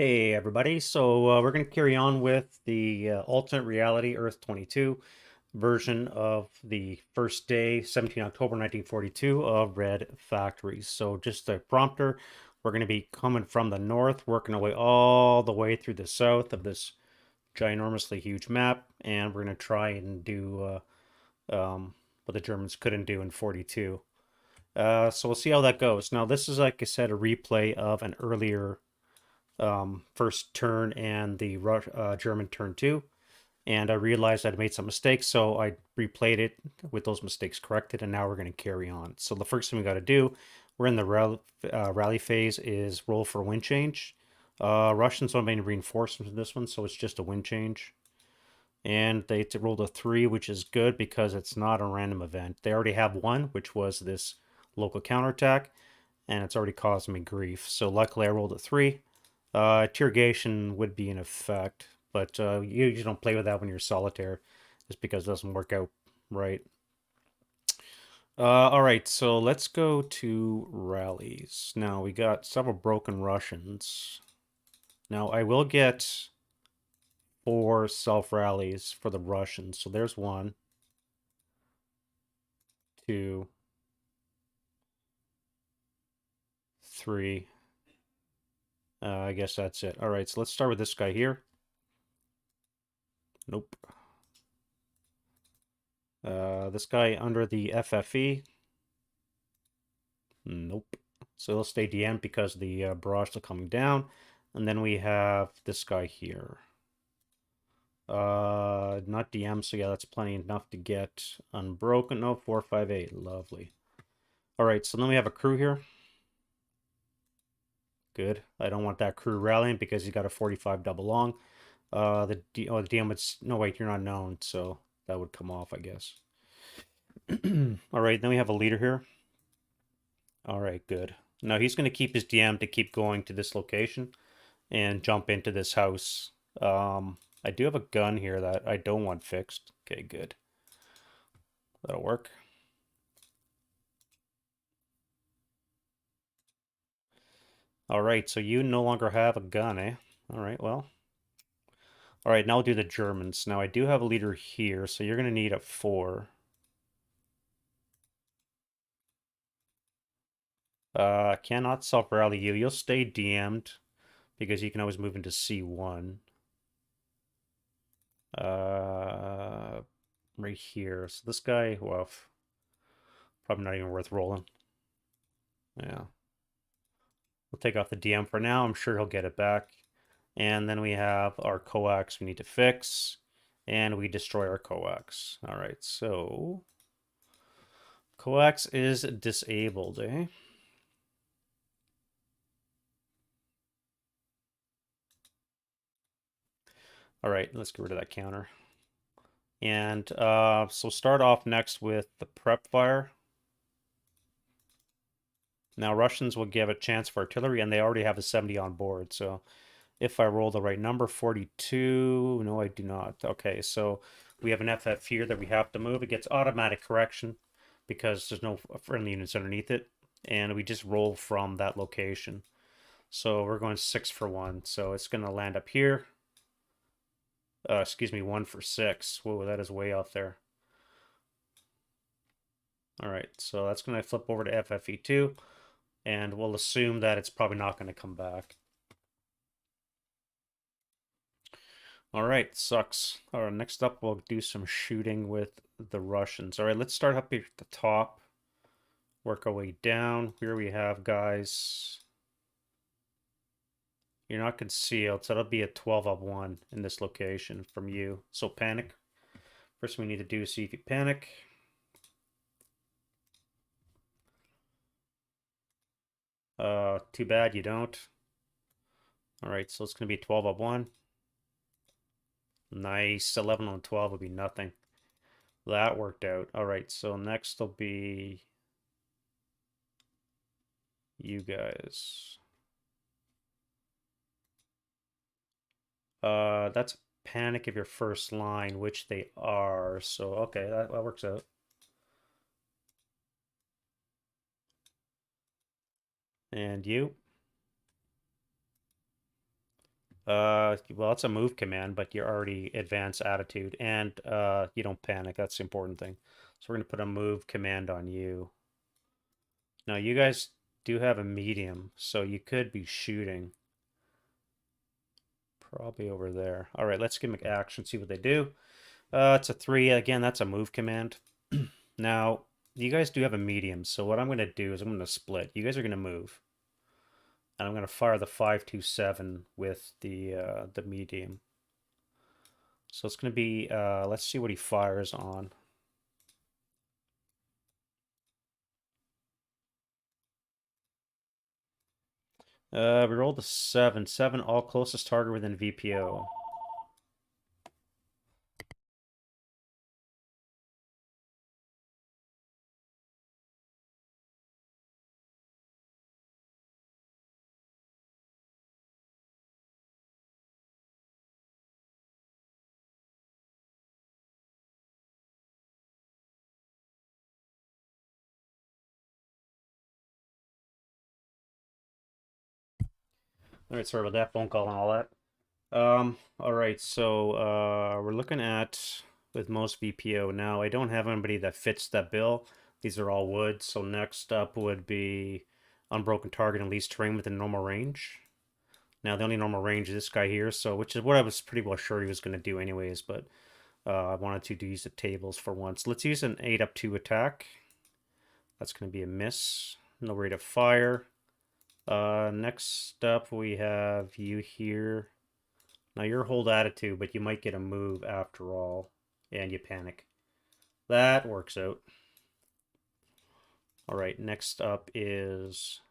Hey everybody, so we're going to carry on with the alternate reality Earth 22 version of the first day, 17 October 1942 of Red Factories. So just a prompter, we're going to be coming from the north, working our way all the way through the south of this ginormously huge map, and we're going to try and do what the Germans couldn't do in 42. So we'll see how that goes. Now this is, like I said, a replay of an earlier first turn and the German turn two. And I realized I'd made some mistakes, so I replayed it with those mistakes corrected, and now we're going to carry on. So the first thing we got to do, we're in the rally phase, is roll for wind change. Russians don't have any reinforcements in this one, so it's just a wind change. And they rolled a 3, which is good because it's not a random event. They already have one, which was this local counterattack, and it's already caused me grief. So luckily I rolled a 3. Interrogation would be in effect, but you usually don't play with that when you're solitaire, just because it doesn't work out right. All right, so let's go to rallies. Now we got several broken Russians. Now I will get 4 self rallies for the Russians. So there's 1, 2, 3. I guess that's it. All right, so let's start with this guy here. Nope. This guy under the FFE. Nope. So he'll stay DM because the barrage are coming down. And then we have this guy here. Not DM, so yeah, that's plenty enough to get unbroken. No, 4, 5, 8. Lovely. All right, so then we have a crew here. Good. I don't want that crew rallying because he's got a 45 double long. The DM would... No, wait, you're not known, so that would come off, I guess. All right, then we have a leader here. All right, good. Now he's going to keep his DM to keep going to this location and jump into this house. I do have a gun here that I don't want fixed. Okay, good. That'll work. All right, so you no longer have a gun, eh? All right, well. All right, now we'll do the Germans. Now I do have a leader here, so you're going to need a 4. Cannot self-rally you. You'll stay DM'd because you can always move into C1. Uh, right here. So this guy, well, probably not even worth rolling. Yeah. We'll take off the DM for now. I'm sure he'll get it back. And then we have our coax we need to fix. And we destroy our coax. All right, so coax is disabled, eh? All right, let's get rid of that counter. And so start off next with the prep fire. Now Russians will give a chance for artillery, and they already have a 70 on board. So if I roll the right number, 42, no, I do not. Okay, so we have an FF here that we have to move. It gets automatic correction because there's no friendly units underneath it, and we just roll from that location. So we're going 6 for 1. So it's going to land up here. Excuse me, 1 for 6. Whoa, that is way off there. All right, so that's going to flip over to FFE2, and we'll assume that it's probably not going to come back. All right, sucks. All right, next up, we'll do some shooting with the Russians. All right, let's start up here at the top. Work our way down. Here we have guys. You're not concealed, so it'll be a 12 up 1 in this location from you. So panic. First we need to do is see if you panic. Too bad you don't. All right, so it's going to be 12 up 1. Nice. 11 on 12 would be nothing. That worked out. All right, so next will be you guys. That's panic of your first line, which they are. So, okay, that works out. And you. Well, it's a move command, but you're already advanced attitude, and you don't panic. That's the important thing. So we're gonna put a move command on you. Now you guys do have a medium, so you could be shooting. Probably over there. All right, let's give them action, see what they do. It's a 3. Again, that's a move command. Now, you guys do have a medium, so what I'm going to do is I'm going to split. You guys are going to move, and I'm going to fire the 527 with the medium. So it's going to be, let's see what he fires on. We rolled a 7. 7, all closest target within VPO. All right, sorry about that phone call and all that. All right, so we're looking at with most VPO. Now, I don't have anybody that fits that bill. These are all wood. So next up would be unbroken target and least terrain within normal range. Now, the only normal range is this guy here, so which is what I was pretty well sure he was going to do anyways, but I wanted to use the tables for once. Let's use an 8 up 2 attack. That's going to be a miss. No rate of fire. Next up, we have you here. Now you're hold attitude, but you might get a move after all, and you panic. That works out. All right, next up is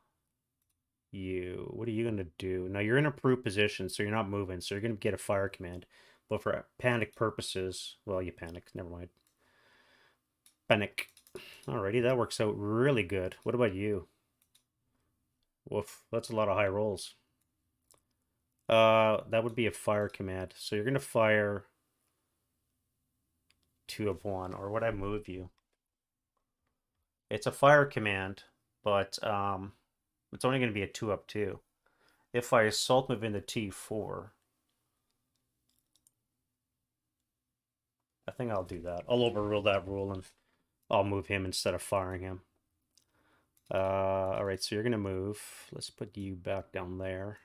you. What are you going to do? Now you're in a proof position, so you're not moving, so you're going to get a fire command. But for panic purposes, well, you panic. Never mind. Panic. Alrighty, that works out really good. What about you? Woof, that's a lot of high rolls. That would be a fire command. So you're going to fire 2 of 1, or would I move you? It's a fire command, but it's only going to be a 2 up 2. If I assault move into T4, I think I'll do that. I'll overrule that rule and I'll move him instead of firing him. All right, so you're going to move. Let's put you back down there.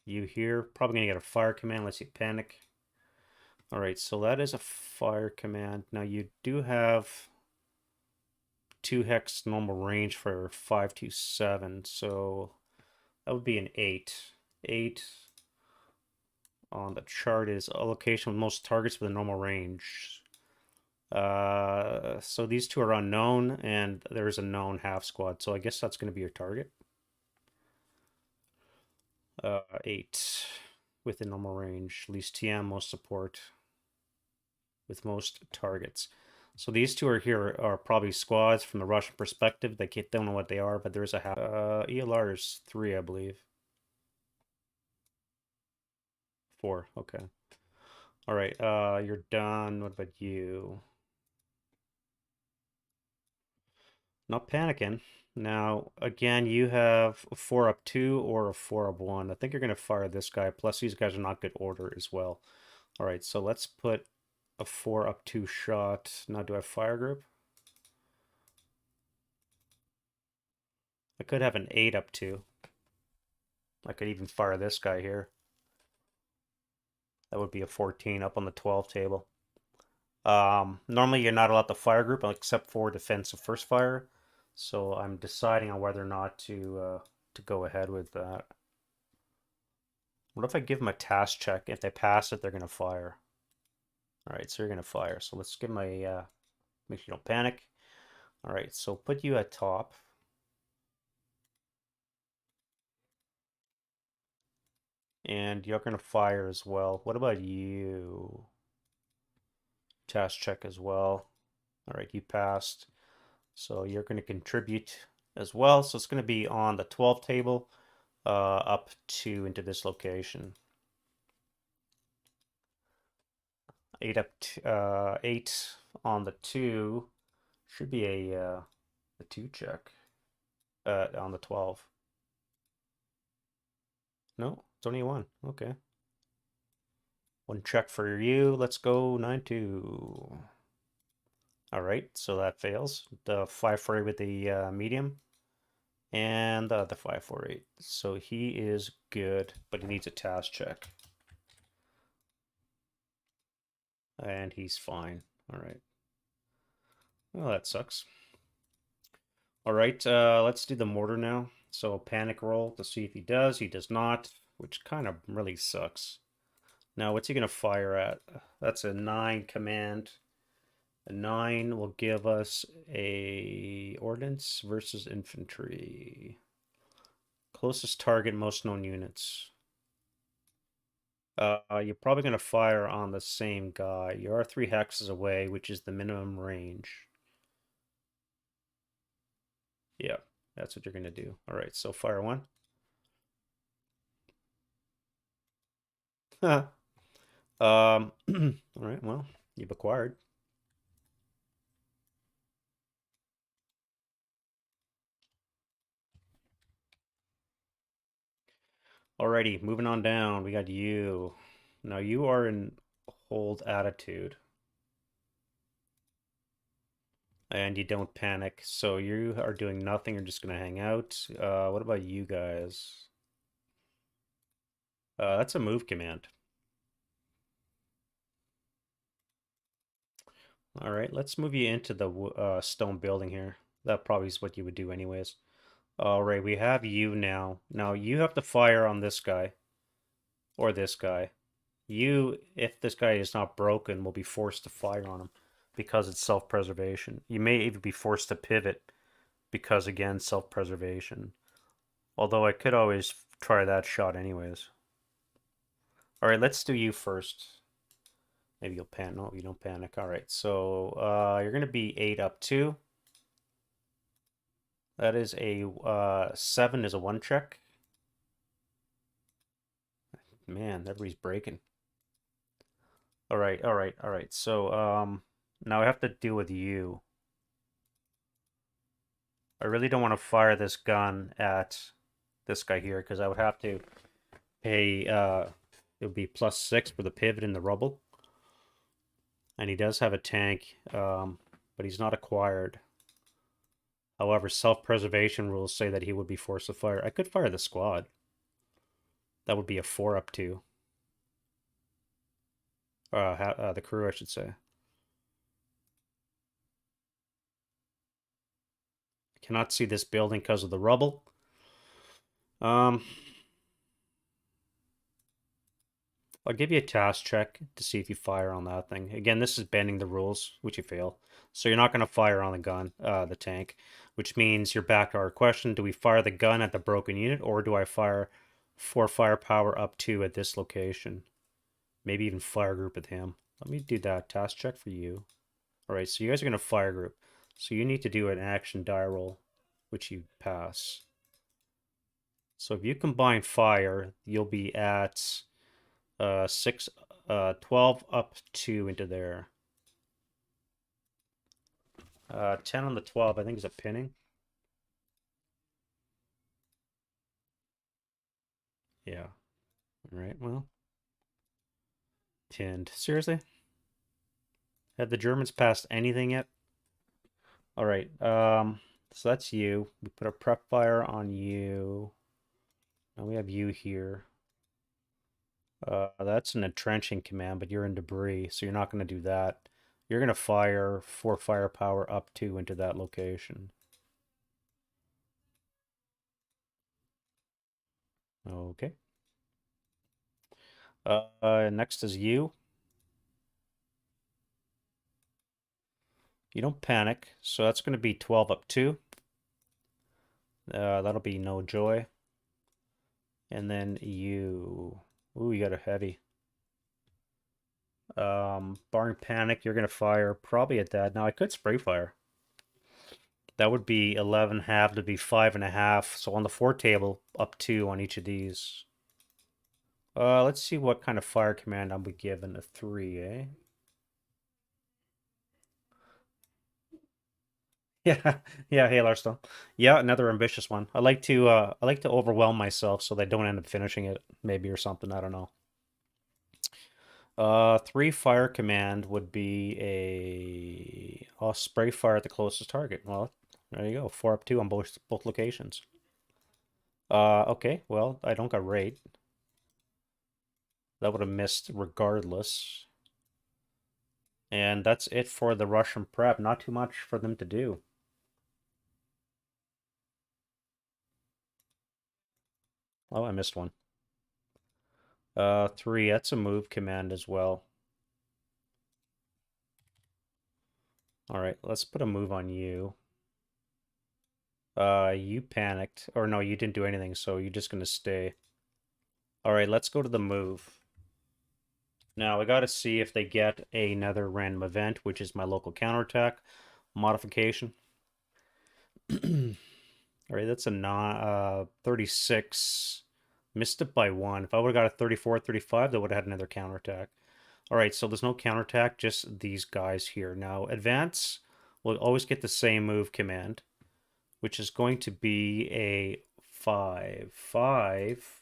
You here, probably going to get a fire command unless you panic. All right, so that is a fire command. Now you do have 2 hex normal range for 527, so that would be an 8. 8 on the chart is a location with most targets with a normal range. So these two are unknown, and there's a known half squad, so I guess that's going to be your target. 8 within normal range, least TM, most support with most targets. So these two are here are probably squads from the Russian perspective. They don't know what they are, but there's a half. ELR is 3, I believe. 4, okay. All right, you're done. What about you? Not panicking. Now, again, you have a 4 up 2 or a 4 up 1. I think you're going to fire this guy. Plus, these guys are not good order as well. All right, so let's put a 4 up 2 shot. Now, do I have fire group? I could have an 8 up 2. I could even fire this guy here. That would be a 14 up on the 12 table. Normally, you're not allowed to fire group except for defensive first fire. So I'm deciding on whether or not to go ahead with that. What if I give them a task check? If they pass it, they're going to fire. All right, so you're going to fire. So let's give them a, make sure you don't panic. All right, so put you at top. And you're going to fire as well. What about you? Task check as well. All right, you passed. So you're going to contribute as well. So it's going to be on the 12 table up to into this location. 8 up to, 8 on the 2 should be a 2 check on the 12. No, it's only one. Okay. One check for you. Let's go 9-2. All right, so that fails. The 5-4 with the medium and the 5-4-8. So he is good, but he needs a task check. And he's fine. All right. Well, that sucks. All right, let's do the mortar now. So panic roll to see if he does. He does not, which kind of really sucks. Now, what's he going to fire at? That's a 9 command. A 9 will give us a ordnance versus infantry. Closest target, most known units. You're probably going to fire on the same guy. You are 3 hexes away, which is the minimum range. Yeah, that's what you're going to do. All right, so fire 1. All right, well, you've acquired. Alrighty, moving on down. We got you. Now you are in hold attitude. And you don't panic. So you are doing nothing. You're just going to hang out. What about you guys? That's a move command. All right, let's move you into the stone building here. That probably is what you would do anyways. All right, we have you now. Now you have to fire on this guy or this guy. You, if this guy is not broken, will be forced to fire on him because it's self-preservation. You may even be forced to pivot because, again, self-preservation. Although I could always try that shot anyways. All right, let's do you first. Maybe you'll panic. No, you don't panic. All right, so you're going to be 8 up 2. That is a 7 is a 1 check. Man, everybody's breaking. All right, all right, all right. So now I have to deal with you. I really don't want to fire this gun at this guy here because I would have to pay it would be +6 for the pivot in the rubble. And he does have a tank, but he's not acquired. However, self-preservation rules say that he would be forced to fire. I could fire the squad. That would be a 4 up 2. The crew, I should say. I cannot see this building because of the rubble. I'll give you a task check to see if you fire on that thing. Again, this is bending the rules, which you fail. So you're not going to fire on the gun, the tank, which means you're back to our question. Do we fire the gun at the broken unit, or do I fire 4 firepower up 2 at this location? Maybe even fire group with him. Let me do that task check for you. All right, so you guys are going to fire group. So you need to do an action die roll, which you pass. So if you combine fire, you'll be at 12 up 2 into there. 10 on the 12, I think, is a pinning. Yeah. All right, well. Pinned. Seriously? Have the Germans passed anything yet? All right. So that's you. We put a prep fire on you. Now we have you here. That's an entrenching command, but you're in debris, so you're not going to do that. You're going to fire 4 firepower up 2 into that location. Okay. Next is you. You don't panic, so that's going to be 12 up 2. That'll be no joy. And then you... Ooh, you got a heavy. Barring panic, you're going to fire probably at that. Now, I could spray fire. That would be 11 half to be 5.5. So on the 4 table, up 2 on each of these. Let's see what kind of fire command I'll be given. A 3, eh? Yeah, yeah. Hey, Larstone. Yeah, another ambitious one. I like to overwhelm myself so that I don't end up finishing it, maybe or something. I don't know. Three fire command would be a. I'll spray fire at the closest target. Well, there you go. 4 up 2 on both locations. Okay. Well, I don't got raid. That would have missed regardless. And that's it for the Russian prep. Not too much for them to do. Oh, I missed one. Three. That's a move command as well. All right, let's put a move on you. You panicked. Or no, you didn't do anything, so you're just gonna stay. All right, let's go to the move. Now we gotta see if they get another random event, which is my local counterattack modification. All right, that's a 36. Missed it by one. If I would have got a 34, 35, they would have had another counterattack. All right, so there's no counterattack, just these guys here. Now, advance will always get the same move command, which is going to be a 5. 5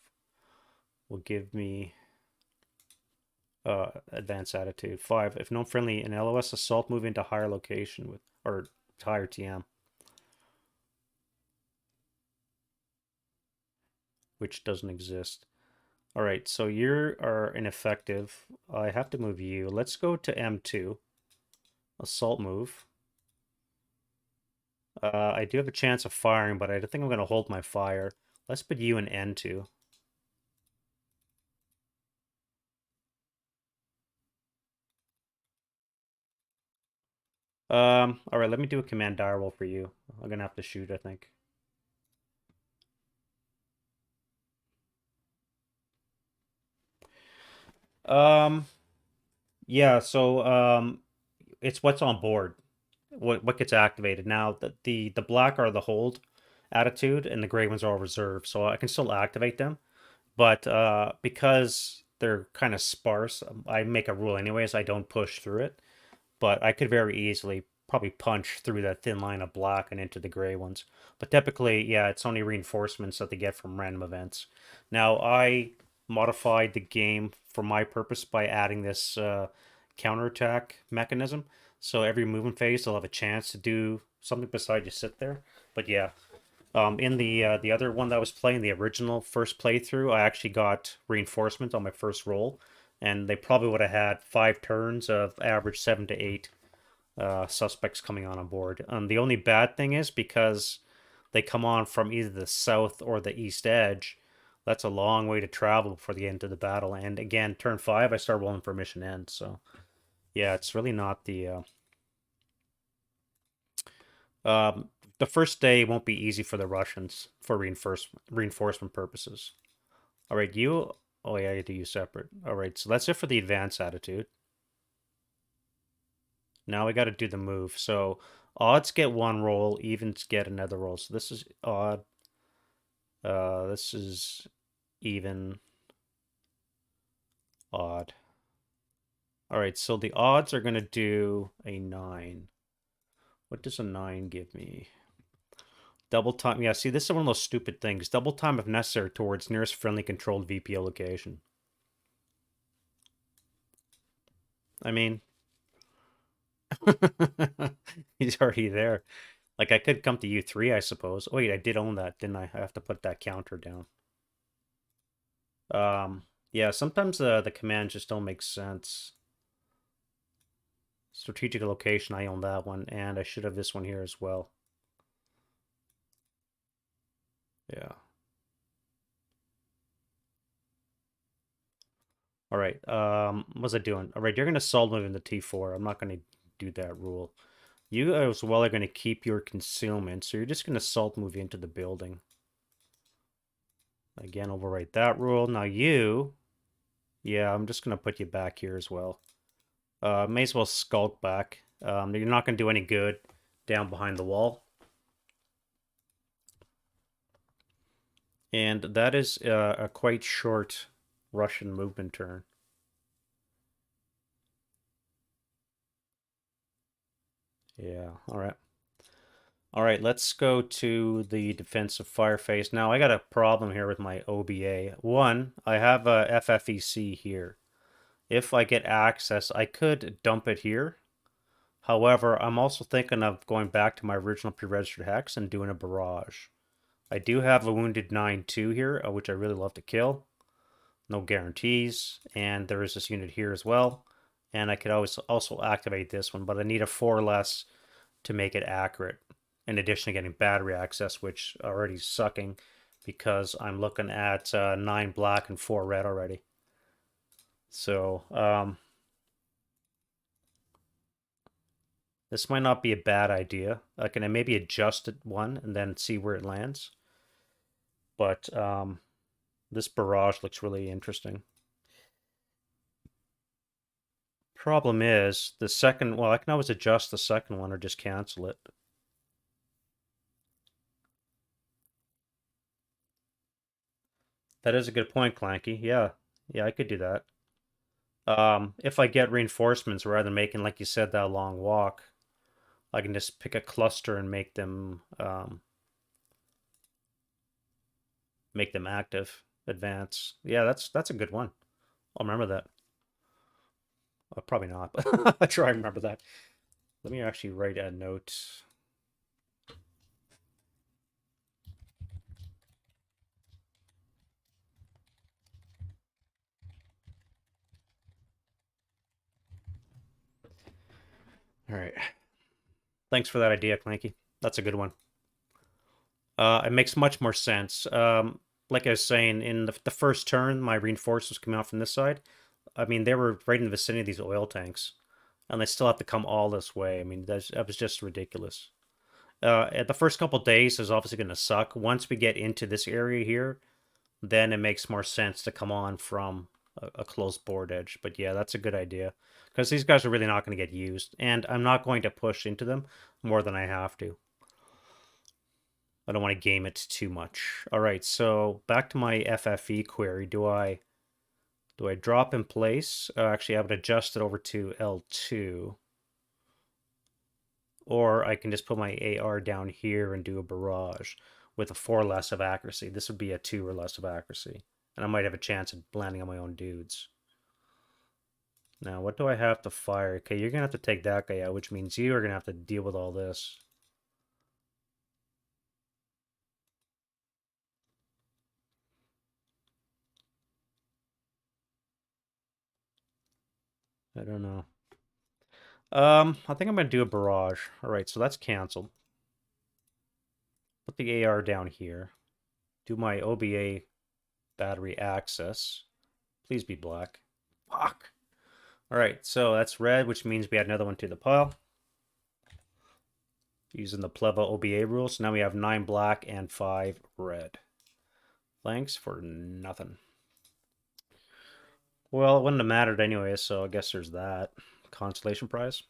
will give me advanced attitude. 5. If no friendly in LOS, assault move into higher location with or higher TM, which doesn't exist. All right, so you are ineffective. I have to move you. Let's go to M2. Assault move. I do have a chance of firing, but I think I'm going to hold my fire. Let's put you in N2. All right, let me do a command direwolf for you. I'm gonna have to shoot, I think. Um, yeah, so it's what's on board. What gets activated. Now the black are the hold attitude and the gray ones are all reserved, so I can still activate them. But because they're kind of sparse, I make a rule anyways, I don't push through it. But I could very easily probably punch through that thin line of black and into the gray ones. But typically, yeah, it's only reinforcements that they get from random events. Now, I modified the game for my purpose by adding this counterattack mechanism. So every movement phase, they'll have a chance to do something besides just sit there. But yeah, in the other one that I was playing, the original first playthrough, I actually got reinforcement on my first roll, and they probably would have had 5 turns of average 7 to 8 suspects coming on board. The only bad thing is because they come on from either the south or the east edge. That's a long way to travel for the end of the battle. And again, turn 5, I start rolling for mission end. So yeah, it's really not um, the first day won't be easy for the Russians for reinforcement purposes. All right, you. Oh yeah, I do you separate. All right, so that's it for the advance attitude. Now we got to do the move. So odds get one roll, evens get another roll. So this is odd. This is even, odd. All right, so the odds are gonna do a 9. What does a 9 give me? Double time. Yeah, see, this is one of those stupid things. Double time if necessary towards nearest friendly controlled VPO location. I mean, he's already there. Like, I could come to U3, I suppose. Oh, wait, I did own that, didn't I? I have to put that counter down. Yeah, sometimes the commands just don't make sense. Strategic location, I own that one, and I should have this one here as well. Yeah. All right. What was I doing? All right, you're gonna solve move into T4. I'm not gonna do that rule. You as well are gonna keep your concealment, so you're just gonna salt move into the building. Again, overwrite that rule. Now you, yeah, I'm just gonna put you back here as well. May as well skulk back. You're not gonna do any good down behind the wall. And that is a quite short Russian movement turn. Yeah, all right. All right, let's go to the defensive fire phase. Now, I got a problem here with my OBA. One, I have a FFEC here. If I get access, I could dump it here. However, I'm also thinking of going back to my original pre-registered hex and doing a barrage. I do have a wounded 9-2 here, which I really love to kill. No guarantees. And there is this unit here as well. And I could always also activate this one, but I need a 4 less to make it accurate. In addition to getting battery access, which already sucking because I'm looking at 9 black and 4 red already. So, this might not be a bad idea. I can maybe adjust it one and then see where it lands. But this barrage looks really interesting. Problem is, the second, well, I can always adjust the second one or just cancel it. That is a good point, Clanky. Yeah, I could do that. If I get reinforcements rather than making, like you said, that long walk, I can just pick a cluster and make them active, advance. Yeah, that's a good one. I'll remember that. Probably not, but I'll try and remember that. Let me actually write a note. All right. Thanks for that idea, Clanky. That's a good one. It makes much more sense. Like I was saying, in the first turn, my reinforcements coming out from this side. I mean, they were right in the vicinity of these oil tanks, and they still have to come all this way. I mean, that was just ridiculous. At the first couple days is obviously going to suck. Once we get into this area here, then it makes more sense to come on from a close board edge. But yeah, that's a good idea because these guys are really not going to get used, and I'm not going to push into them more than I have to. I don't want to game it too much. All right, so back to my FFE query. Do I drop in place? Actually, I would adjust it over to L2. Or I can just put my AR down here and do a barrage with a 4 less of accuracy. This would be a 2 or less of accuracy. And I might have a chance of landing on my own dudes. Now, what do I have to fire? Okay, you're going to have to take that guy out, which means you are going to have to deal with all this. I don't know. I think I'm going to do a barrage. All right, so that's canceled. Put the AR down here. Do my OBA battery access. Please be black. Fuck. All right, so that's red, which means we add another one to the pile. Using the Pleva OBA rules. So now we have 9 black and 5 red. Thanks for nothing. Well, it wouldn't have mattered anyway, so I guess there's that. Consolation prize.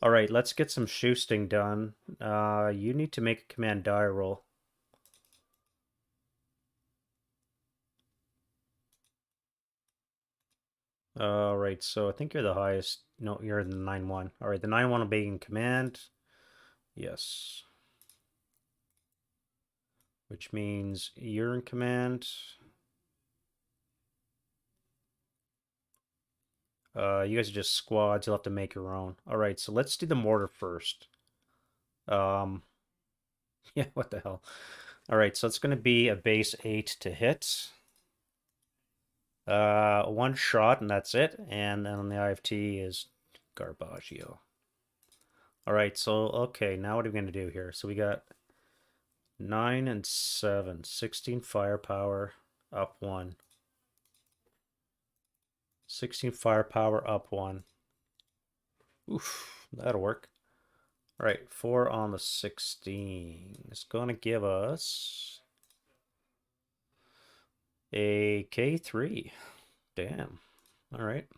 All right, let's get some shoosting done. You need to make a command die roll. All right, so I think you're the highest. No, you're in the 9-1. All right, the 9-1 will be in command. Yes. Which means you're in command. You guys are just squads. You'll have to make your own. All right, so let's do the mortar first. Yeah, what the hell? All right, so it's going to be a base 8 to hit. One shot, and that's it. And then on the IFT is Garbaggio. All right, so, okay, now what are we going to do here? So we got 9 and 7, 16 firepower, up 1. 16 firepower, up 1. Oof, that'll work. All right, 4 on the 16. It's going to give us a K3. Damn. All right.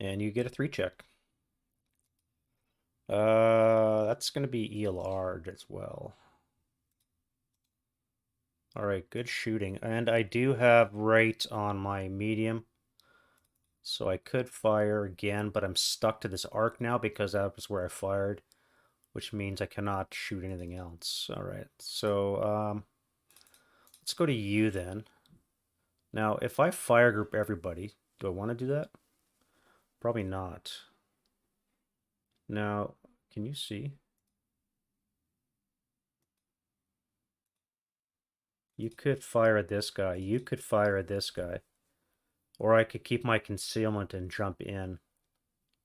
And you get a 3 check. That's going to be ELR as well. All right, good shooting. And I do have right on my medium. So I could fire again, but I'm stuck to this arc now because that was where I fired, which means I cannot shoot anything else. All right, so let's go to you then. Now, if I fire group everybody, do I want to do that? Probably not. Now, can you see? You could fire at this guy. You could fire at this guy. Or I could keep my concealment and jump in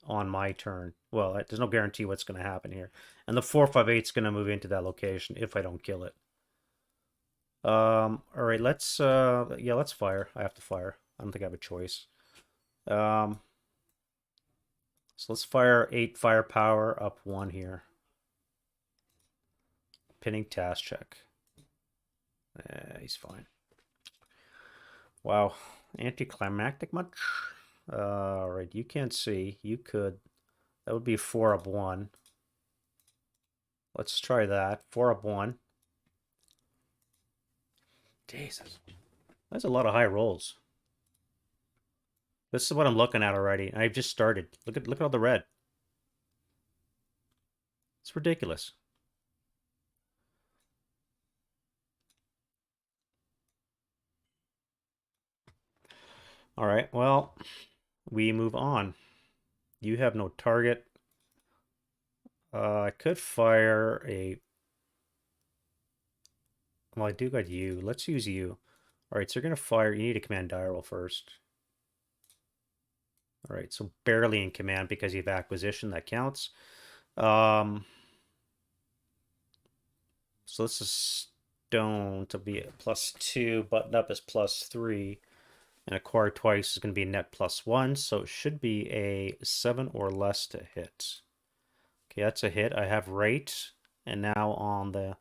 on my turn. Well, there's no guarantee what's going to happen here. And the 458 is going to move into that location if I don't kill it. All right, let's yeah, let's fire. I have to fire. I don't think I have a choice. So let's fire 8 firepower up 1 here. Pinning task check. He's fine. Wow, anticlimactic much? All right, you can't see. You could. That would be 4 up 1. Let's try that. 4 up 1. Jesus. That's a lot of high rolls. This is what I'm looking at already. I've just started. Look at all the red. It's ridiculous. All right, well, we move on. You have no target. I could fire a... Well, I do got you. Let's use you. All right, so you're going to fire... You need a command die roll first. All right, so barely in command because you have acquisition. That counts. So this is stone to be a +2. Button up is +3. And acquire twice is going to be net +1. So it should be a 7 or less to hit. Okay, that's a hit. I have rate. And now on the...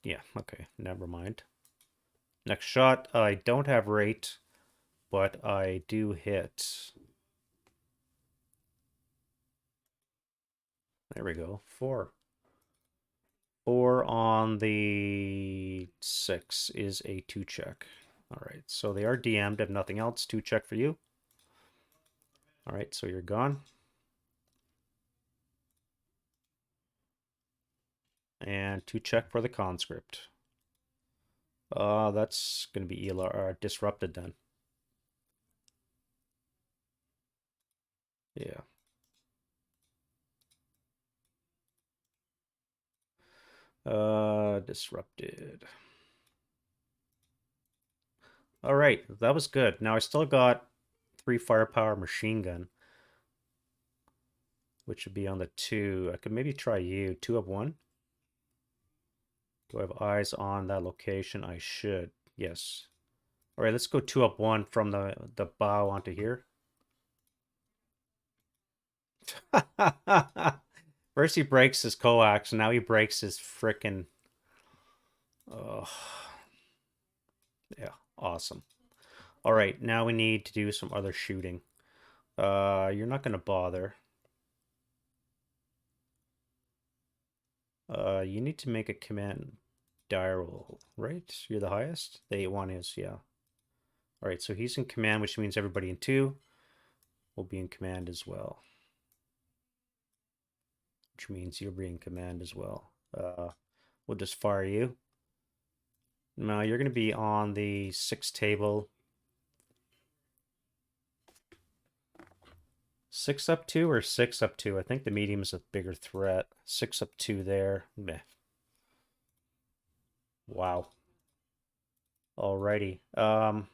Yeah, okay, never mind. Next shot, I don't have rate, but I do hit. There we go. 4. 4 on the 6 is a 2 check. All right, so they are DM'd. If nothing else, 2 check for you. All right, so you're gone. And 2 check for the conscript. That's going to be disrupted then. Yeah. Disrupted. All right, that was good. Now I still got 3 firepower machine gun, which would be on the 2. I could maybe try you. 2 of 1. Do I have eyes on that location? I should. Yes. All right, let's go 2 up 1 from the bow onto here. First he breaks his coax, and now he breaks his frickin'... Oh. Yeah, awesome. All right, now we need to do some other shooting. You're not going to bother. You need to make a command die roll, right? You're the highest? The 8-1 is, yeah. All right, so he's in command, which means everybody in 2 will be in command as well. Which means you'll be in command as well. We'll just fire you. Now you're going to be on the 6 table. 6 up 2 or 6 up 2? I think the medium is a bigger threat. 6 up 2 there. Meh. Wow. Alrighty. So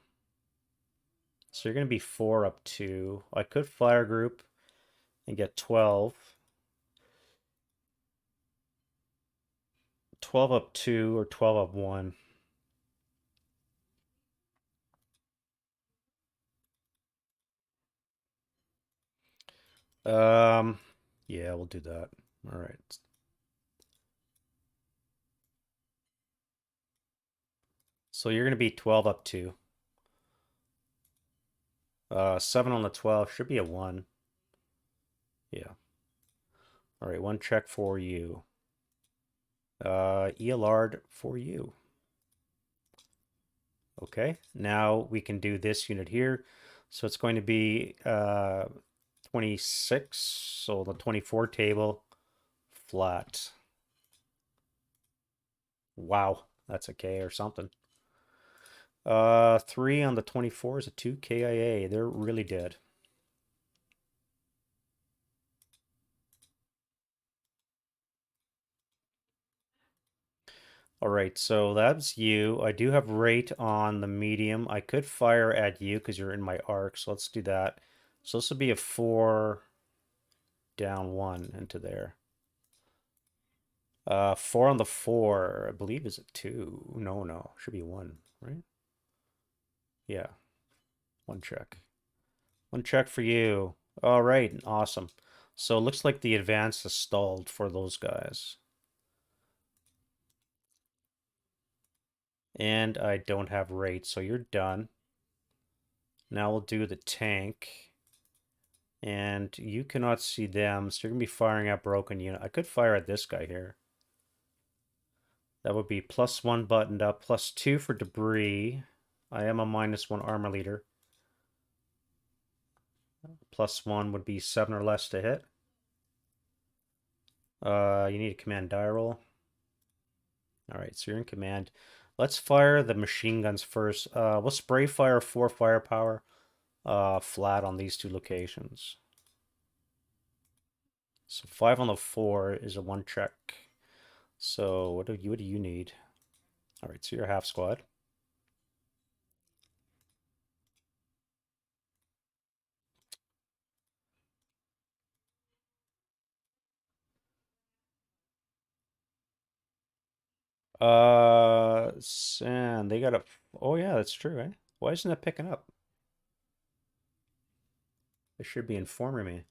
you're going to be 4 up 2. I could fire group and get 12. 12 up 2 or 12 up 1. Yeah, we'll do that. All right. So you're going to be 12 up 2. 7 on the 12 should be a 1. Yeah. All right, 1 check for you. ELR'd for you. Okay, now we can do this unit here. So it's going to be 26, so the 24 table, flat. Wow, that's a K or something. 3 on the 24 is a 2 KIA. They're really dead. All right, so that's you. I do have rate on the medium. I could fire at you because you're in my arc, so let's do that. So this will be a 4 down 1 into there. 4 on the 4, I believe is a 2. No, should be 1, right? Yeah, 1 check. 1 check for you. All right, awesome. So it looks like the advance is stalled for those guys. And I don't have rate, so you're done. Now we'll do the tank. And you cannot see them, so you're going to be firing at broken unit. I could fire at this guy here. That would be +1 buttoned up, +2 for debris. I am a -1 armor leader. +1 would be 7 or less to hit. You need a command die roll. All right, so you're in command. Let's fire the machine guns first. We'll spray fire 4 firepower flat on these 2 locations. So 5 on the 4 is a 1 check. So what do you need? All right, so you're half squad. And they got a. Oh yeah, that's true, eh? Why isn't it picking up? It should be informing me.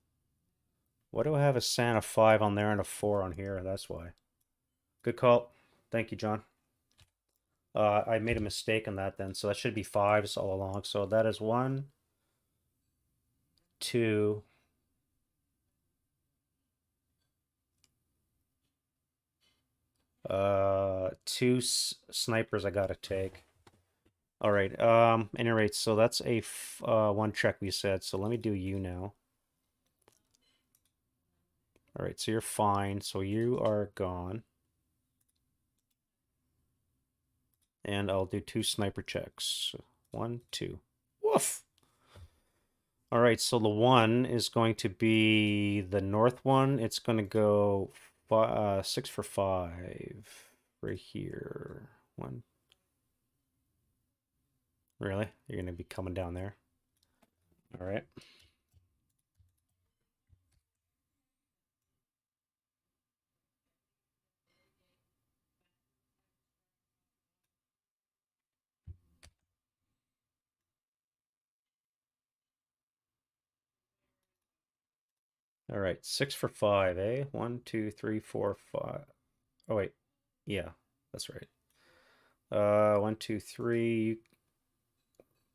Why do I have a Santa 5 on there and a 4 on here? That's why. Good call. Thank you, John. I made a mistake on that then, so that should be 5s all along. So that is 1, 2. Two snipers I gotta take. All right. Any rate, so that's a 1 check we said. So let me do you now. All right, so you're fine. So you are gone. And I'll do 2 sniper checks. 1, 2. Woof! All right, so the 1 is going to be the north one. It's going to go 6 for 5 right here. 1. Really? You're going to be coming down there? All right. All right, 6 for 5, eh? 1, 2, 3, 4, 5. Oh, wait. Yeah, that's right. 1, 2, 3.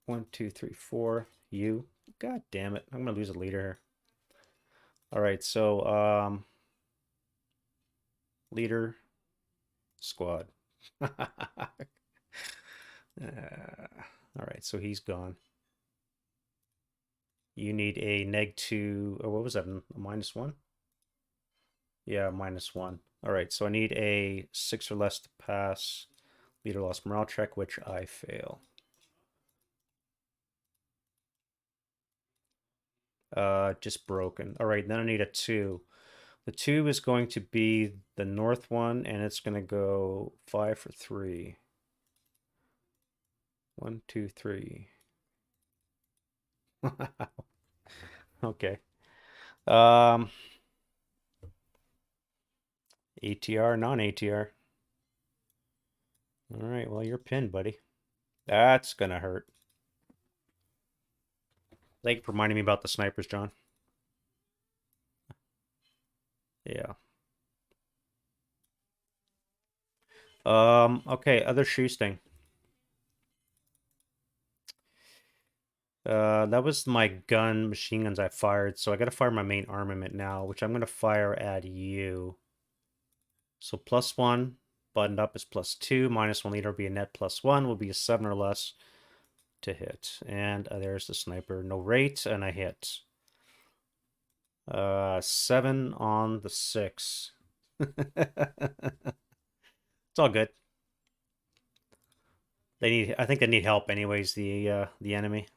1, 2, 3, 4. You. God damn it. I'm gonna lose a leader here. All right, so leader squad. All right, so he's gone. You need a -2, or what was that? A -1? Yeah, -1. All right, so I need a 6 or less to pass. Leader lost morale check, which I fail. Just broken. All right, then I need a 2. The 2 is going to be the north one, and it's going to go 5 for 3. 1, 2, 3. Okay. ATR, non-ATR. All right, well, you're pinned, buddy. That's gonna hurt. Thank you for reminding me about the snipers, John. Yeah. Okay, other shoesting. That was my gun, machine guns I fired, so I gotta fire my main armament now, which I'm gonna fire at you. So +1. buttoned up is +2. -1 leader will be a net +1. Will be a 7 or less to hit. And there's the sniper. No rate, and I hit. 7 on the 6. It's all good. I think they need help anyways, the enemy.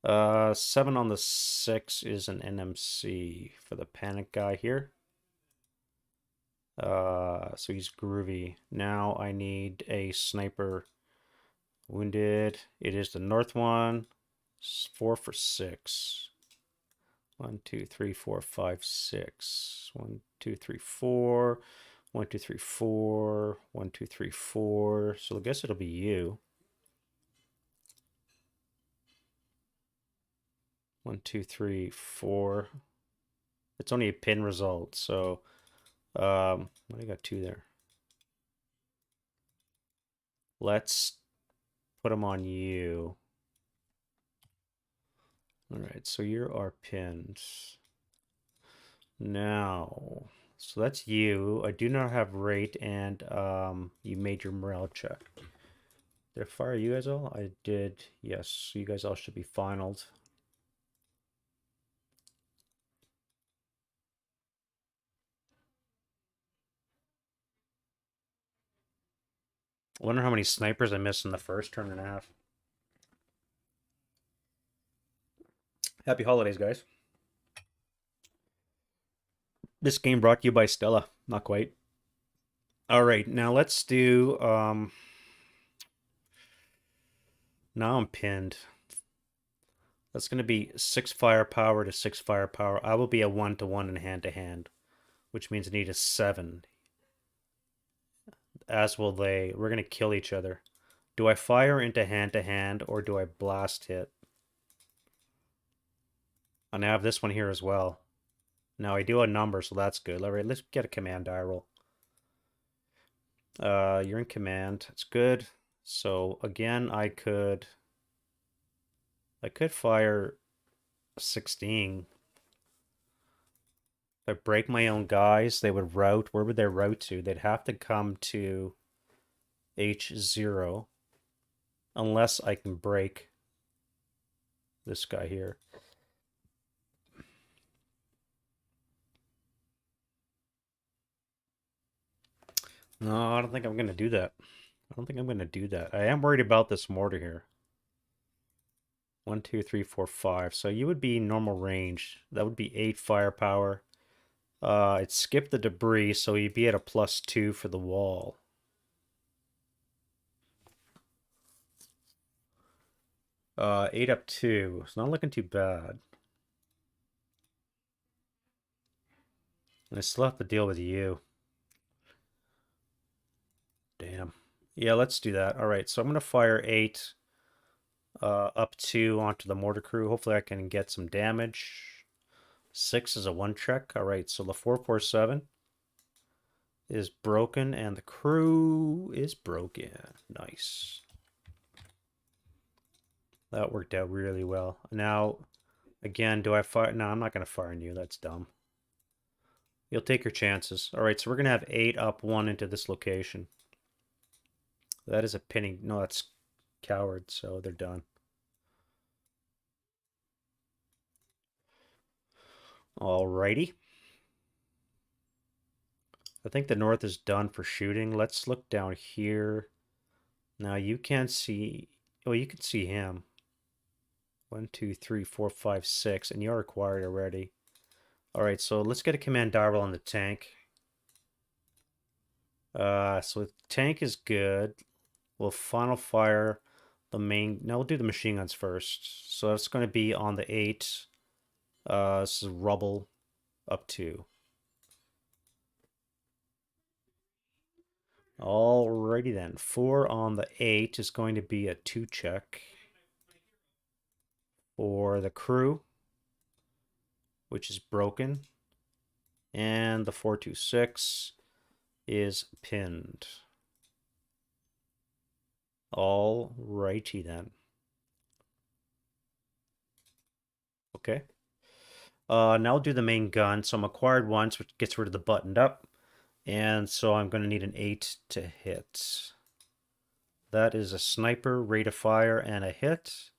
7 on the 6 is an NMC for the panic guy here. So he's groovy. Now I need a sniper. Wounded. It is the north one. 4 for 6. 1, 2, 3, 4, 5, 6. 1, 2, 3, 4. 1, 2, 3, 4. 1, 2, 3, 4. So I guess it'll be you. 1, 2, 3, 4. It's only a pin result, so what do I got 2 there? Let's put them on you. All right, so you are pinned. Now, so that's you. I do not have rate, and you made your morale check. Did I fire you guys all? I did, yes. So you guys all should be finaled. I wonder how many snipers I missed in the first turn and a half. Happy holidays, guys. This game brought to you by Stella. Not quite. All right, now let's do... Now I'm pinned. That's going to be 6 firepower to 6 firepower. I will be a 1-to-1 in hand-to-hand, which means I need a 7. As will they. We're going to kill each other. Do I fire into hand-to-hand or do I blast hit? And I have this one here as well. Now I do a number, so that's good. All right, let's get a command die roll. You're in command. It's good. So again, I could fire 16. If I break my own guys, they would route. Where would they route to? They'd have to come to H0. Unless I can break this guy here. No, I don't think I'm going to do that. I am worried about this mortar here. 1, 2, 3, 4, 5. So you would be normal range. That would be 8 firepower. It skipped the debris, so you'd be at a +2 for the wall. Eight up 2. It's not looking too bad. And I still have to deal with you. Damn. Yeah, let's do that. All right, so I'm going to fire 8 up 2 onto the mortar crew. Hopefully I can get some damage. 6 is a 1 check. All right, so the 447 is broken and the crew is broken. Nice. That worked out really well. Now, again, do I fire? No, I'm not going to fire on you. That's dumb. You'll take your chances. All right, so we're going to have 8 up 1 into this location. That is a pinning. No, that's coward, so they're done. Alrighty. I think the north is done for shooting. Let's look down here. Now you can't see... Oh, you can see him. 1, 2, 3, 4, 5, 6, and you're acquired already. Alright, so let's get a command die roll on the tank. So the tank is good. We'll final fire the main... No, we'll do the machine guns first. So that's going to be on the 8. This is rubble up 2. Alrighty then. 4 on the 8 is going to be a 2 check. For the crew, which is broken. And the 426 is pinned. Alrighty then. Okay. Now I'll do the main gun. So I'm acquired once, which gets rid of the buttoned up. And so I'm going to need an 8 to hit. That is a sniper, rate of fire, and a hit.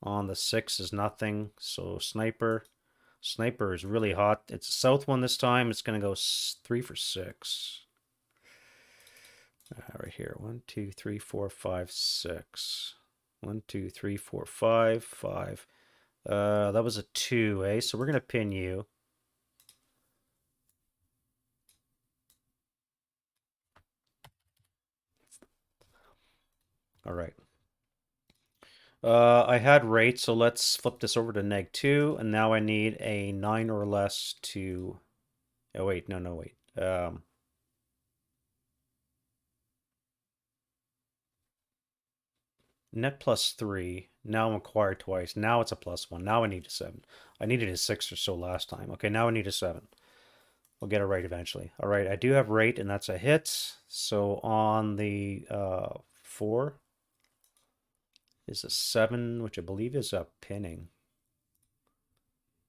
On the 6 is nothing, so sniper. Sniper is really hot. It's a south one this time. It's going to go 3 for 6. Right here. 1, 2, 3, 4, 5, 6. 1, 2, 3, 4, 5, 5. That was a 2, eh? So we're going to pin you. All right. I had rate, so let's flip this over to -2, and now I need a 9 or less to... Oh, wait, no, wait. Net +3. Now I'm acquired twice. Now it's a +1. Now I need a 7. I needed a 6 or so last time. Okay, now I need a 7. We'll get it right eventually. All right, I do have rate, and that's a hit. So on the 4 is a 7, which I believe is a pinning.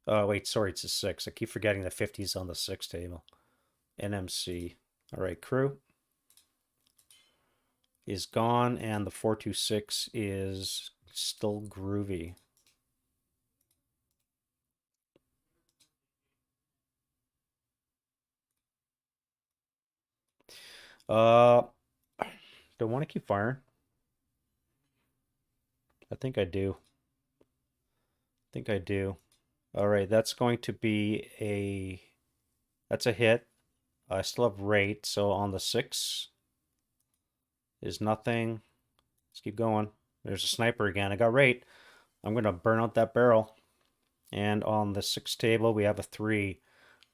Oh, wait, sorry, it's a 6. I keep forgetting the 50's on the 6 table. NMC. All right, crew is gone, and the 426 is still groovy. Uh, do I want to keep firing? I think I do. I think I do. All right, that's going to be a... That's a hit. I still have rate, so on the 6 is nothing. Let's keep going. There's a sniper again. I got rate. I'm going to burn out that barrel. And on the 6 table, we have a 3.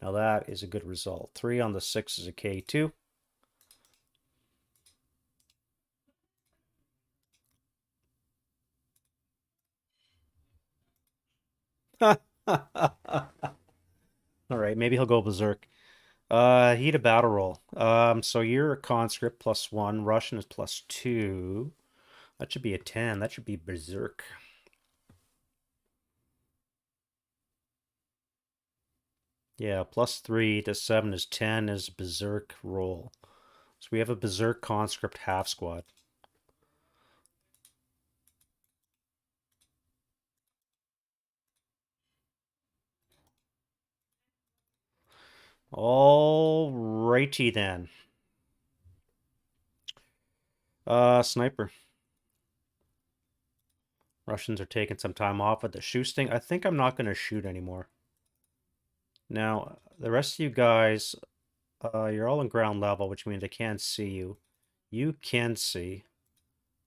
Now that is a good result. 3 on the 6 is a K2. All right, maybe he'll go berserk. Heat a battle roll. So you're a conscript +1. Russian is +2. That should be a 10. That should be berserk. Yeah, +3 to 7 is 10 is berserk roll. So we have a berserk conscript half squad. All righty then. Sniper. Russians are taking some time off at the shooting. I think I'm not going to shoot anymore. Now, the rest of you guys, you're all on ground level, which means I can't see you. You can see,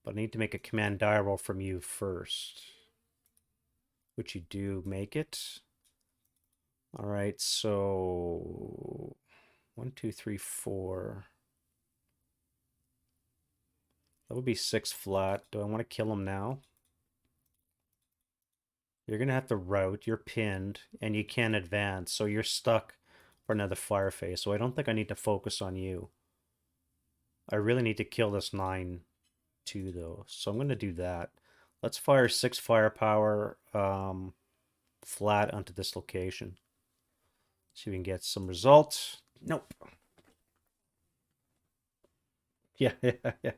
but I need to make a command die roll from you first. Which you do make it. All right, so 1, 2, 3, 4. That would be 6 flat. Do I want to kill him now? You're going to have to route. You're pinned, and you can't advance, so you're stuck for another fire phase. So I don't think I need to focus on you. I really need to kill this 9-2, though. So I'm going to do that. Let's fire 6 firepower flat onto this location. See if we can get some results. Nope. Yeah, yeah.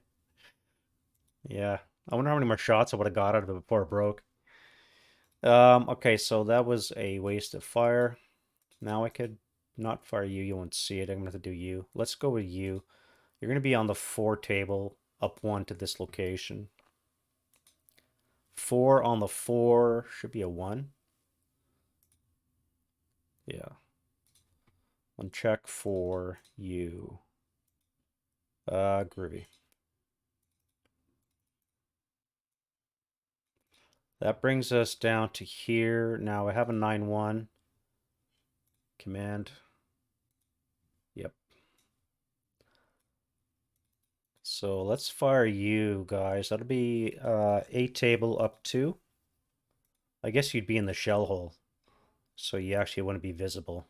Yeah. I wonder how many more shots I would have got out of it before it broke. Okay, so that was a waste of fire. Now I could not fire you. You won't see it. I'm going to have to do you. Let's go with you. You're going to be on the 4 table, up 1 to this location. 4 on the 4 should be a 1. Yeah. 1 check for you. Groovy. That brings us down to here. Now I have a 9-1. Command. Yep. So let's fire you guys. That'll be 8 table up 2. I guess you'd be in the shell hole. So you actually wouldn't be visible.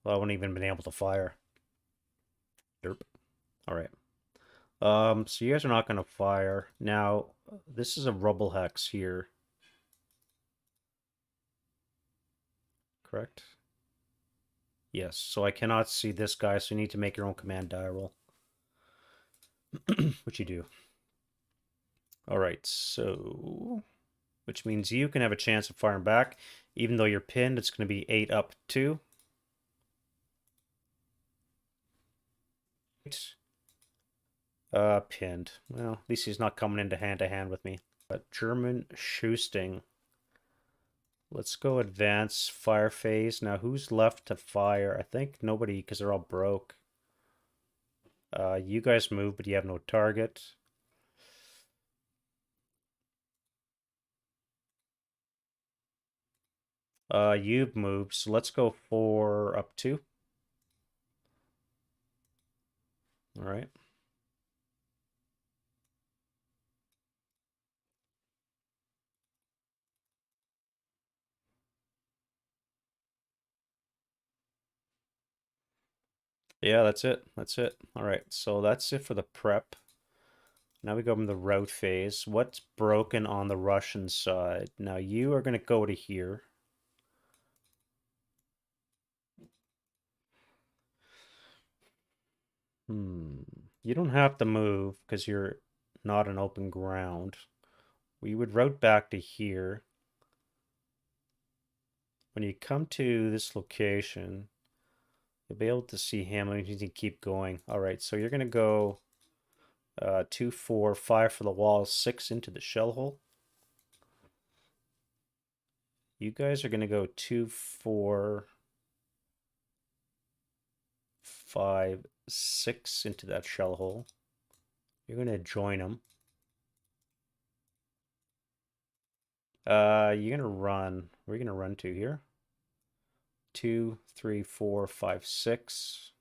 Well, I wouldn't even been able to fire. Derp. Alright. So you guys are not going to fire. Now, this is a rubble hex here. Correct? Yes, so I cannot see this guy, so you need to make your own command die roll. Which you do. Alright, so... which means you can have a chance of firing back. Even though you're pinned, it's going to be 8 up 2. Pinned. Well, at least he's not coming into hand-to-hand with me. But German Schusting. Let's go advance fire phase. Now, who's left to fire? I think nobody, because they're all broke. You guys move, but you have no target. You've moved, so let's go 4 up 2. All right. Yeah, that's it. That's it. All right, so that's it for the prep. Now we go from the route phase. What's broken on the Russian side? Now you are going to go to here. You don't have to move because you're not in open ground. We would route back to here. When you come to this location, you'll be able to see him. You need to keep going. All right, so you're going to go 2, 4, 5 for the wall, 6 into the shell hole. You guys are going to go 2, 4, 5, 6 into that shell hole. You're going to join them. You're going to run. Where are you going to run to here? 2, 3, 4, 5, 6.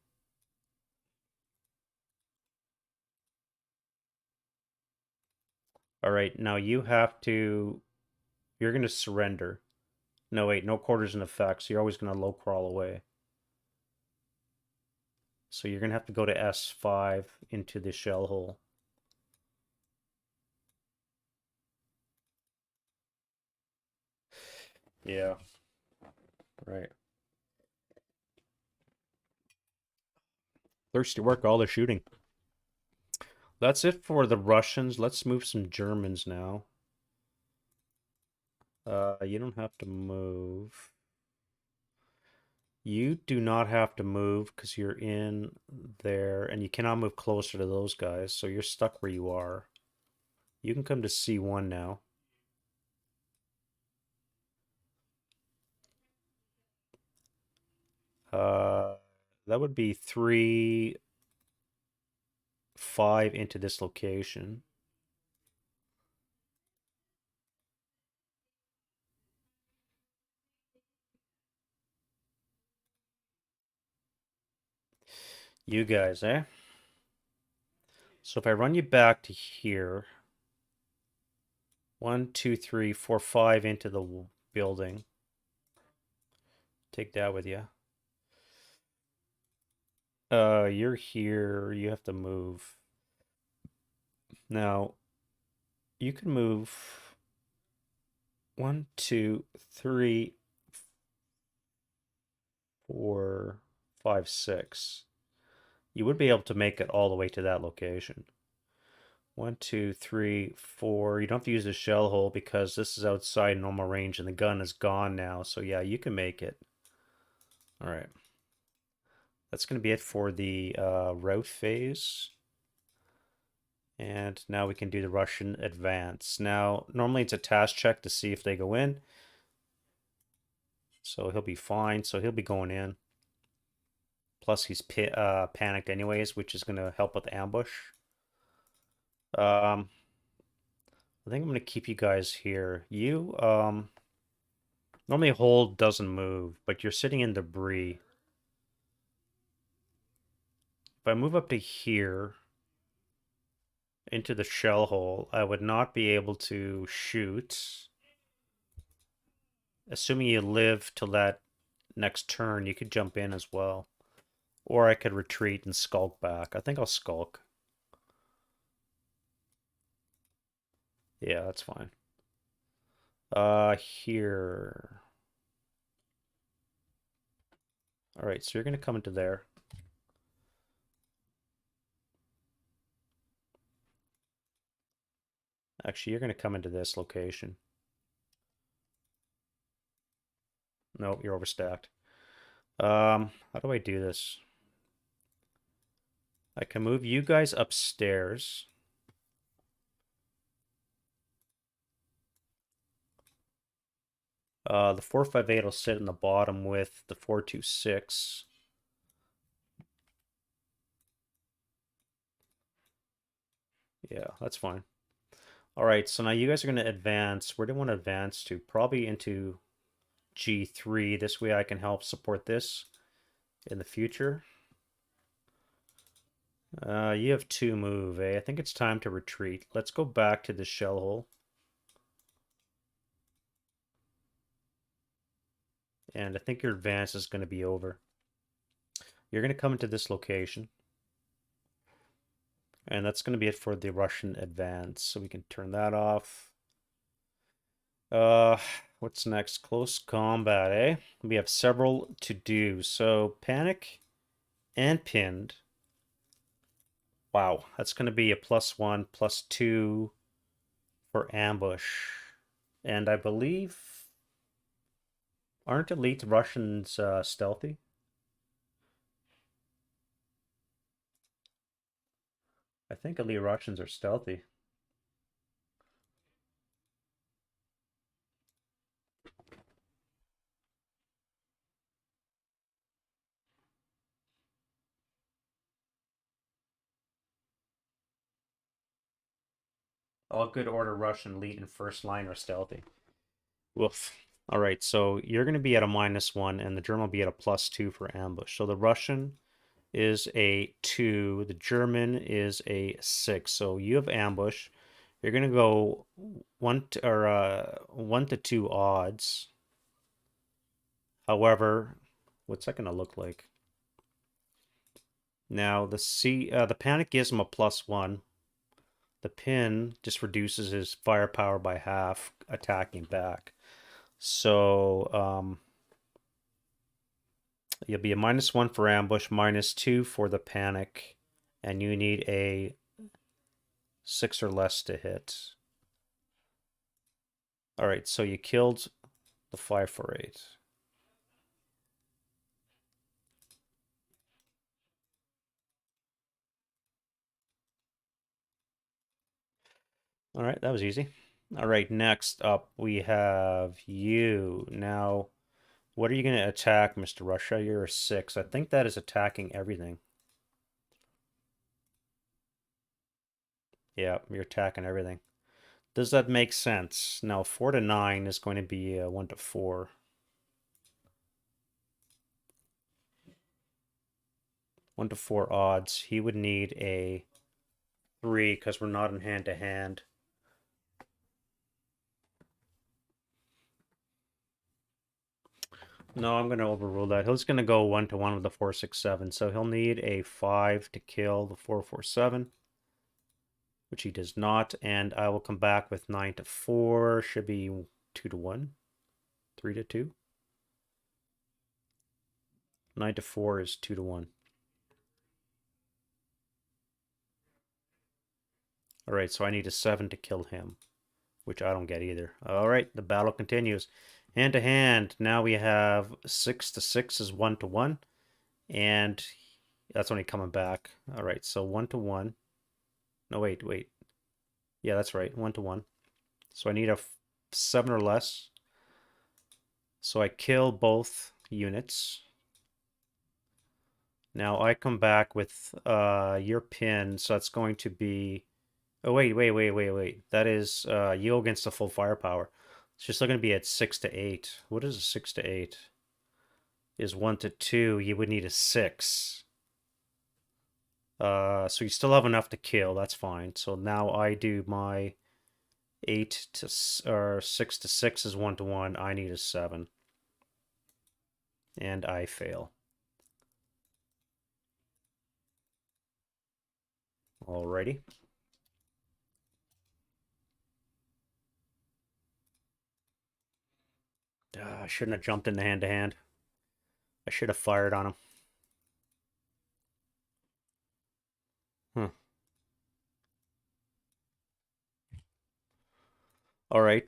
All right, now you have to, you're going to surrender. No, wait, no quarters in effect, so you're always going to low crawl away. So you're going to have to go to S5 into the shell hole. Yeah. Right. Thirsty work, all the shooting. That's it for the Russians. Let's move some Germans now. You don't have to move. You do not have to move because you're in there and you cannot move closer to those guys, so you're stuck where you are. You can come to C1 now. That would be 3, 5 into this location. You guys, eh? So if I run you back to here, 1, 2, 3, 4, 5 into the building. Take that with you. You're here. You have to move. Now, you can move 1, 2, 3, 4, 5, 6. You would be able to make it all the way to that location. 1, 2, 3, 4. You don't have to use the shell hole because this is outside normal range and the gun is gone now. So yeah, you can make it. All right. That's going to be it for the route phase. And now we can do the Russian advance. Now, normally it's a task check to see if they go in. So he'll be fine. So he'll be going in. Plus he's panicked anyways, which is going to help with the ambush. I think I'm going to keep you guys here. You, normally hold doesn't move, but you're sitting in debris. If I move up to here, into the shell hole, I would not be able to shoot. Assuming you live till that next turn, you could jump in as well. Or I could retreat and skulk back. I think I'll skulk. Yeah, that's fine. Here. All right, so you're going to come into there. Actually, you're going to come into this location. No, you're overstacked. How do I do this? I can move you guys upstairs. The 458 will sit in the bottom with the 426. Yeah, that's fine. All right, so now you guys are going to advance. Where do you want to advance to? Probably into G3. This way I can help support this in the future. You have 2 move, eh? I think it's time to retreat. Let's go back to the shell hole. And I think your advance is going to be over. You're going to come into this location. And that's going to be it for the Russian advance. So we can turn that off. What's next? Close combat, eh? We have several to do. So panic and pinned. Wow, that's going to be a +1, +2 for ambush. And I believe, aren't elite Russians stealthy? I think elite Russians are stealthy. All good order Russian elite and first line are stealthy. Woof. All right, so you're going to be at a -1, and the German will be at a +2 for ambush. So the Russian is a 2, the German is a 6. So you have ambush. You're going to go 1 to 2 odds. However, what's that going to look like? Now the panic gives him a +1. The pin just reduces his firepower by half, attacking back. So you'll be a -1 for ambush, -2 for the panic, and you need a 6 or less to hit. All right, so you killed the 548. All right, that was easy. All right, next up we have you. Now, what are you going to attack, Mr. Russia? You're a 6. I think that is attacking everything. Yeah, you're attacking everything. Does that make sense? Now, 4 to 9 is going to be 1 to 4. 1 to 4 odds. He would need a 3 because we're not in hand to hand. No, I'm going to overrule that. He's going to go 1 to 1 with the 467. So he'll need a 5 to kill the 447, which he does not. And I will come back with 9 to 4. Should be 2 to 1, 3 to 2. 9 to 4 is 2 to 1. All right, so I need a 7 to kill him, which I don't get either. All right, the battle continues. Hand to hand. Now we have 6 to 6 is 1 to 1. And that's only coming back. All right, so 1 to 1. No, wait. Yeah, that's right, 1 to 1. So I need a 7 or less. So I kill both units. Now I come back with your pin, so that's going to be... Oh, wait. That is you against the full firepower. It's just going to be at 6 to 8. What is a 6 to 8? Is 1 to 2. You would need a 6. So you still have enough to kill. That's fine. So now I do my 8 to or 6 to 6 is 1 to 1. I need a 7. And I fail. Alrighty. I shouldn't have jumped in the hand to hand. I should have fired on him. Hmm. All right.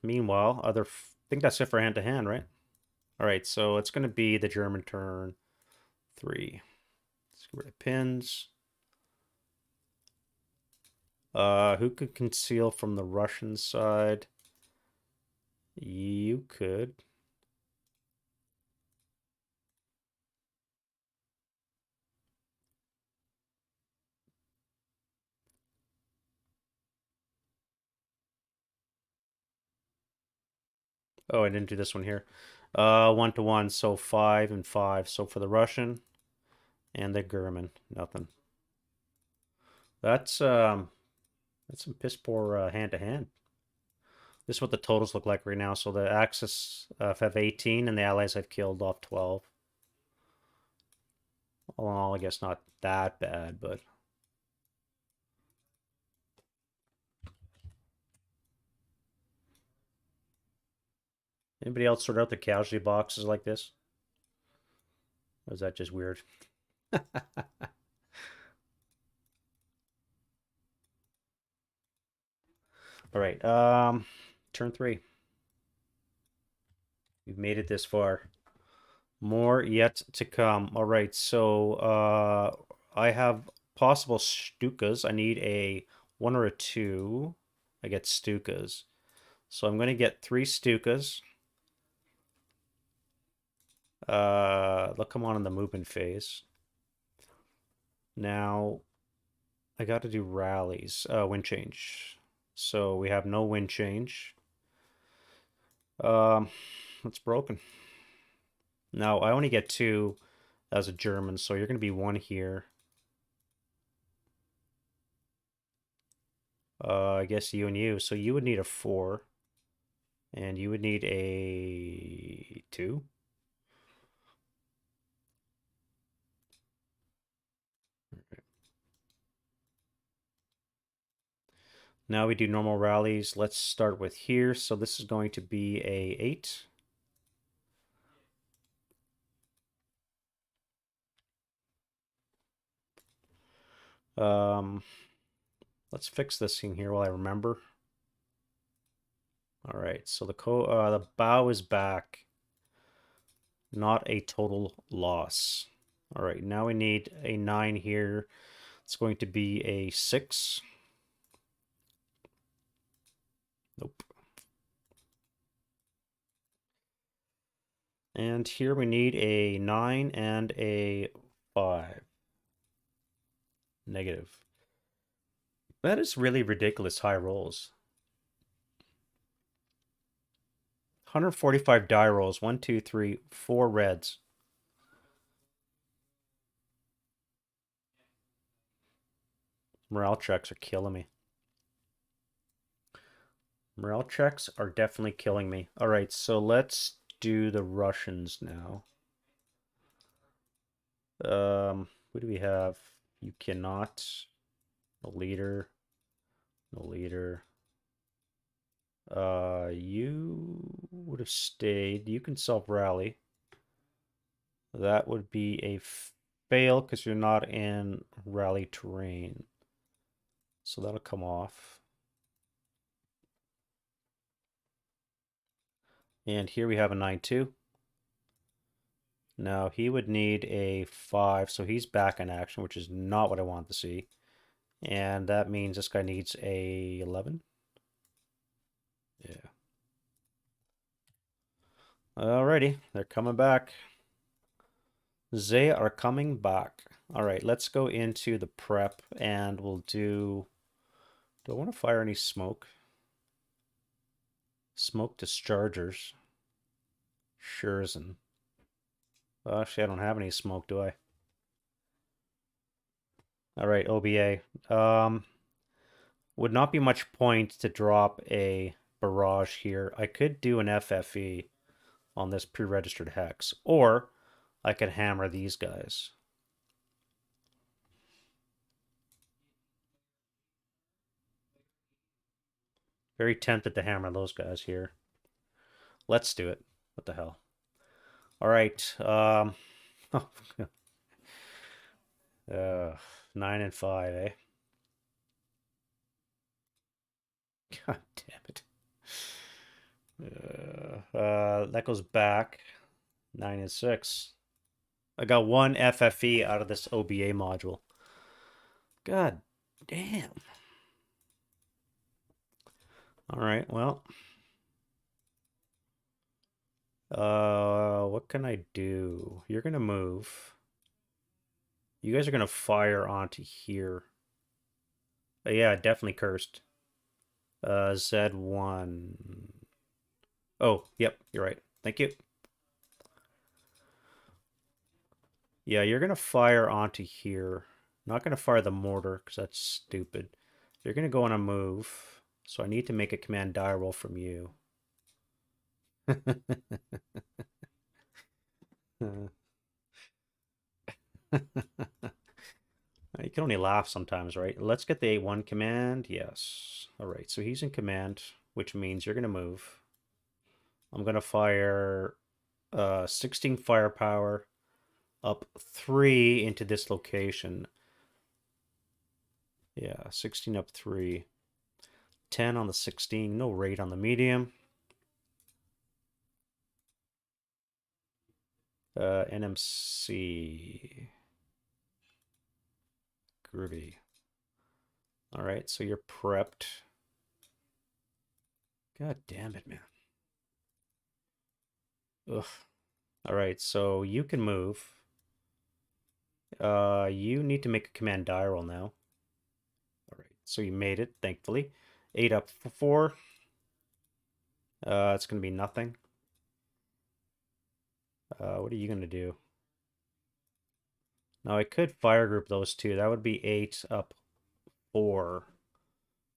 Meanwhile, I think that's it for hand to hand, right? All right. So it's going to be the German turn 3. Let's get rid of pins. Who could conceal from the Russian side? You could. Oh, I didn't do this one here. 1-1, so 5 and 5. So for the Russian and the German, nothing. That's some piss poor hand to hand. This is what the totals look like right now. So the Axis have 18 and the Allies have killed off 12. All in all, I guess not that bad, but anybody else sort out the casualty boxes like this? Or is that just weird? All right. Turn 3. We've made it this far. More yet to come. All right. So I have possible Stukas. I need a 1 or a 2. I get Stukas. So I'm going to get 3 Stukas. They'll come on in the movement phase. Now I got to do rallies, wind change. So we have no wind change. It's broken. Now I only get 2 as a German, so you're going to be 1 here. I guess you and you. So you would need a 4. And you would need a 2. Now we do normal rallies. Let's start with here. So this is going to be a 8. Um, let's fix this thing here while I remember. All right, so the bow is back. Not a total loss. All right, now we need a 9 here. It's going to be a 6. Nope. And here we need a 9 and a 5. Negative. That is really ridiculous high rolls. 145 die rolls. 1, 2, 3, 4 reds. Morale checks are killing me. Morale checks are definitely killing me. All right, so let's do the Russians now. Who do we have? You cannot. No leader. No leader. You would have stayed. You can self-rally. That would be a fail because you're not in rally terrain. So that'll come off. And here we have a 9-2. Now he would need a 5, so he's back in action, which is not what I want to see. And that means this guy needs a 11. Yeah. Alrighty, they're coming back. They are coming back. All right, let's go into the prep and we'll do... Do I want to fire any smoke? Smoke dischargers. Scherzen. Well, actually, I don't have any smoke, do I? All right, OBA. Would not be much point to drop a barrage here. I could do an FFE on this pre-registered hex, or I could hammer these guys. Very tempted to hammer those guys here. Let's do it. What the hell? All right. 9 and 5, eh? God damn it. That goes back. 9 and 6. I got one FFE out of this OBA module. God damn. All right, well. What can I do? You're gonna move. You guys are gonna fire onto here. Yeah, definitely cursed. Z1. Oh, yep, you're right. Thank you. Yeah, you're gonna fire onto here. Not gonna fire the mortar, because that's stupid. You're gonna go on a move. So I need to make a command die roll from you. You can only laugh sometimes, right? Let's get the A1 command. Yes. All right, so he's in command, which means you're going to move. I'm going to fire 16 firepower up 3 into this location. Yeah, 16 up 3. 10 on the 16. No rate on the medium. NMC. Groovy. All right, so you're prepped. God damn it, man. Ugh. All right, so you can move. You need to make a command die roll now. All right, so you made it, thankfully. 8 up for 4. It's going to be nothing. What are you going to do? Now, I could fire group those two. That would be 8 up 4.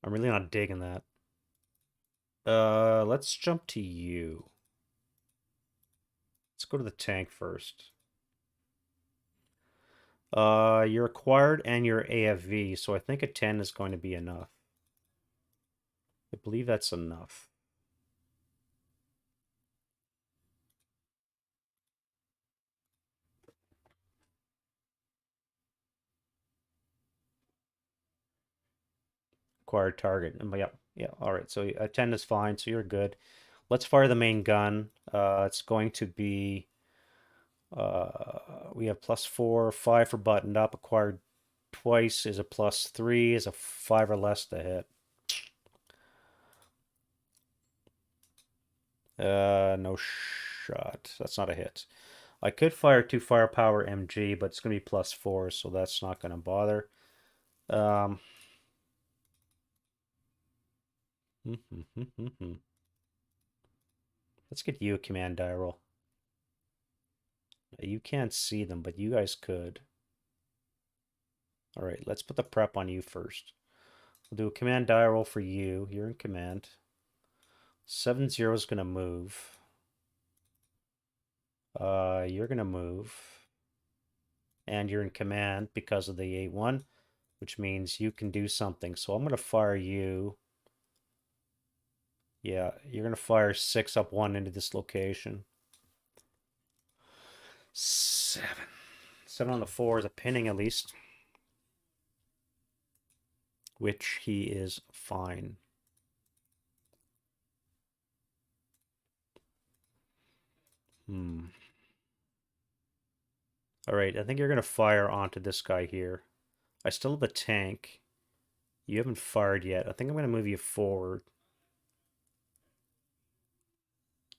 I'm really not digging that. Let's jump to you. Let's go to the tank first. You're acquired and you're AFV, so I think a 10 is going to be enough. I believe that's enough. Acquired target. Yeah. All right. So a 10 is fine. So you're good. Let's fire the main gun. It's going to be. We have +4, 5 for buttoned up. Acquired twice is a +3. Is a 5 or less to hit. No shot. That's not a hit. I could fire 2 firepower MG, but it's going to be +4, so that's not going to bother. Let's get you a command die roll. You can't see them, but you guys could. All right, let's put the prep on you first. We'll do a command die roll for you. You're in command. 7-0 is going to move. You're going to move. And you're in command because of the 8-1, which means you can do something. So I'm going to fire you. Yeah, you're going to fire 6 up 1 into this location. 7. 7 on the 4 is a pinning at least. Which he is fine. All right, I think you're going to fire onto this guy here. I still have a tank. You haven't fired yet. I think I'm going to move you forward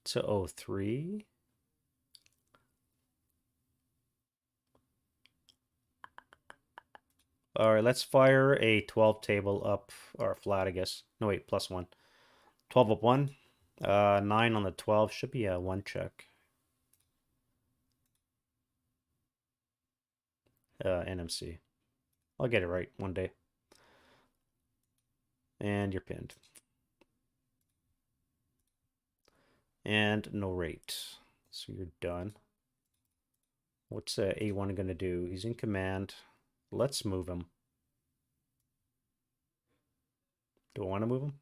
to 03. All right, let's fire a 12 table up, or flat, I guess. No, wait, +1. 12 up 1. 9 on the 12 should be a 1 check. NMC. I'll get it right one day. And you're pinned. And no rate. So you're done. What's A1 going to do? He's in command. Let's move him. Do I want to move him?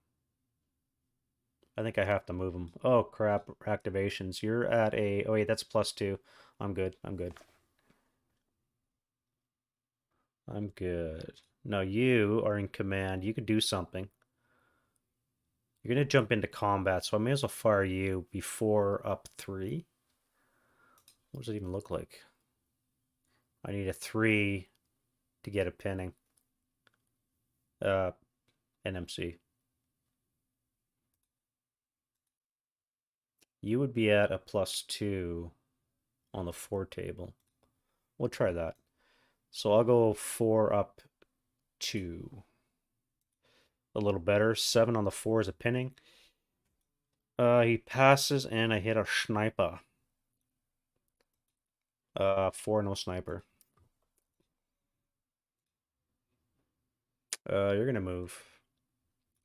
I think I have to move them. Oh, crap. Activations. You're at a... Oh, wait, that's +2. I'm good. I'm good. I'm good. No, you are in command. You could do something. You're going to jump into combat, so I may as well fire you before up 3. What does it even look like? I need a 3 to get a pinning. NMC. You would be at a +2 on the 4 table. We'll try that. So I'll go 4 up 2. A little better. 7 on the 4 is a pinning. He passes and I hit a sniper. 4, no sniper. You're gonna move.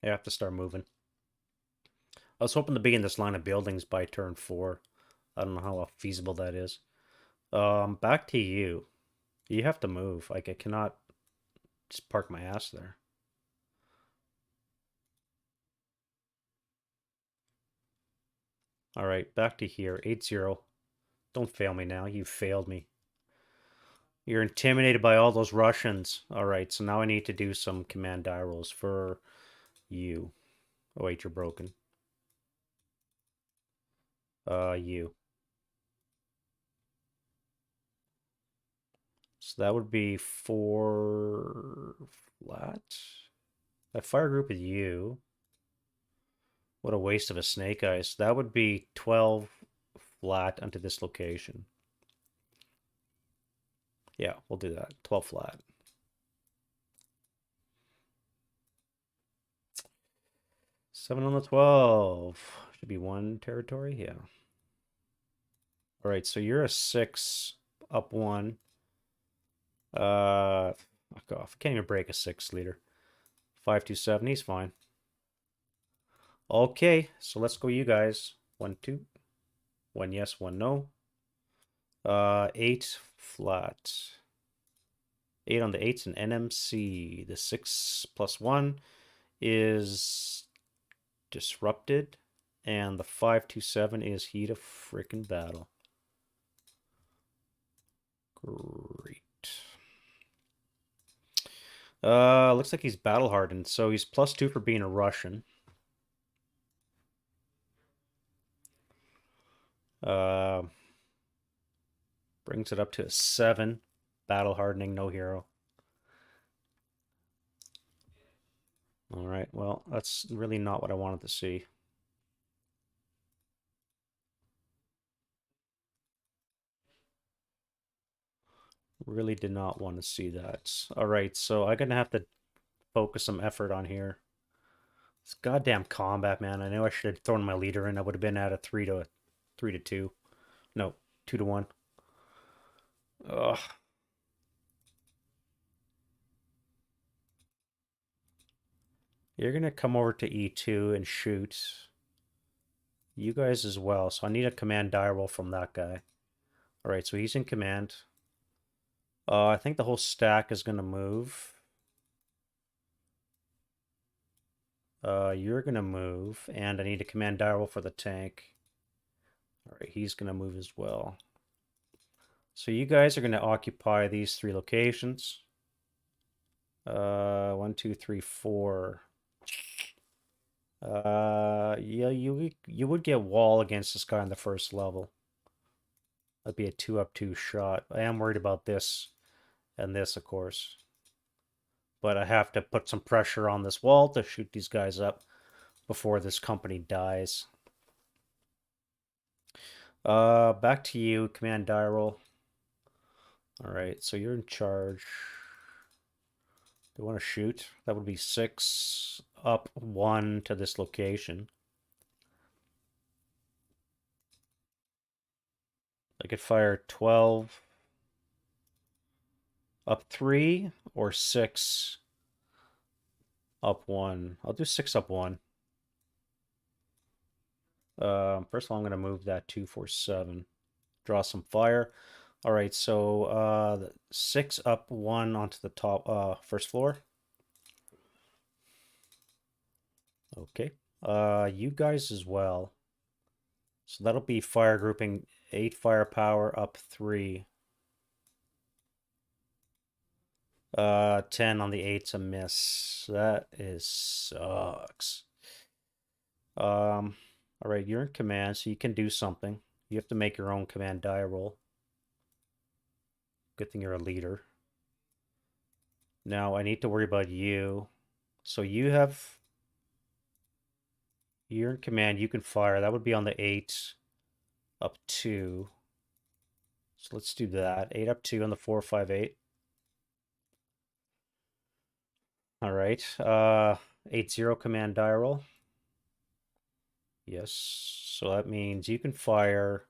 You have to start moving. I was hoping to be in this line of buildings by turn 4. I don't know how feasible that is. Back to you. You have to move. Like, I cannot just park my ass there. All right, back to here. 8-0. Don't fail me now. You failed me. You're intimidated by all those Russians. All right, so now I need to do some command die rolls for you. Oh, wait, you're broken. You. So that would be 4 flat. That fire group is you. What a waste of a snake eyes. That would be 12 flat onto this location. Yeah, we'll do that. 12 flat. Seven on the 12. Should be 1 territory. Yeah. All right, so you're a 6 up 1. Fuck off. Can't even break a 6 leader. 527. He's fine. Okay, so let's go, you guys. 1, 2. 1 yes, 1 no. 8 flat. 8 on the 8's an NMC. The 6 + 1 is disrupted. And the 527 is heat of freaking battle. Great. Looks like he's battle hardened, so he's +2 for being a Russian. Brings it up to a 7. Battle hardening, no hero. All right, well, that's really not what I wanted to see. Really did not want to see that. All right, so I'm gonna have to focus some effort on here. It's goddamn combat, man. I know I should have thrown my leader in. I would have been at a 3 to 2. No, 2 to 1. Ugh. You're gonna come over to E2 and shoot. You guys as well. So I need a command die roll from that guy. All right, so he's in command. I think the whole stack is gonna move. You're gonna move, and I need a command die roll for the tank. All right, he's gonna move as well. So you guys are gonna occupy these 3 locations. 1, 2, 3, 4. Yeah, you would get wall against this guy on the first level. That'd be a 2 up 2 shot. I am worried about this and this, of course. But I have to put some pressure on this wall to shoot these guys up before this company dies. Back to you, command die roll. All right, so you're in charge. They want to shoot. That would be 6 up 1 to this location. I could fire 12 up 3 or 6 up 1. I'll do 6 up 1. First of all, I'm going to move that 247. Draw some fire. All right, so 6 up 1 onto the top first floor. Okay. You guys as well. So that'll be fire grouping 8 firepower up 3. 10 on the 8's a miss. That is sucks. All right, you're in command, so you can do something. You have to make your own command die roll. Good thing you're a leader. Now I need to worry about you. So you're in command, you can fire. That would be on the 8 up 2. So let's do that. 8 up 2 on the 4, 5, 8. All right. 8-0 command die roll. Yes. So that means you can fire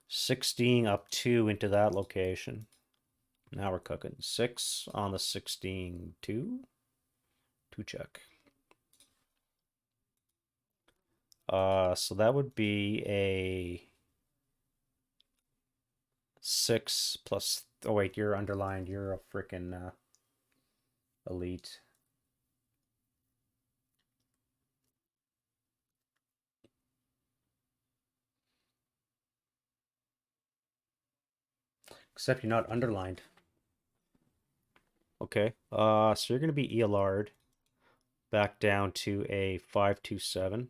16 up 2 into that location. Now we're cooking. 6 on the 16, 2. 2 check. So that would be a 6 plus. Oh wait, you're underlined. You're a freaking elite. Except you're not underlined. Okay. So you're gonna be ELR'd back down to a 527.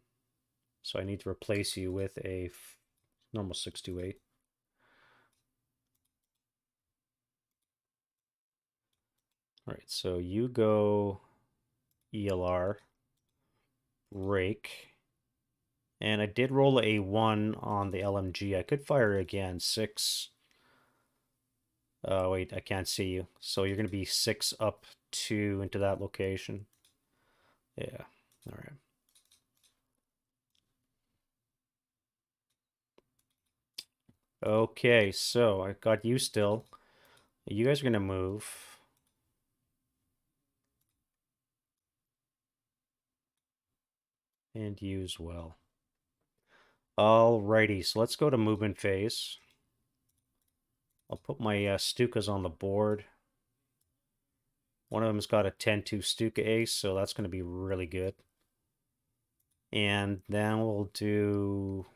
So I need to replace you with a normal 628. All right, so you go ELR, rake. And I did roll a 1 on the LMG. I could fire again. 6. Wait, I can't see you. So you're going to be 6 up 2 into that location. Yeah, all right. Okay, so I got you still. You guys are going to move. And you as well. Alrighty, so let's go to movement phase. I'll put my Stukas on the board. One of them's got a 10-2 Stuka ace, so that's going to be really good. And then we'll do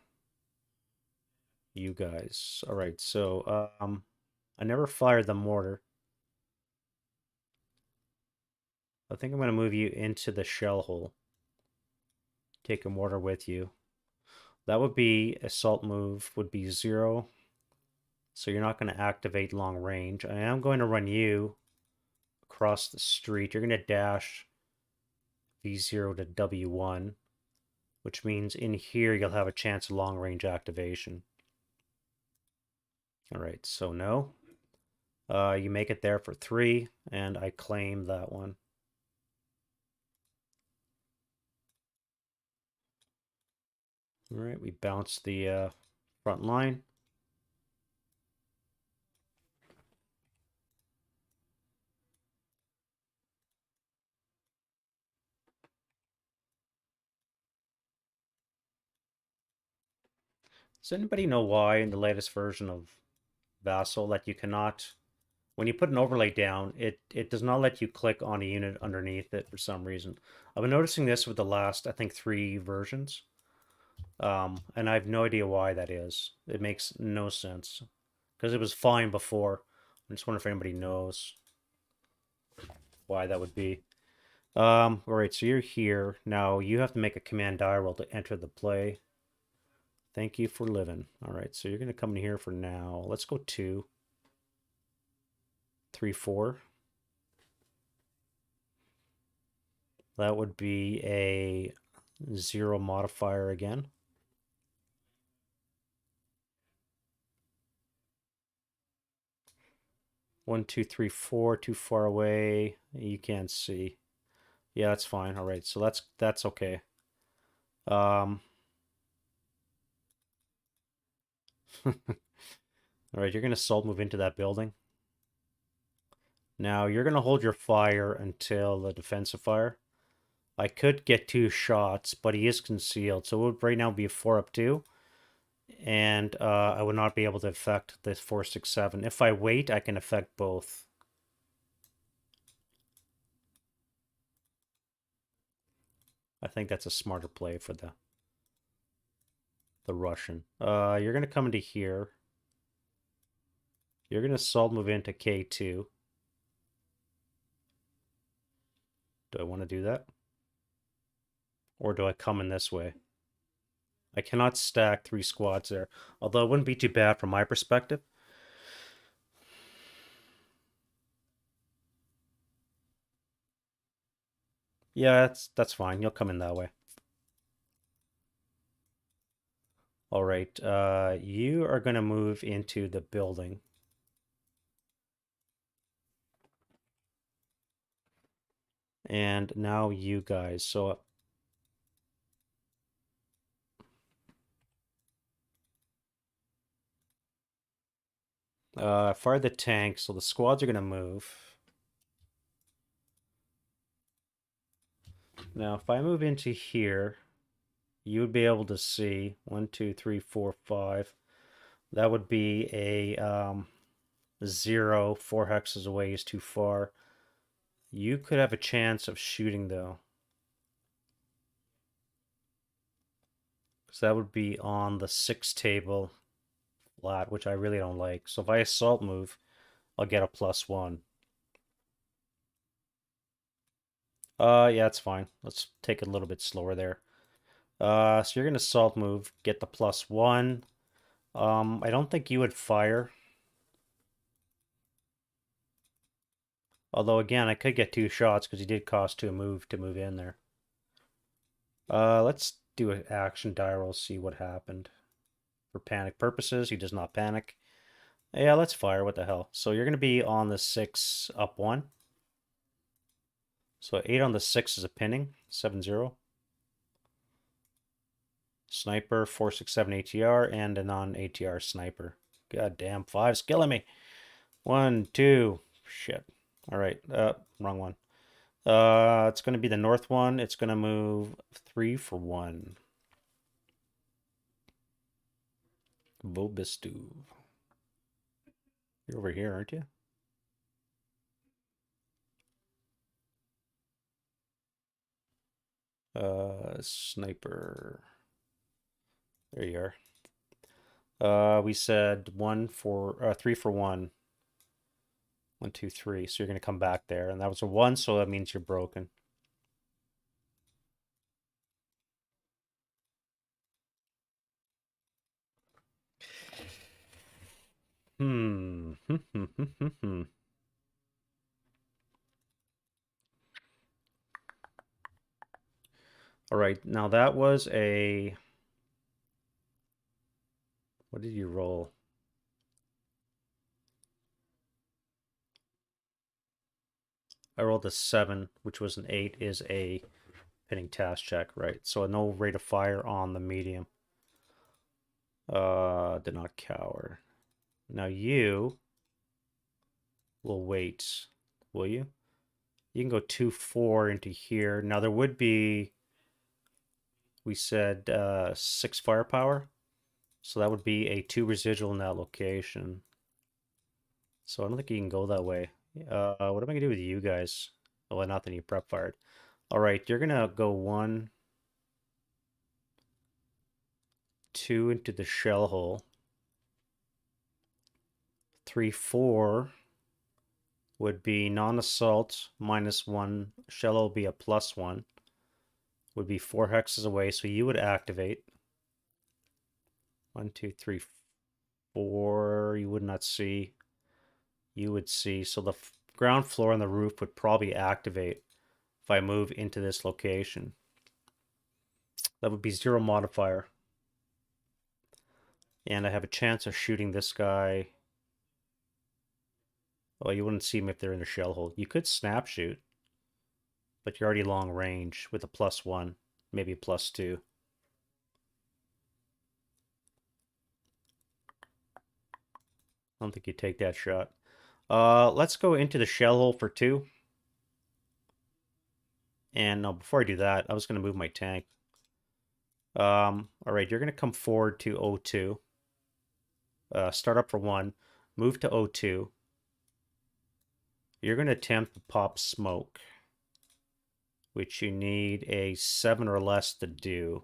you guys. All right, so I never fired the mortar. I think I'm going to move you into the shell hole. Take a mortar with you. That would be assault move, would be 0. So you're not going to activate long range. I am going to run you across the street. You're going to dash V0 to W1, which means in here you'll have a chance of long range activation. All right, so no. You make it there for 3, and I claim that one. All right, we bounce the front line. Does anybody know why in the latest version of Vassal that you cannot, when you put an overlay down, it does not let you click on a unit underneath it for some reason. I've been noticing this with the last, I think, 3 versions. And I have no idea why that is. It makes no sense. Because it was fine before. I just wonder if anybody knows why that would be. All right, so you're here. Now you have to make a command die roll to enter the play. Thank you for living. All right, so you're going to come in here for now. Let's go 2, 3, 4. That would be a 0 modifier again. One, 2, 3, 4, too far away. You can't see. Yeah, that's fine. All right, so that's okay. All right, you're gonna assault move into that building. Now you're gonna hold your fire until the defensive fire. I could get 2 shots, but he is concealed, so it would right now be a 4 up 2. And I would not be able to affect this 4, 6, 7. If I wait, I can affect both. I think that's a smarter play for the Russian. You're going to come into here. You're going to assault move into K2. Do I want to do that? Or do I come in this way? I cannot stack 3 squads there, although it wouldn't be too bad from my perspective. Yeah, that's fine. You'll come in that way. All right, you are going to move into the building. And now you guys. So fire the tank. So the squads are going to move. Now, if I move into here, you would be able to see 1, 2, 3, 4, 5. That would be a 0. 4 hexes away is too far. You could have a chance of shooting, though. Because that would be on the 6 table flat, which I really don't like. So if I assault move, I'll get a +1. Yeah, it's fine. Let's take it a little bit slower there. So you're gonna assault move, get the +1. I don't think you would fire. Although again, I could get 2 shots because he did cost 2 move to move in there. Let's do an action die roll, see what happened. For panic purposes, he does not panic. Yeah, let's fire. What the hell? So you're gonna be on the 6 up 1. So 8 on the 6 is a pinning. 7-0. Sniper, 4.67 ATR, and a non-ATR sniper. God damn, 5's killing me. 1, 2. Shit. All right. Wrong one. It's going to be the north one. It's going to move 3 for 1. Bobistu. You're over here, aren't you? Sniper. There you are. We said 3 for 1. 1, 2, 3. So you're going to come back there. And that was a 1, so that means you're broken. Hmm. All right. Now that was a... What did you roll? I rolled a 7, which was an 8, is a pinning task check, right? So no rate of fire on the medium. Did not cower. Now you will wait, will you? You can go 2-4 into here. Now there would be, we said 6 firepower. So that would be a 2 residual in that location. So I don't think you can go that way. What am I gonna do with you guys? Oh, not that you prep fired. All right, you're gonna go 1, 2 into the shell hole. 3, 4 would be non-assault -1. Shell will be a +1. Would be 4 hexes away, so you would activate. 1, 2, 3, 4. You would not see. You would see. So the ground floor and the roof would probably activate if I move into this location. That would be 0 modifier. And I have a chance of shooting this guy. Well, you wouldn't see him if they're in a shell hole. You could snap shoot, but you're already long range with a +1, maybe a +2. I don't think you take that shot. Let's go into the shell hole for 2. And no, before I do that, I was going to move my tank. All right, you're going to come forward to O2. Start up for 1. Move to O2. You're going to attempt to pop smoke which you need a 7 or less to do.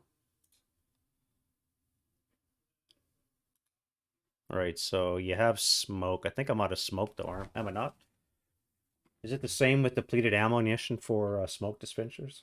All right, so you have smoke. I think I'm out of smoke though, am I not? Is it the same with depleted ammunition for smoke dispensers?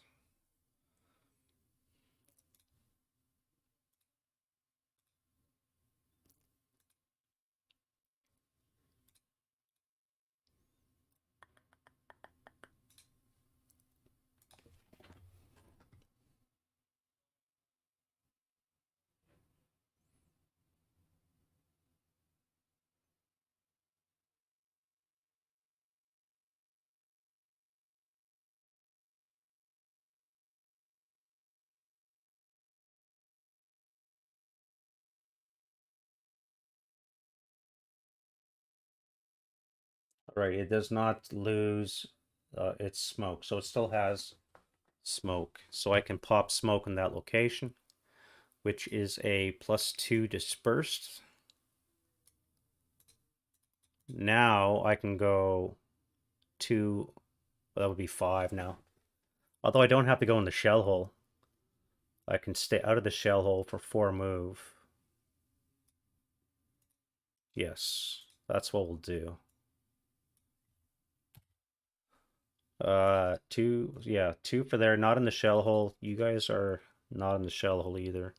All right, it does not lose its smoke, so it still has smoke. So I can pop smoke in that location, which is a +2 dispersed. Now I can go 2, that would be 5 now. Although I don't have to go in the shell hole. I can stay out of the shell hole for 4 move. Yes, that's what we'll do. 2, yeah, 2 for there, not in the shell hole. You guys are not in the shell hole either.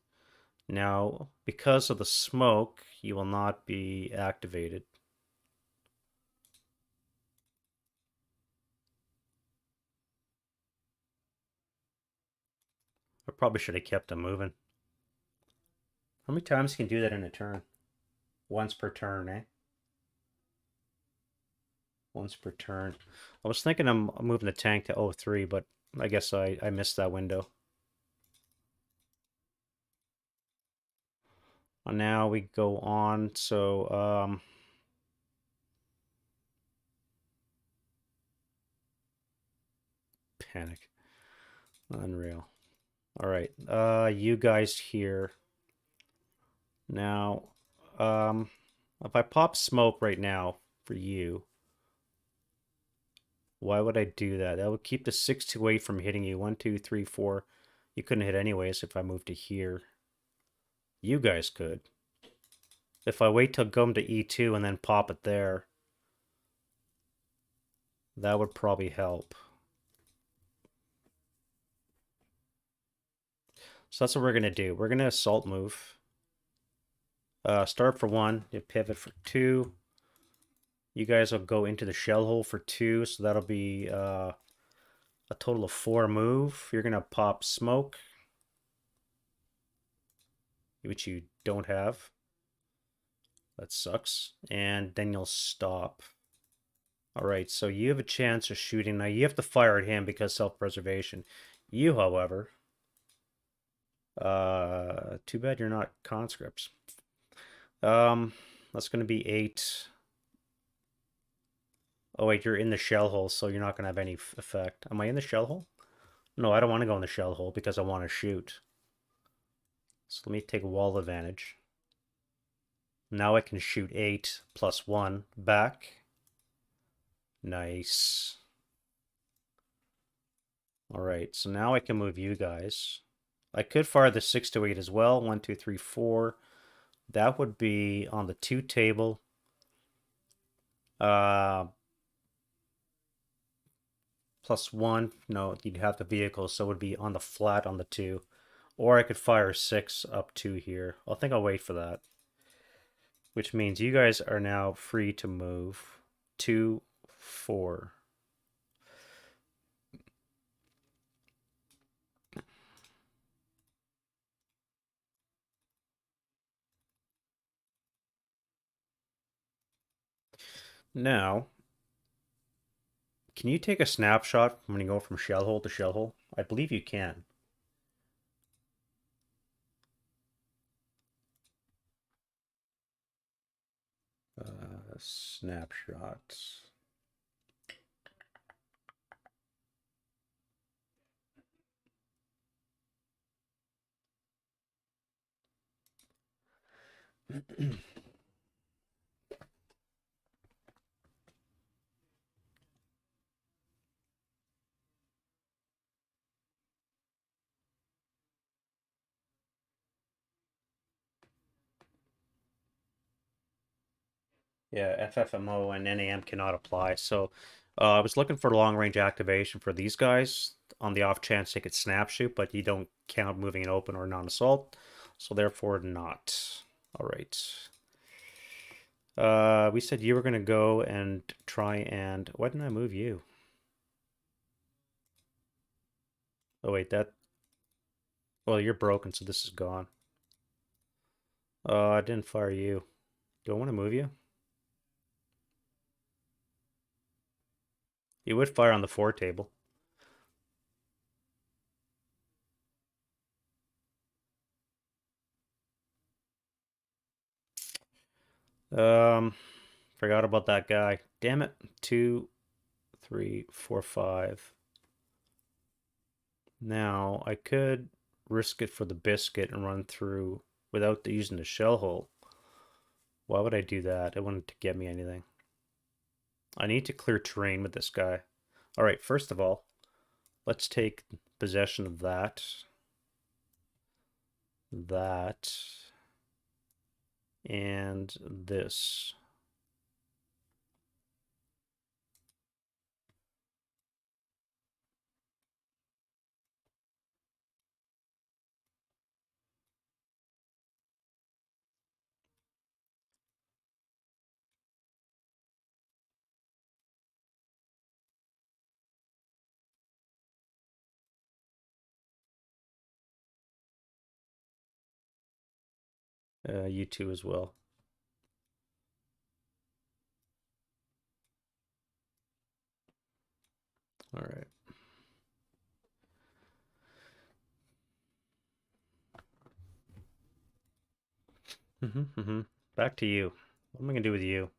Now, because of the smoke, you will not be activated. I probably should have kept them moving. How many times can you do that in a turn? Once per turn, eh? Once per turn. I was thinking I'm moving the tank to 03, but I guess I missed that window. Now we go on, so panic. Unreal. All right, you guys here. Now, if I pop smoke right now for you, why would I do that? That would keep the 628 from hitting you. 1, 2, 3, 4. You couldn't hit anyways if I moved to here. You guys could. If I wait till come to E2 and then pop it there, that would probably help. So that's what we're going to do. We're going to assault move. Start for 1, you pivot for 2. You guys will go into the shell hole for 2, so that'll be a total of 4 move. You're going to pop smoke, which you don't have. That sucks. And then you'll stop. All right, so you have a chance of shooting. Now, you have to fire at him because self-preservation. You, however, too bad you're not conscripts. That's going to be 8. Oh, wait, you're in the shell hole, so you're not going to have any effect. Am I in the shell hole? No, I don't want to go in the shell hole because I want to shoot. So let me take wall advantage. Now I can shoot 8 plus 1 back. Nice. All right, so now I can move you guys. I could fire the 6 to 8 as well. 1, 2, 3, 4. That would be on the 2 table. Plus 1. No, you'd have the vehicle, so it would be on the flat on the 2. Or I could fire 6 up 2 here. I think I'll wait for that. Which means you guys are now free to move 2, 4. Now, can you take a snapshot when you go from shell hole to shell hole? I believe you can. Snapshots. Yeah, FFMO and NAM cannot apply. So I was looking for long range activation for these guys on the off chance they could snap shoot, but you don't count moving an open or non-assault. So therefore not. All right. We said you were going to go and try and... Why didn't I move you? Oh, wait, that... Well, you're broken, so this is gone. I didn't fire you. Do I want to move you? You would fire on the 4 table. Um, Forgot about that guy. Damn it. 2, 3, 4, 5. Now, I could risk it for the biscuit and run through without using the shell hole. Why would I do that? It wouldn't get me anything. I need to clear terrain with this guy. All right, first of all, let's take possession of that. That. And this. You two as well. All right. Back to you. What am I gonna do with you?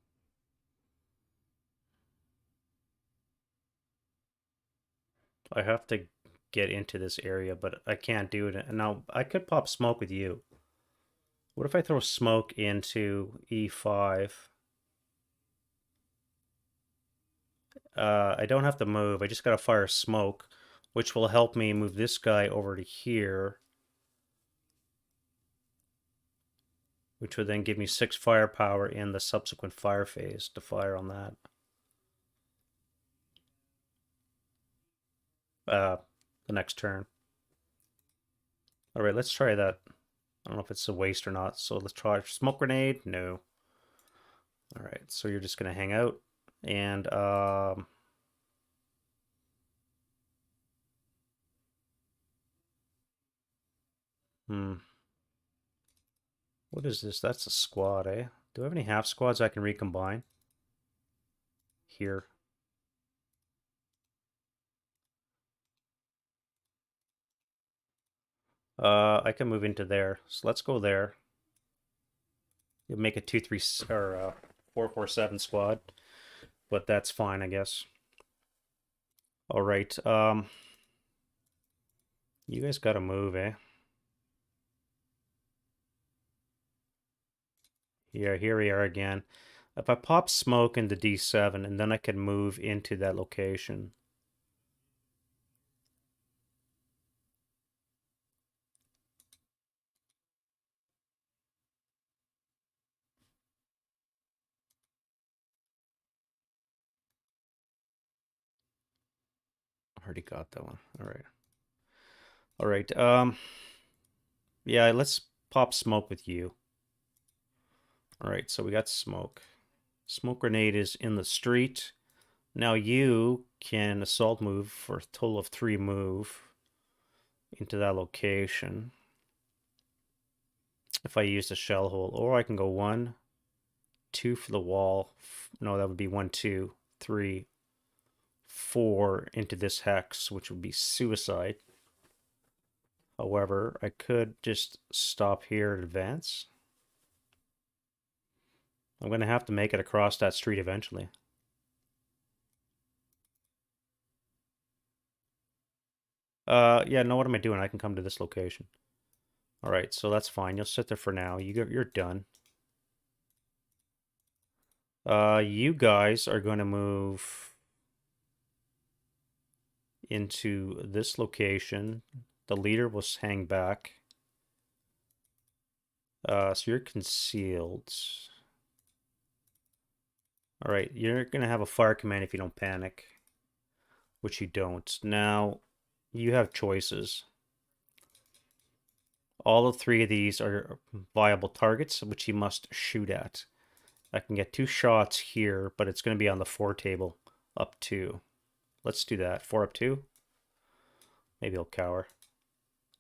I have to get into this area, but I can't do it. And now I could pop smoke with you. What if I throw smoke into E5? I don't have to move. I just gotta fire smoke, which will help me move this guy over to here, which would then give me 6 firepower in the subsequent fire phase to fire on that. The next turn. All right, let's try that. I don't know if it's a waste or not, so let's try smoke grenade. No. All right, so you're just gonna hang out, and what is this? That's a squad, eh? Do I have any half squads I can recombine? Here. I can move into there. So let's go there. You'll make a 2-3 or 4-4-7 squad, but that's fine, I guess. All right. You guys gotta move, eh? Yeah, here we are again. If I pop smoke into D7, and then I can move into that location. Already got that one. All right. All right. Yeah, let's pop smoke with you. All right, so we got smoke. Smoke grenade is in the street. Now you can assault move for a total of 3 move into that location. If I use the shell hole, or I can go 1, 2 for the wall. No, that would be 1, 2, 3, 4 into this hex, which would be suicide. However, I could just stop here and advance. I'm going to have to make it across that street eventually. Yeah, no, what am I doing? I can come to this location. All right, so that's fine. You'll sit there for now. You're done. You guys are going to move into this location. The leader will hang back. So you're concealed. All right, you're going to have a fire command if you don't panic, which you don't. Now, you have choices. All of three of these are viable targets, which you must shoot at. I can get 2 shots here, but it's going to be on the 4 table, up 2. Let's do that. 4 up 2. Maybe he'll cower.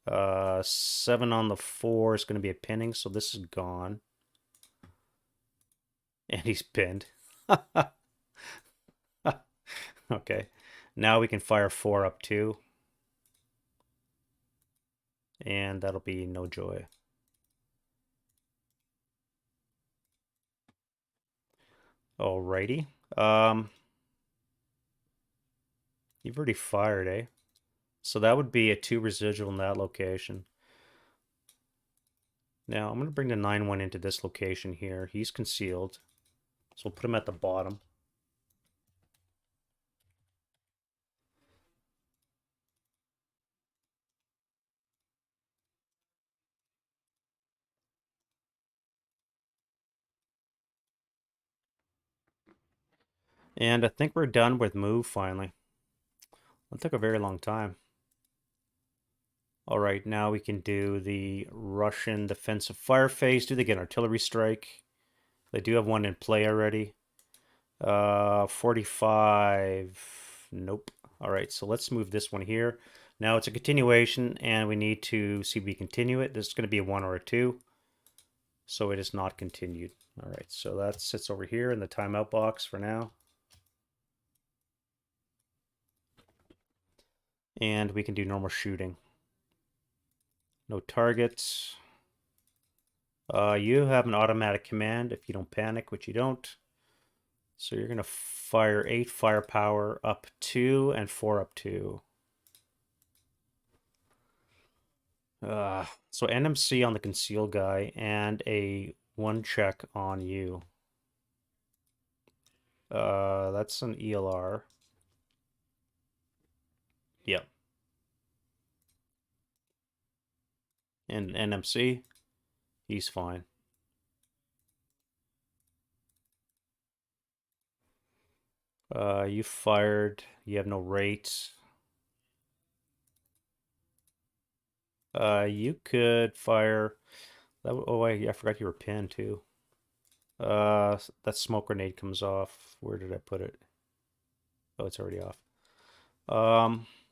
7 on the 4 is going to be a pinning, so this is gone. And he's pinned. Okay. Now we can fire 4 up 2. And that'll be no joy. Alrighty. You've already fired, eh? So that would be a 2 residual in that location. Now I'm going to bring the 9-1 into this location here. He's concealed. So we'll put him at the bottom. And I think we're done with move finally. It took a very long time. All right, now we can do the Russian defensive fire phase. Do they get an artillery strike? They do have one in play already. 45. Nope. All right, so let's move this one here. Now it's a continuation, and we need to see if we continue it. This is going to be a 1 or a 2. So it is not continued. All right, so that sits over here in the timeout box for now. And we can do normal shooting. No targets. You have an automatic command if you don't panic, which you don't. So you're going to fire 8 firepower up 2 and 4 up 2. So NMC on the conceal guy and a 1 check on you. That's an ELR. Yep. And NMC, he's fine. You fired. You have no rate. You could fire. Oh wait, I forgot you were pinned too. That smoke grenade comes off. Where did I put it? Oh, it's already off.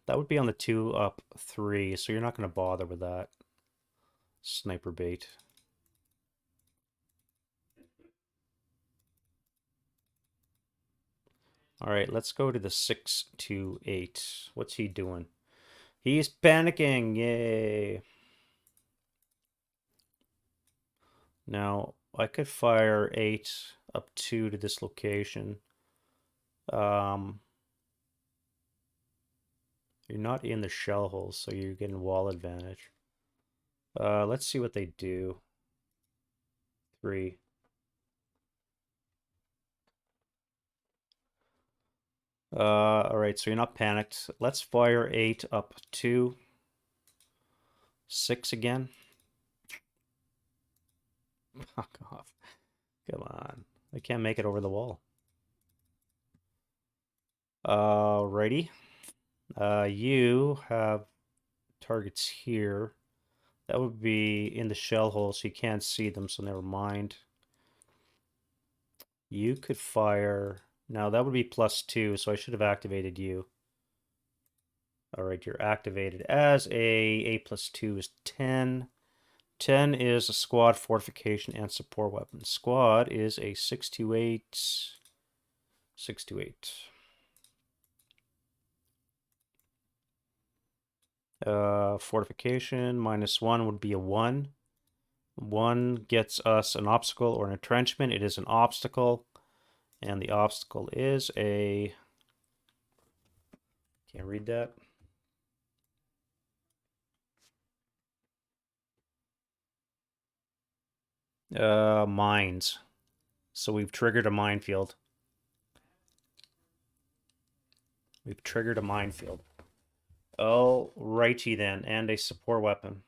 That would be on the 2 up 3, so you're not going to bother with that. Sniper bait. All right, let's go to the 628. What's he doing? He's panicking. Yay. Now, I could fire 8 up 2 to this location. You're not in the shell holes, so you're getting wall advantage. Let's see what they do. 3. All right, so you're not panicked. Let's fire 8 up 2. 6 again. Fuck off. Come on. I can't make it over the wall. Alrighty. You have targets here. That would be in the shell hole, so you can't see them, so never mind. You could fire... Now, that would be +2, so I should have activated you. Alright, you're activated as a +2 is 10. 10 is a squad fortification and support weapon. Squad is a 628. 628. Fortification -1 would be a 1. 1 gets us an obstacle or an entrenchment. It is an obstacle. And the obstacle is a... Can't read that. Mines. So we've triggered a minefield. We've triggered a minefield. Oh, righty then. And a support weapon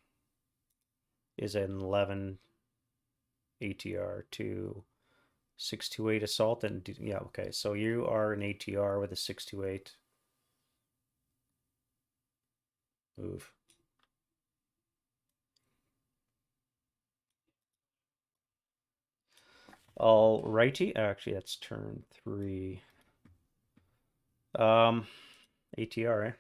is an 11 ATR 2. 628 assault and yeah, okay. So you are an ATR with a 628 move. All righty. Actually, that's turn 3. Um, ATR, eh?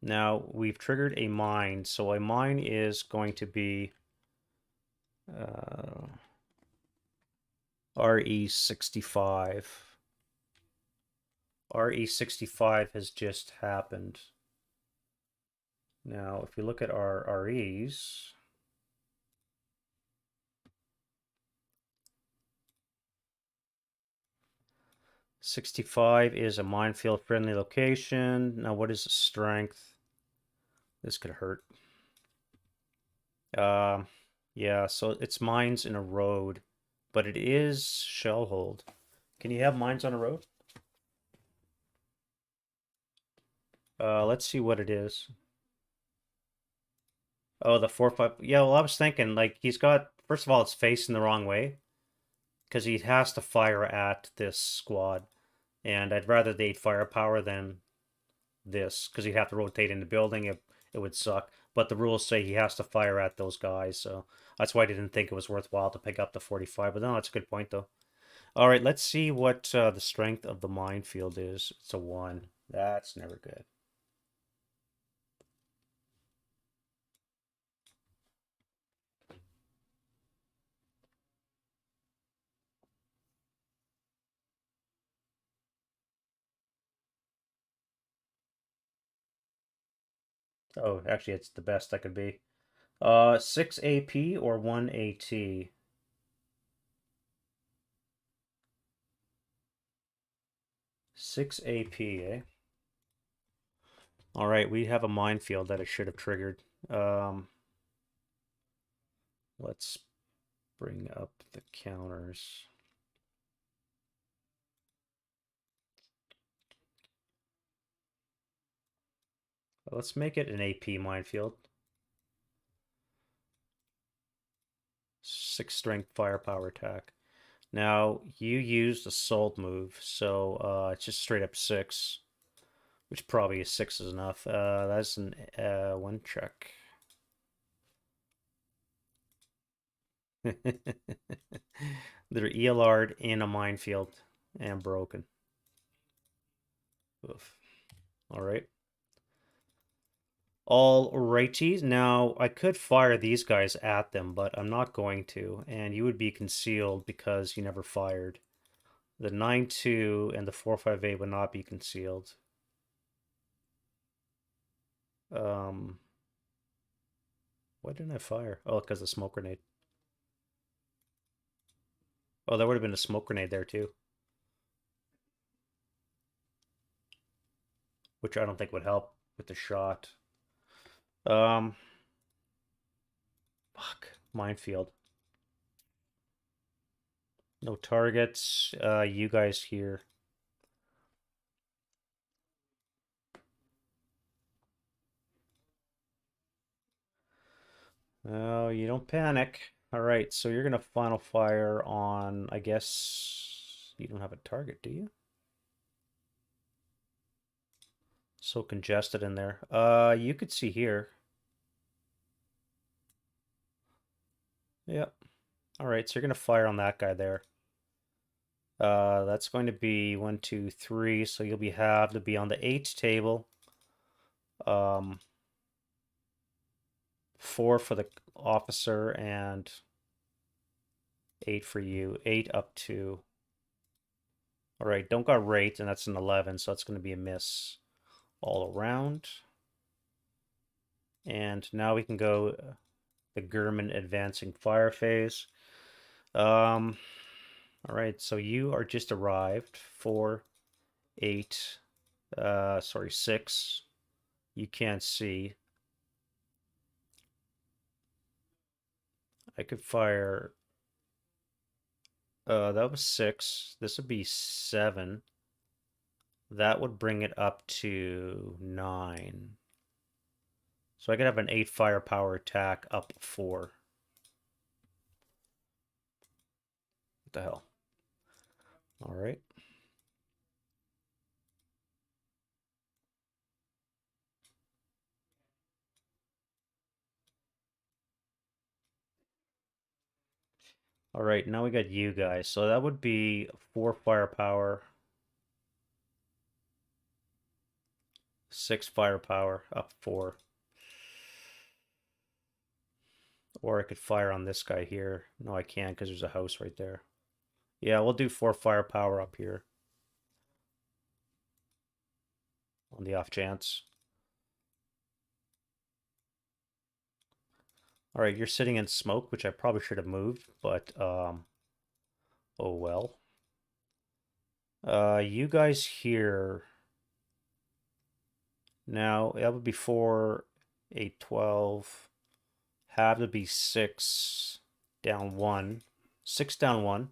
Now we've triggered a mine, so a mine is going to be RE65. RE65 has just happened. Now, if we look at our REs, '65 is a minefield friendly location. Now, what is the strength? This could hurt. Uh, yeah, so it's mines in a road, but it is shell hold. Can you have mines on a road? Let's see what it is. Oh, the 4-5. Yeah, well, I was thinking, like, he's got, first of all, it's facing the wrong way because he has to fire at this squad. And I'd rather they'd firepower than this because he'd have to rotate in the building. It would suck. But the rules say he has to fire at those guys. So that's why I didn't think it was worthwhile to pick up the 45. But no, that's a good point, though. All right, let's see what the strength of the minefield is. It's a 1. That's never good. Oh, actually, it's the best I could be. 6 AP or 1 AT? 6 AP, eh? All right, we have a minefield that I should have triggered. Let's bring up the counters. Let's make it an AP minefield. 6 strength firepower attack. Now, you used assault move, so it's just straight up 6, which probably is 6 is enough. That's an 1 check. They're ELR'd in a minefield and broken. Oof. All right. All righty. Now, I could fire these guys at them, but I'm not going to. And you would be concealed because you never fired. The 9-2 and the 4-5-8 would not be concealed. Why didn't I fire? Oh, because the smoke grenade. Oh, there would have been a smoke grenade there too. Which I don't think would help with the shot. Fuck. Minefield. No targets. You guys here. Oh, you don't panic. All right, so you're gonna final fire on, I guess you don't have a target, do you? So congested in there. You could see here. Yep. All right, so you're gonna fire on that guy there. That's going to be 1, 2, 3. So you'll have to be on the 8 table. 4 for the officer and 8 for you. 8 up to. All right, don't got rate, and that's an 11, so that's going to be a miss all around. And now we can go the German advancing fire phase. All right, so you are just arrived. 4, 8, sorry, 6. You can't see. I could fire. That was 6. This would be 7. That would bring it up to 9. So I could have an 8 firepower attack up 4. What the hell? All right. All right, now we got you guys. So that would be 4 firepower, 6 firepower, up 4. Or I could fire on this guy here. No, I can't because there's a house right there. Yeah, we'll do 4 firepower up here. On the off chance. All right, you're sitting in smoke, which I probably should have moved, but oh well. You guys here. Now, that would be 4, 8, 12. Have to be 6 down 1. 6 down 1.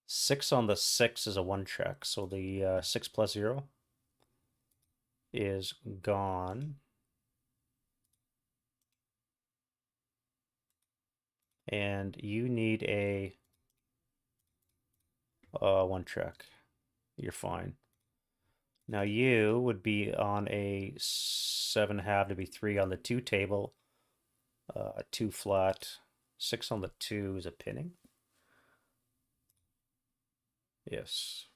6 on the 6 is a 1 check, so the 6 plus 0 is gone. And you need a 1 check. You're fine. Now you would be on a 7 have to be 3 on the 2 table. 2 flat. 6 on the 2 is a pinning. Yes.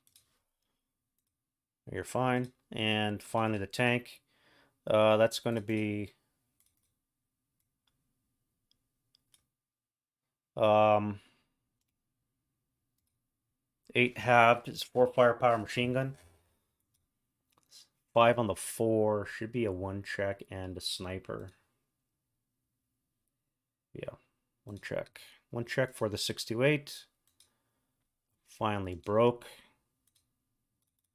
You're fine. And finally the tank. That's going to be 8 halved is 4 firepower machine gun. 5 on the 4 should be a 1 check and a sniper. Yeah, 1 check. 1 check for the 628. Finally broke.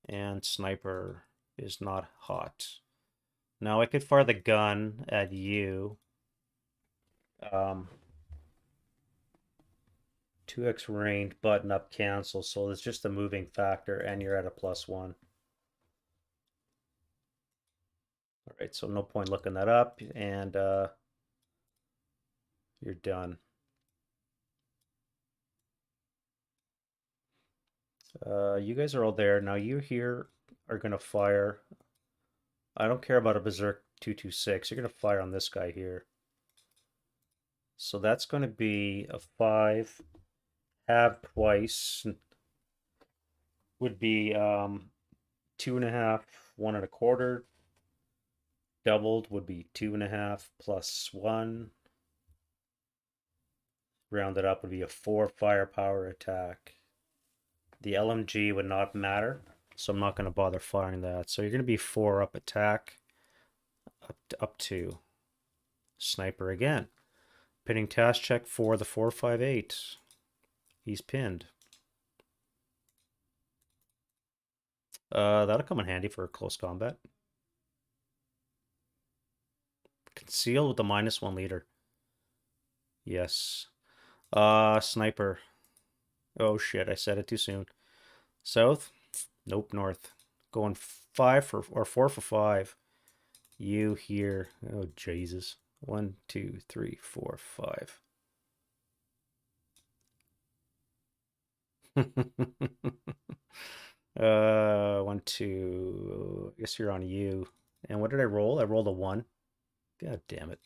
And sniper is not hot. Now I could fire the gun at you. 2x range, button up, cancel. So it's just a moving factor, and you're at a +1. All right, so no point looking that up, and you're done. You guys are all there. Now you here are going to fire. I don't care about a Berserk 226. You're going to fire on this guy here. So that's going to be a 5. Have twice would be 2.5, 1.25. Doubled would be 2.5 plus 1. Rounded up would be a 4 firepower attack. The LMG would not matter, so I'm not going to bother firing that. So you're going to be 4 up attack, up to sniper again. Pinning task check for the 458. He's pinned. That'll come in handy for close combat. Conceal with the -1 leader. Yes. Sniper. Oh shit, I said it too soon. South? Nope, north. Going 5 for, or 4 for 5. You here. Oh Jesus. 1, 2, 3, 4, 5. 1, 2. I guess you're on you. And what did I roll? I rolled a 1. God damn it.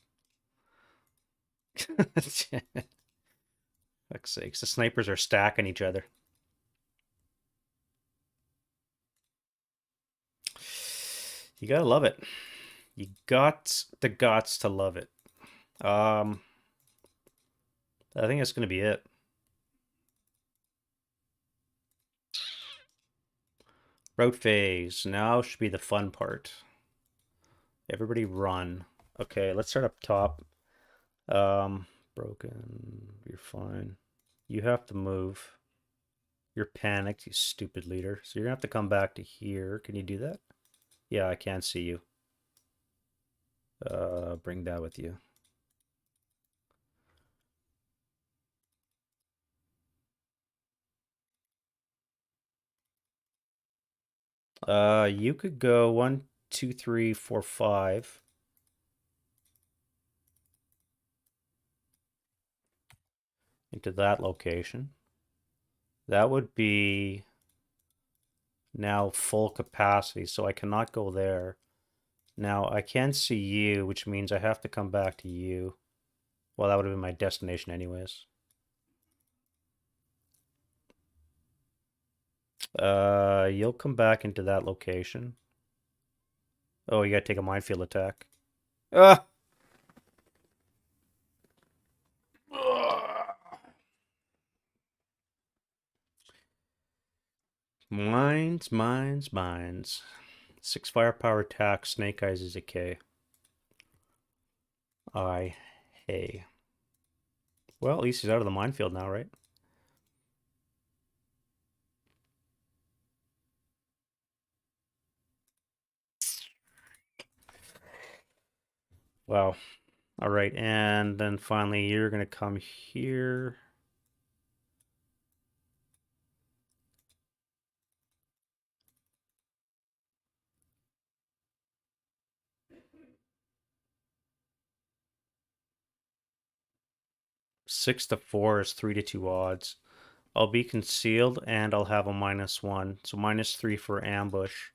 Fuck's sakes. The snipers are stacking each other. You gotta love it. You got the guts to love it. I think that's gonna be it. Route phase. Now should be the fun part. Everybody run. Okay, let's start up top. Broken. You're fine. You have to move. You're panicked, you stupid leader. So you're gonna have to come back to here. Can you do that? Yeah, I can't see you. Bring that with you. You could go 1, 2, 3, 4, 5. into that location. That would be now full capacity, so I cannot go there. Now I can see you, which means I have to come back to you. Well, that would have been my destination anyways. You'll come back into that location. Oh, you gotta take a minefield attack. Ah! Mines. 6 firepower attack, Snake Eyes is a K. Hey. Well, at least he's out of the minefield now, right? Wow. All right, and then finally you're gonna come here. Six to four is 3-2 odds. I'll be concealed and I'll have a -1. So -3 for ambush.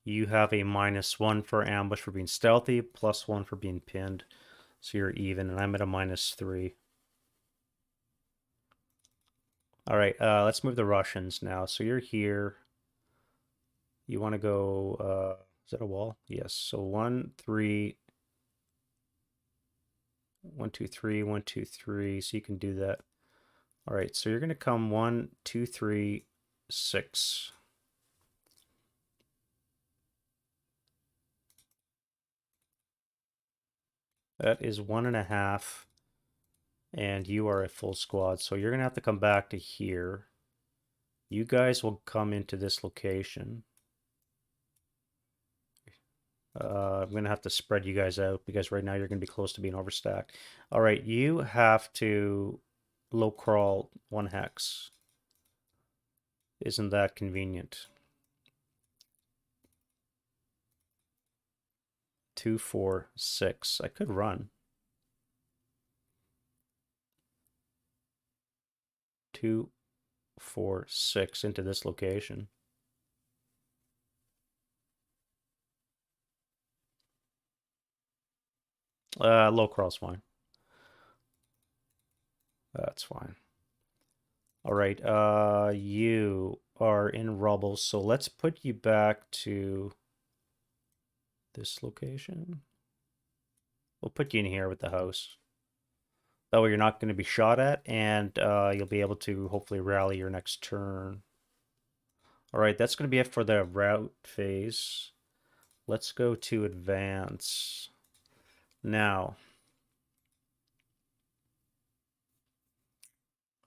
You have a -1 for ambush for being stealthy, +1 for being pinned. So you're even, and I'm at a -3. All right, let's move the Russians now. So you're here. You want to go, is that a wall? Yes. So 1, 3, 1, 2, 3, 1, 2, 3. So you can do that. All right, so you're going to come 1, 2, 3, 6. That is 1.5. And you are a full squad. So you're going to have to come back to here. You guys will come into this location. I'm going to have to spread you guys out because right now you're going to be close to being overstacked. All right, you have to low crawl 1 hex. Isn't that convenient? 2, 4, 6. I could run. 2, 4, 6 into this location. Low crawl's fine. That's fine. All right, you are in rubble, so let's put you back to this location. We'll put you in here with the house. That way you're not going to be shot at, and you'll be able to hopefully rally your next turn. All right, that's going to be it for the route phase. Let's go to advance. Now,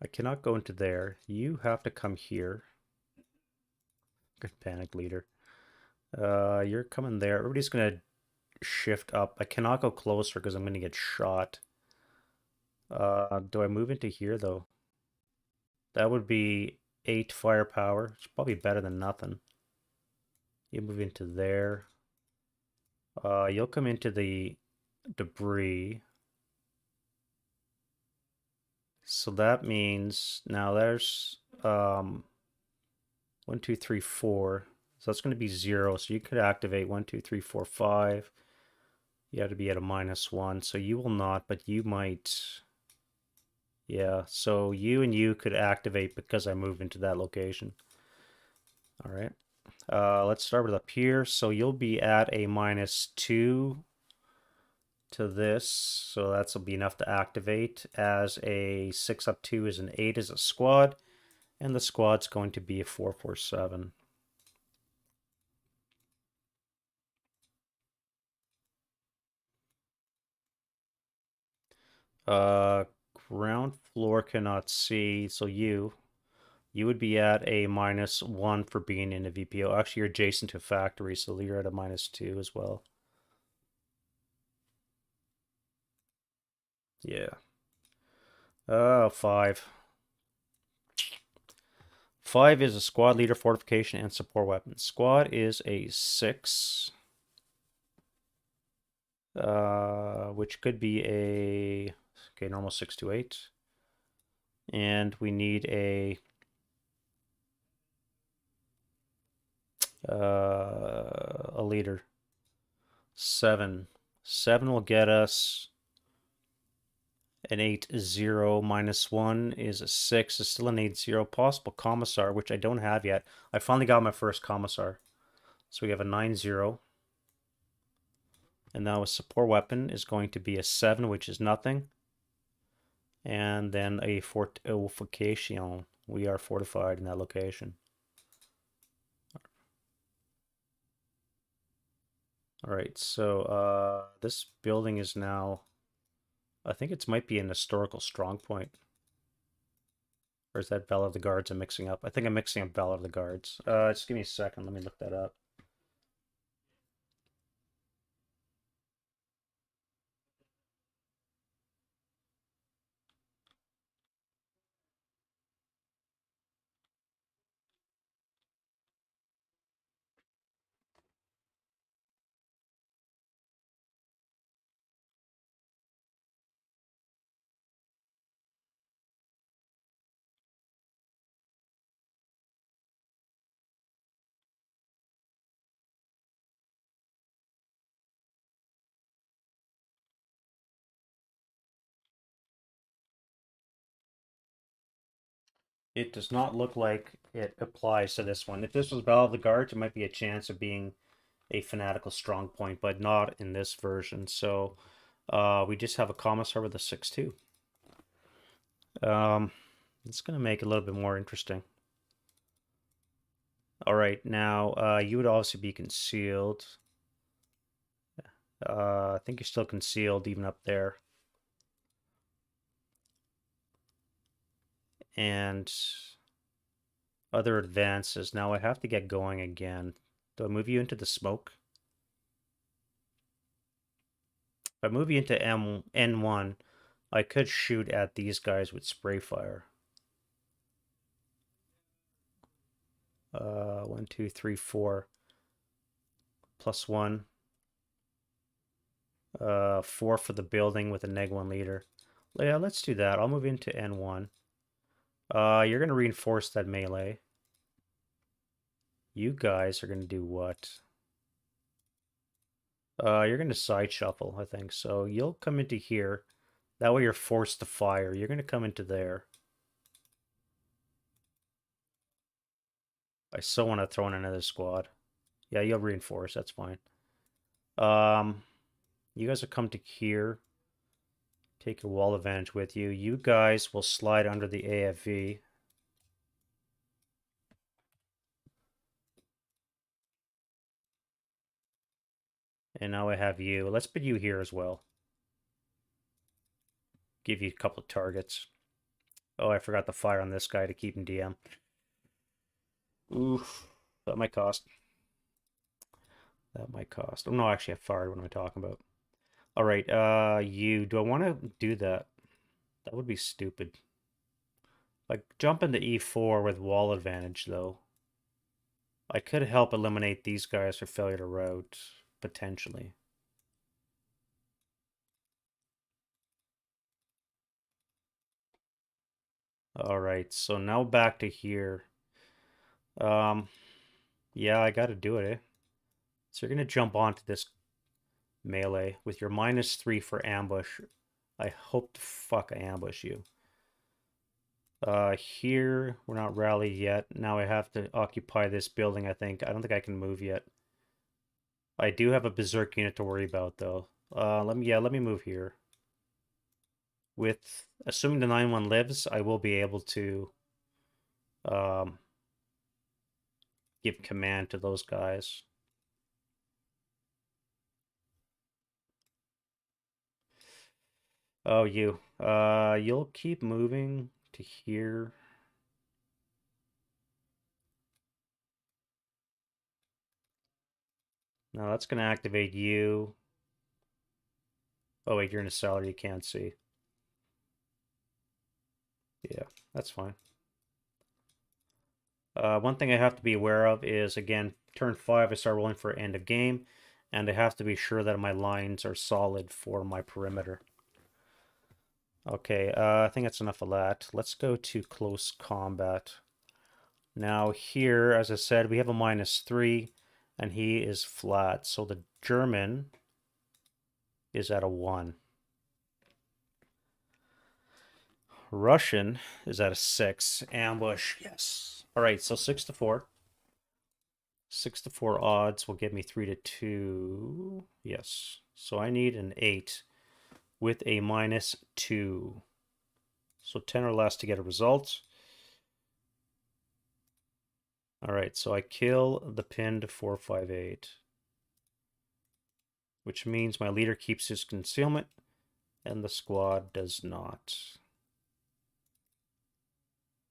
I cannot go into there. You have to come here. Good panic leader. You're coming there. Everybody's going to shift up. I cannot go closer because I'm going to get shot. Do I move into here, though? That would be 8 firepower. It's probably better than nothing. You move into there. You'll come into the debris. So that means now there's 1, 2, 3, 4. So that's going to be 0. So you could activate 1, 2, 3, 4, 5. You have to be at a -1. So you will not, but you might. Yeah, so you and you could activate because I moved into that location. All right. Let's start with up here. So you'll be at a -2 to this. So that'll be enough to activate. As a 6 up 2 is an 8 as a squad. And the squad's going to be a 447. Ground floor cannot see. So you would be at a -1 for being in a VPO. Actually, you're adjacent to factory, so you're at a -2 as well. Yeah. 5. 5 is a squad leader, fortification, and support weapon. Squad is a 6. Which could be a... Okay, normal 6 to 8. And we need a leader. 7. 7 will get us an 8-0 minus 1 is a 6. It's still an 8-0 possible commissar, which I don't have yet. I finally got my first commissar. So we have a 9-0. And now a support weapon is going to be a 7, which is nothing. And then a fortification. We are fortified in that location. All right, so this building is now, I think it might be an historical strong point. Or is that Ballad of the Guards I'm mixing up? I think I'm mixing up Ballad of the Guards. Just give me a second, let me look that up. It does not look like it applies to this one. If this was Ballad of the Guards, it might be a chance of being a fanatical strong point, but not in this version. So we just have a commissar with a 6-2. It's going to make it a little bit more interesting. All right, now you would obviously be concealed. I think you're still concealed even up there. And other advances. Now I have to get going again. Do I move you into the smoke? If I move you into N1, I could shoot at these guys with spray fire. 1, 2, 3, 4. +1. 4 for the building with a -1 leader. Yeah, let's do that. I'll move into N1. You're going to reinforce that melee. You guys are going to do what? You're going to side shuffle, I think. So you'll come into here. That way you're forced to fire. You're going to come into there. I still want to throw in another squad. Yeah, you'll reinforce. That's fine. You guys will come to here. Take your wall advantage with you. You guys will slide under the AFV. And now I have you. Let's put you here as well. Give you a couple of targets. Oh, I forgot to fire on this guy to keep him DM. Oof. That might cost. That might cost. Oh, no, actually, I fired. What am I talking about? All right, you. Do I want to do that? That would be stupid. Like, jump into E4 with wall advantage, though. I could help eliminate these guys for failure to route, potentially. All right, so now back to here. Yeah, I gotta do it, eh? So you're gonna jump onto this melee with your -3 for ambush. I hope to fuck I ambush you. Here, we're not rallied yet. Now I have to occupy this building, I think. I don't think I can move yet. I do have a berserk unit to worry about, though. Let me move here. With, assuming the 9-1 lives, I will be able to give command to those guys. Oh, you. You'll keep moving to here. Now that's going to activate you. Oh, wait, you're in a cellar you can't see. Yeah, that's fine. One thing I have to be aware of is, again, turn 5, I start rolling for end of game, and I have to be sure that my lines are solid for my perimeter. Okay, I think that's enough of that. Let's go to close combat. Now here, as I said, we have a -3, and he is flat. So the German is at a 1. Russian is at a 6. Ambush, yes. All right, so 6 to 4. 6 to 4 odds will give me 3 to 2. Yes. So I need an 8 with a -2. So 10 or less to get a result. All right, so I kill the pinned 458, which means my leader keeps his concealment and the squad does not.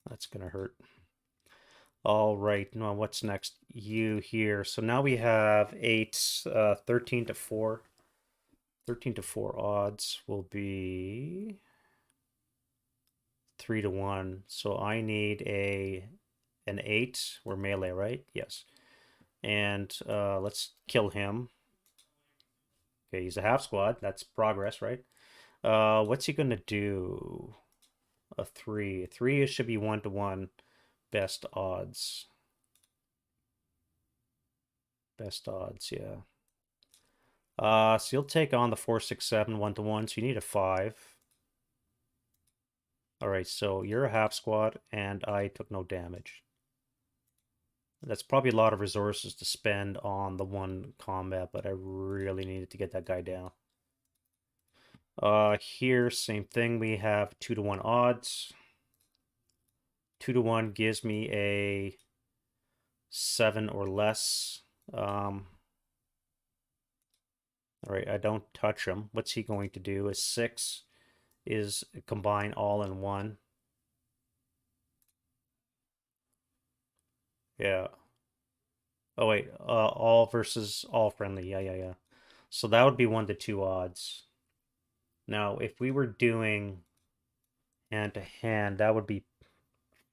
That's gonna hurt. All right, now what's next? You here. So now we have 8, 13 to 4. 13 to 4 odds will be 3 to 1. So I need an 8. We're melee, right? Yes. And let's kill him. Okay, he's a half squad. That's progress, right? What's he gonna do? A 3. A 3 should be 1 to 1. Best odds. Best odds, yeah. So you'll take on the 4, 6, 7, 1 to 1. So you need a 5. All right, so you're a half squad, and I took no damage. That's probably a lot of resources to spend on the one combat, but I really needed to get that guy down. Here, same thing. We have 2 to 1 odds. 2 to 1 gives me a 7 or less. All right, I don't touch him. What's he going to do? A 6 is combine all in 1. Yeah. Oh wait, all versus all friendly. Yeah. So that would be 1 to 2 odds. Now, if we were doing hand to hand, that would be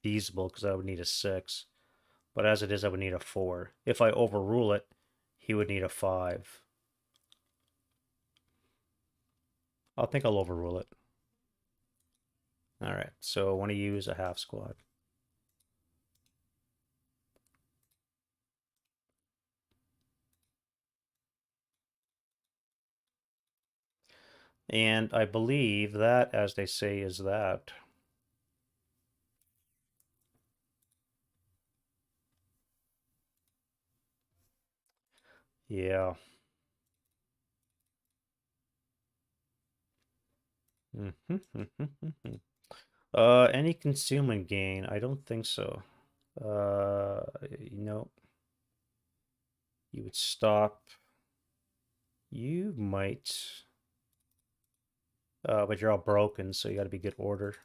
feasible because I would need a 6. But as it is, I would need a 4. If I overrule it, he would need a 5. I think I'll overrule it. All right, so I want to use a half squad. And I believe that, as they say, is that. Yeah. Any concealment gain? I don't think so. You know, you would stop. You might. But you're all broken, so you got to be good order.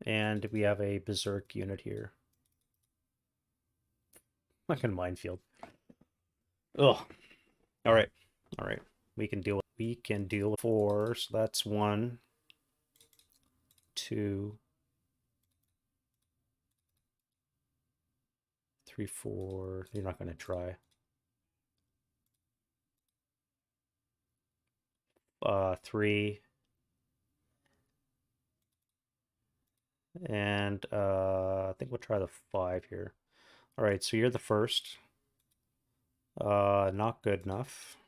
And we have a berserk unit here. Like a minefield. Ugh. All right. All right. We can deal with 4. So that's 1, 2, 3, 4. You're not going to try. 3. And I think we'll try the 5 here. All right, so you're the first. Not good enough.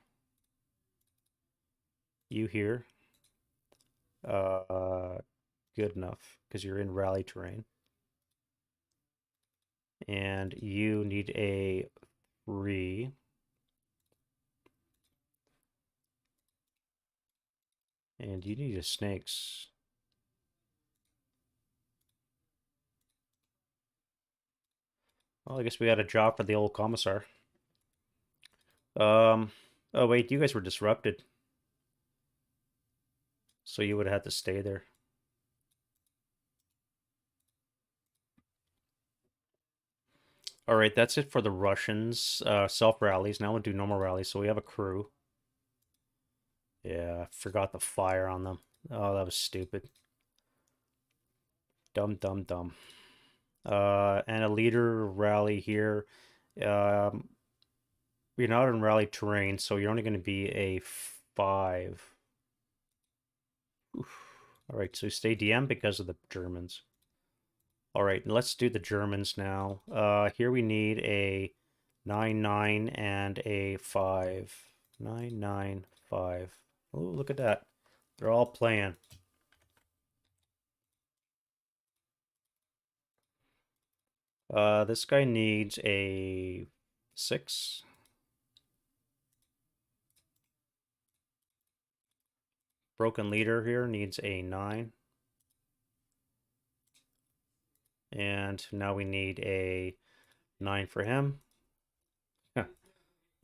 You here. Good enough because you're in rally terrain. And you need a 3. And you need a snakes. Well, I guess we got a job for the old commissar. Oh wait, you guys were disrupted. So you would have had to stay there. All right, that's it for the Russians. Self rallies. Now we'll do normal rallies. So we have a crew. Yeah, I forgot the fire on them. Oh, that was stupid. Dumb. And a leader rally here. Um, you're not in rally terrain, so you're only going to be a 5. All right, so stay DM because of the Germans. All right, let's do the Germans now. Here we need a 9-9 and a 5. 9-9-5. Oh, look at that. They're all playing. This guy needs a 6. Broken leader here needs a 9. And now we need a 9 for him.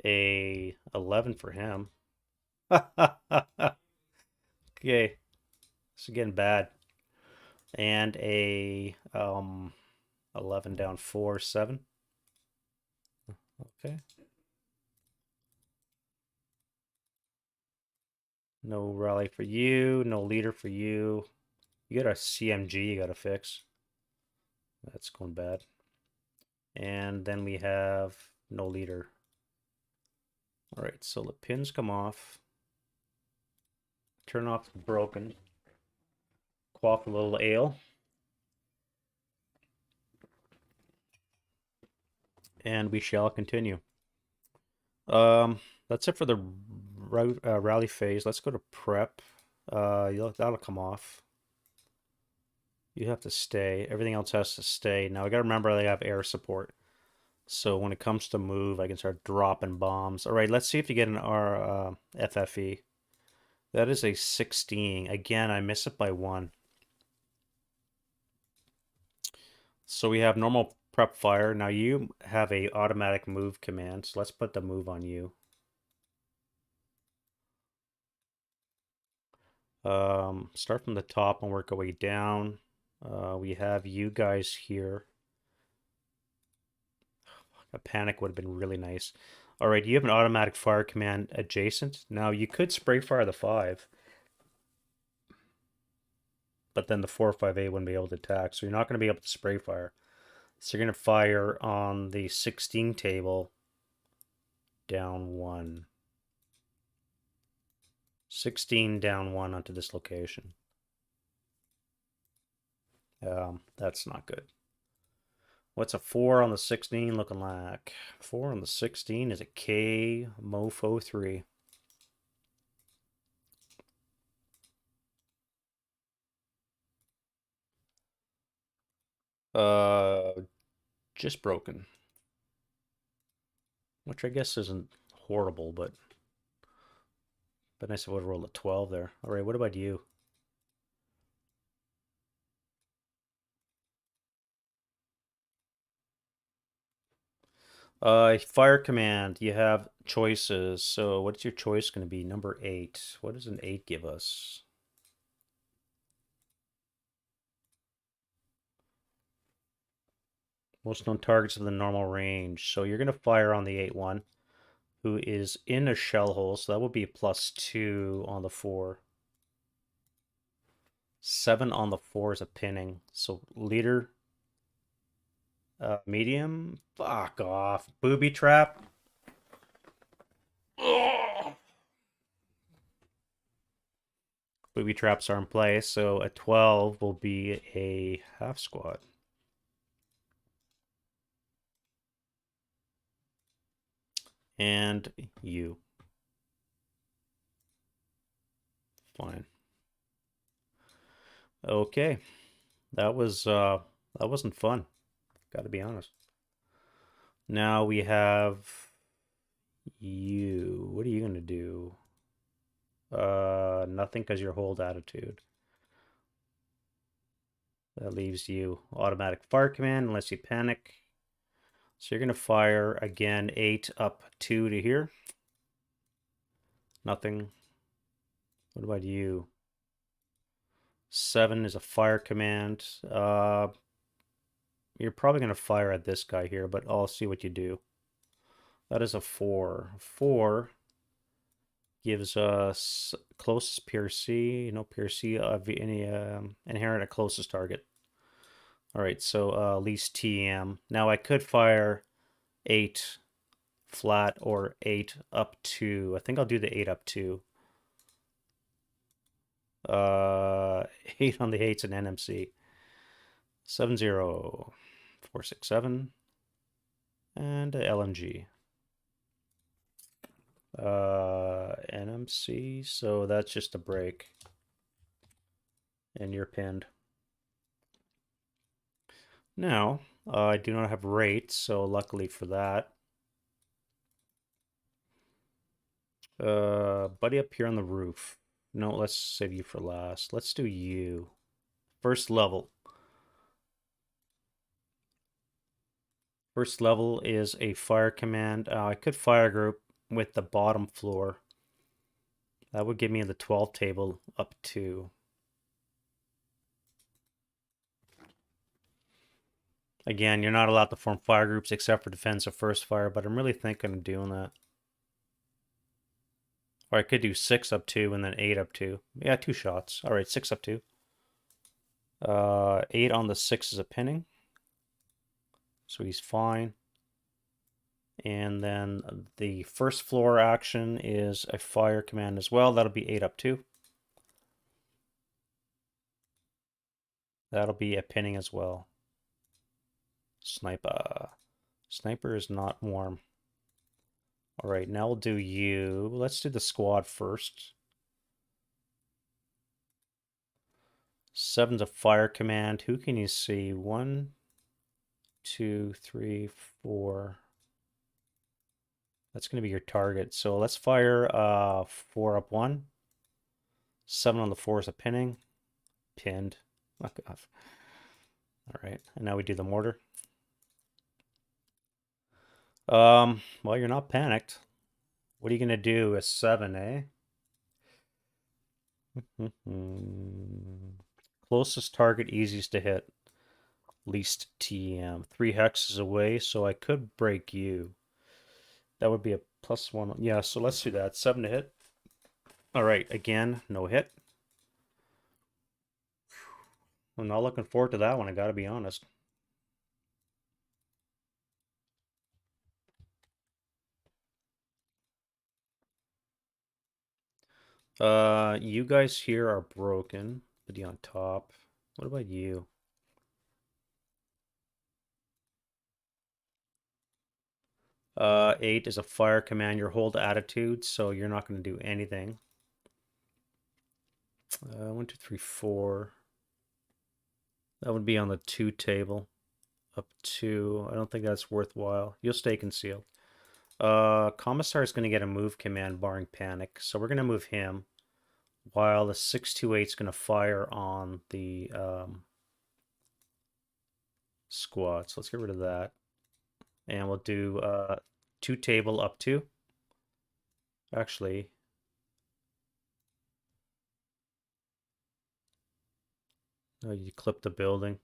A 11 for him. Okay, this is getting bad. And a 11 down 4, 7. Okay. No rally for you, no leader for you. You got a CMG you gotta fix. That's going bad. And then we have no leader. All right, so the pins come off. Turn off the broken. Quaff a little ale. And we shall continue. That's it for the rally phase. Let's go to prep. That'll come off. You have to stay. Everything else has to stay. Now I gotta remember they have air support. So when it comes to move, I can start dropping bombs. All right, let's see if you get an R FFE. That is a 16. Again, I miss it by 1. So we have normal prep fire. Now you have a automatic move command. So let's put the move on you. Start from the top and work our way down. We have you guys here. A panic would have been really nice. All right, you have an automatic fire command adjacent. Now you could spray fire the 5, but then the 4-5A wouldn't be able to attack. So you're not going to be able to spray fire. So you're going to fire on the 16 table down 1. 16 down 1 onto this location. That's not good. What's a 4 on the 16 looking like? 4 on the 16 is a K Mofo 3. Just broken. Which I guess isn't horrible, but nice if I would roll a 12 there. All right, what about you? Fire command, you have choices. So what's your choice going to be? Number 8. What does an 8 give us? Most known targets of the normal range. So you're going to fire on the 8-1, who is in a shell hole. So that would be a +2 on the 4. 7 on the 4 is a pinning. So leader, medium. Fuck off. Booby trap. Ugh. Booby traps are in place, so a 12 will be a half squad. And you. Fine. Okay. That wasn't fun. Gotta be honest. Now we have you. What are you gonna do? Nothing because your hold attitude. That leaves you automatic fire command unless you panic. So you're gonna fire again 8 up 2 to here. Nothing. What about you? 7 is a fire command. You're probably going to fire at this guy here, but I'll see what you do. That is a 4. 4 gives us closest PRC. No PRC of any inherent at closest target. All right, so least TM. Now I could fire 8 flat or 8 up 2. I think I'll do the 8 up 2. 8 on the 8's an NMC. 70467 and a LMG. NMC, so that's just a break. And you're pinned. Now, I do not have rates, so luckily for that. Buddy up here on the roof. No, let's save you for last. Let's do you. First level. First level is a fire command. I could fire group with the bottom floor. That would give me the 12 table up to. Again, you're not allowed to form fire groups except for defensive first fire, but I'm really thinking of doing that. Or I could do 6 up 2 and then 8 up 2. Yeah, 2 shots. All right, 6 up 2. 8 on the 6 is a pinning. So he's fine. And then the first floor action is a fire command as well. That'll be 8 up 2. That'll be a pinning as well. Sniper. Sniper is not warm. All right, now we'll do you. Let's do the squad first. 7's a fire command. Who can you see? 1, 2, 3, 4. That's going to be your target. So let's fire 4 up 1. 7 on the 4 is a pinning. Pinned. Fuck off. All right, and now we do the mortar. Well, you're not panicked. What are you going to do? A 7, eh? Closest target, easiest to hit. Least TM. 3 hexes away, so I could break you. That would be a +1. Yeah, so let's do that. 7 to hit. All right, again, no hit. I'm not looking forward to that one, I gotta be honest. You guys here are broken. Put you on top. What about you? Eight is a fire command. Your hold attitude, so you're not going to do anything. 1, 2, 3, 4. That would be on the 2 table. Up 2. I don't think that's worthwhile. You'll stay concealed. Commissar is going to get a move command barring panic, so we're going to move him. While the 628 is going to fire on the squad. So let's get rid of that. And we'll do 2 table up 2. Actually, no, you clip the building.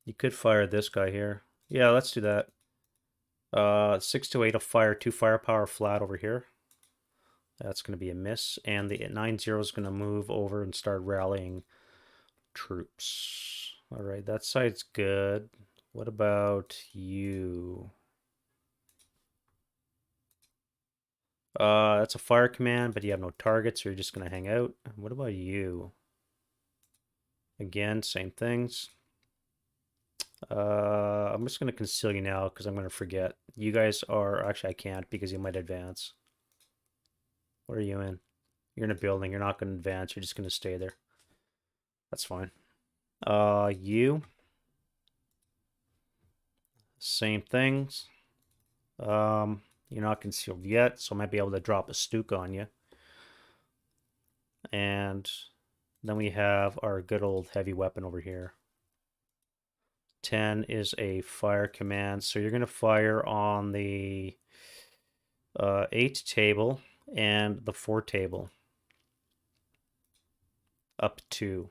You could fire this guy here. Yeah, let's do that. 6 to 8 will fire 2 firepower flat over here. That's going to be a miss. And the 9-0 is going to move over and start rallying troops. All right, that side's good. What about you? That's a fire command, but you have no targets, so you're just going to hang out. What about you? Again, same things. I'm just going to conceal you now because I'm going to forget. You guys are... Actually, I can't because you might advance. What are you in? You're in a building. You're not going to advance. You're just going to stay there. That's fine. You. Same things. You're not concealed yet, so I might be able to drop a Stuka on you. And then we have our good old heavy weapon over here. 10 is a fire command, so you're going to fire on the 8 table and the 4 table. Up 2.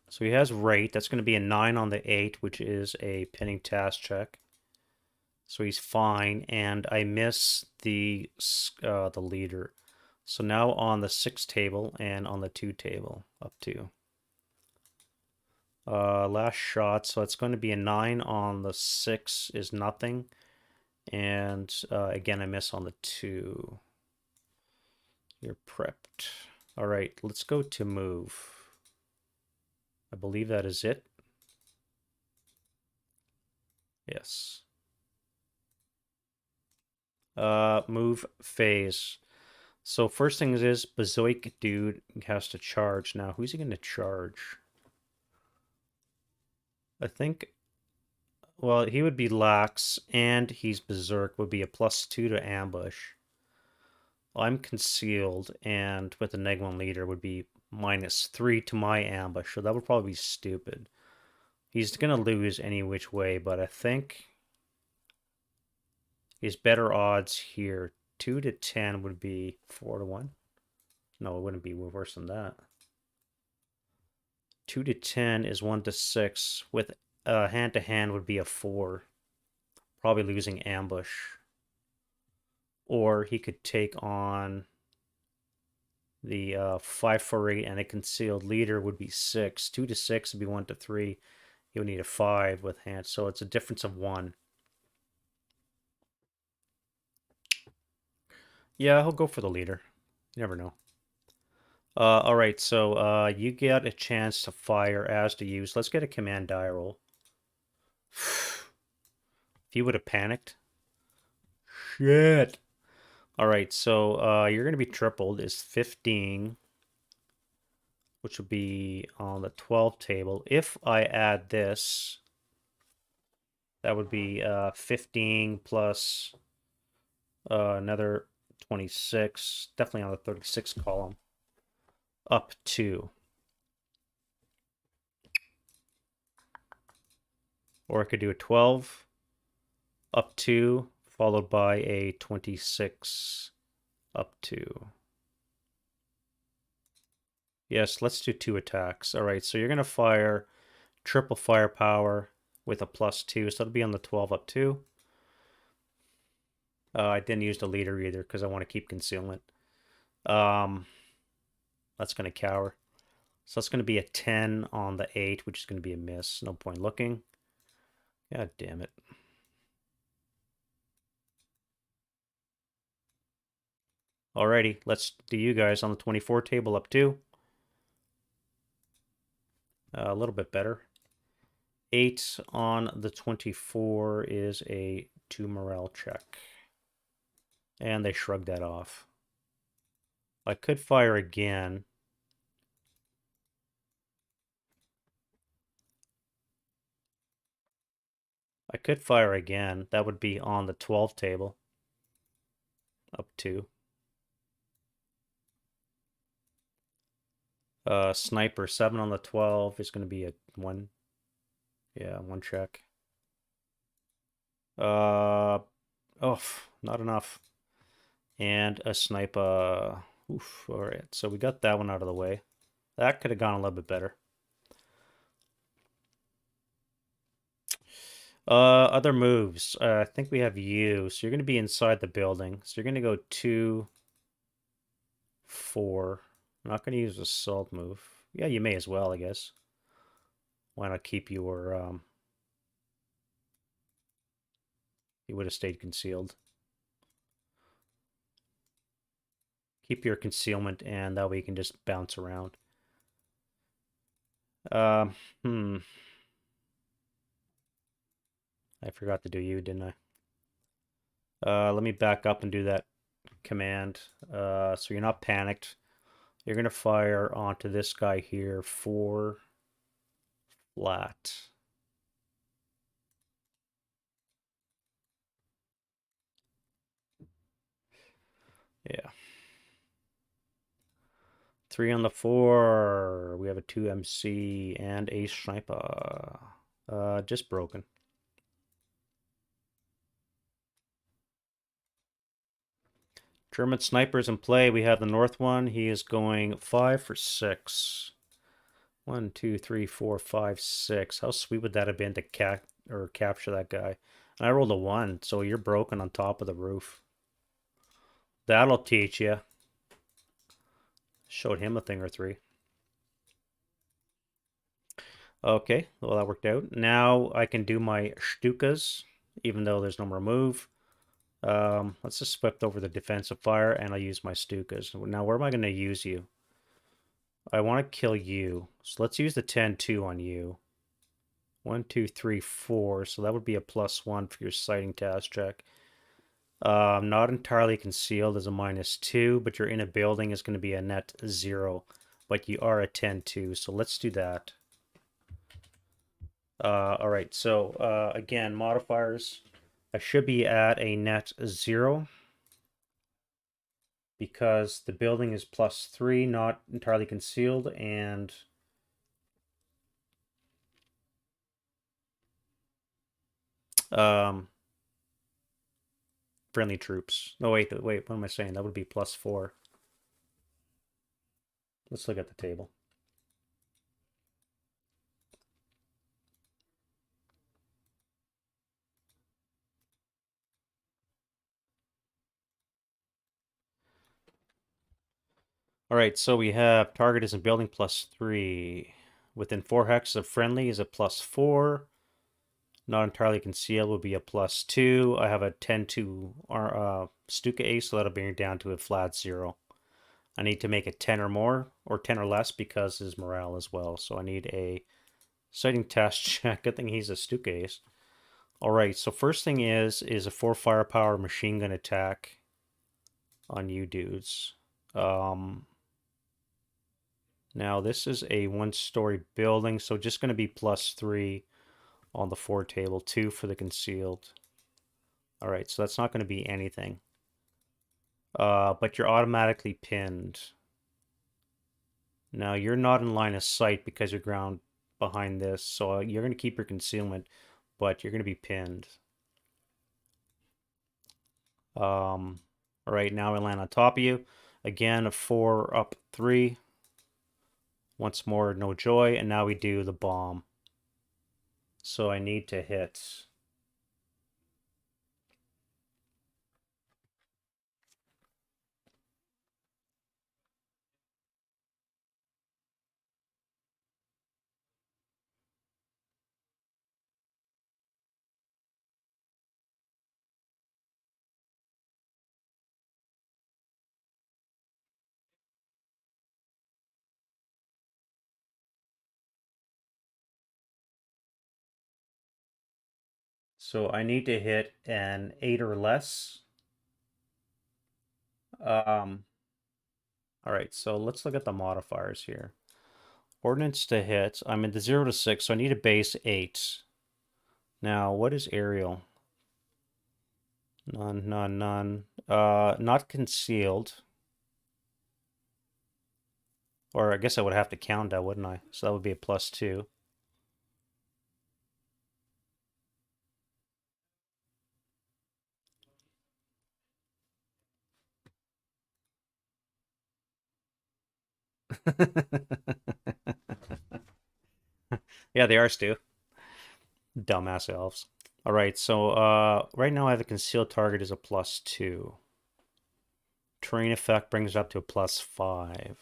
So he has rate. That's going to be a 9 on the 8, which is a pinning task check. So he's fine, and I miss the leader. So now on the 6 table and on the 2 table, up 2. Last shot, so it's going to be a 9 on the 6 is nothing, And again, I miss on the 2. You're prepped. All right, let's go to move. I believe that is it. Yes. Move phase. So first thing is Bazoik dude has to charge. Now, who's he going to charge? I think, well, he would be lax, and he's berserk, would be a +2 to ambush. I'm concealed, and with the neg 1 leader would be -3 to my ambush, so that would probably be stupid. He's going to lose any which way, but I think his better odds here. 2 to 10 would be 4 to 1. No, it wouldn't be worse than that. 2 to 10 is 1 to 6. With hand to hand would be a 4. Probably losing ambush. Or he could take on the 5 for 8, and a concealed leader would be 6. 2 to 6 would be 1 to 3. He would need a 5 with hand, so it's a difference of 1. Yeah, he'll go for the leader. You never know. All right, so you get a chance to fire as to use. Let's get a command die roll. If you would have panicked. Shit. All right, so you're going to be tripled is 15, which would be on the 12 table. If I add this, that would be 15 plus another 26, definitely on the 36 column, up 2. Or I could do a 12, up 2, followed by a 26, up 2. Yes, let's do 2 attacks. All right, so you're going to fire triple firepower with a +2, so it'll be on the 12 up 2. I didn't use the leader either because I want to keep concealment. That's going to cower. So that's going to be a 10 on the 8, which is going to be a miss. No point looking. God damn it. Alrighty, let's do you guys on the 24 table up 2. A little bit better. 8 on the 24 is a 2 morale check. And they shrug that off. I could fire again. I could fire again. That would be on the 12 table. Up 2. Sniper 7 on the 12 is going to be a 1. Yeah, 1 check. Oh, not enough. And a sniper. Oof. All right. So we got that one out of the way. That could have gone a little bit better. Other moves. I think we have you. So you're going to be inside the building. So you're going to go 2, 4. I'm not going to use assault move. Yeah, you may as well, I guess. Why not keep your you would have stayed concealed. Keep your concealment, and that way you can just bounce around. I forgot to do you, didn't I? Let me back up and do that command. So you're not panicked. You're going to fire onto this guy here, 4 flat. Yeah. 3 on the 4. We have a 2 MC and a sniper. Just broken. German snipers in play. We have the north one. He is going 5 for 6. 1, 2, 3, 4, 5, 6. How sweet would that have been to capture that guy? And I rolled a 1, so you're broken on top of the roof. That'll teach you. Showed him a thing or 3. Okay, well that worked out. Now I can do my Stukas, even though there's no more move. Let's just flip over the defensive fire, and I'll use my Stukas. Now, where am I going to use you? I want to kill you. So let's use the 10-2 on you. 1, 2, 3, 4. So that would be a +1 for your sighting task check. Not entirely concealed is a -2, but you're in a building is going to be a net 0. But you are a 10-2, so let's do that. All right, so again, modifiers. I should be at a net 0 because the building is +3, not entirely concealed, and friendly troops. No, wait, what am I saying? That would be +4. Let's look at the table. All right, so we have target is in building +3. Within 4 hexes of friendly is a +4. Not entirely concealed would be a +2. I have a 10-2 Stuka Ace, so that'll bring it down to a flat 0. I need to make it 10 or more, or 10 or less, because his morale as well. So I need a sighting task check. Good thing he's a Stuka Ace. All right, so first thing is a 4 firepower machine gun attack on you dudes. Now this is a 1-story building, so just going to be +3 on the 4 table, 2 for the concealed. All right, so that's not going to be anything. But you're automatically pinned. Now you're not in line of sight because you're ground behind this, so you're going to keep your concealment, but you're going to be pinned. All right, now I land on top of you. Again, a 4 up 3. Once more, no joy, and now we do the bomb. So I need to hit. So I need to hit an 8 or less. All right, so let's look at the modifiers here. Ordnance to hit. I'm in the 0 to 6, so I need a base 8. Now, what is aerial? None, none, none. Not concealed. Or I guess I would have to count that, wouldn't I? So that would be a +2. Yeah, they are, Stu. Dumbass elves. All right, so right now I have a concealed target as a +2. Terrain effect brings it up to a +5.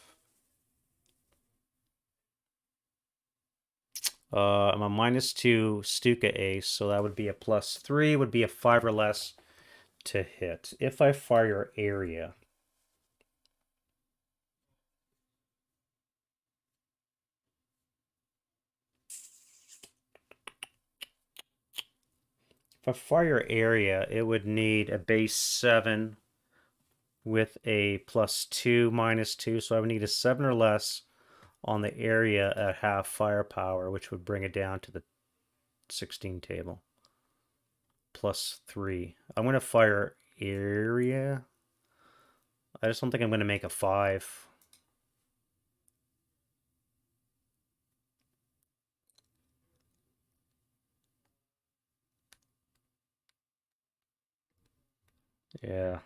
I'm a -2 Stuka Ace, so that would be a +3, would be a 5 or less to hit. If I fire your area, if I fire your area, it would need a base 7 with a +2, -2, so I would need a 7 or less on the area at half firepower, which would bring it down to the 16 table. +3. I'm going to fire area. I just don't think I'm going to make a 5. Yeah.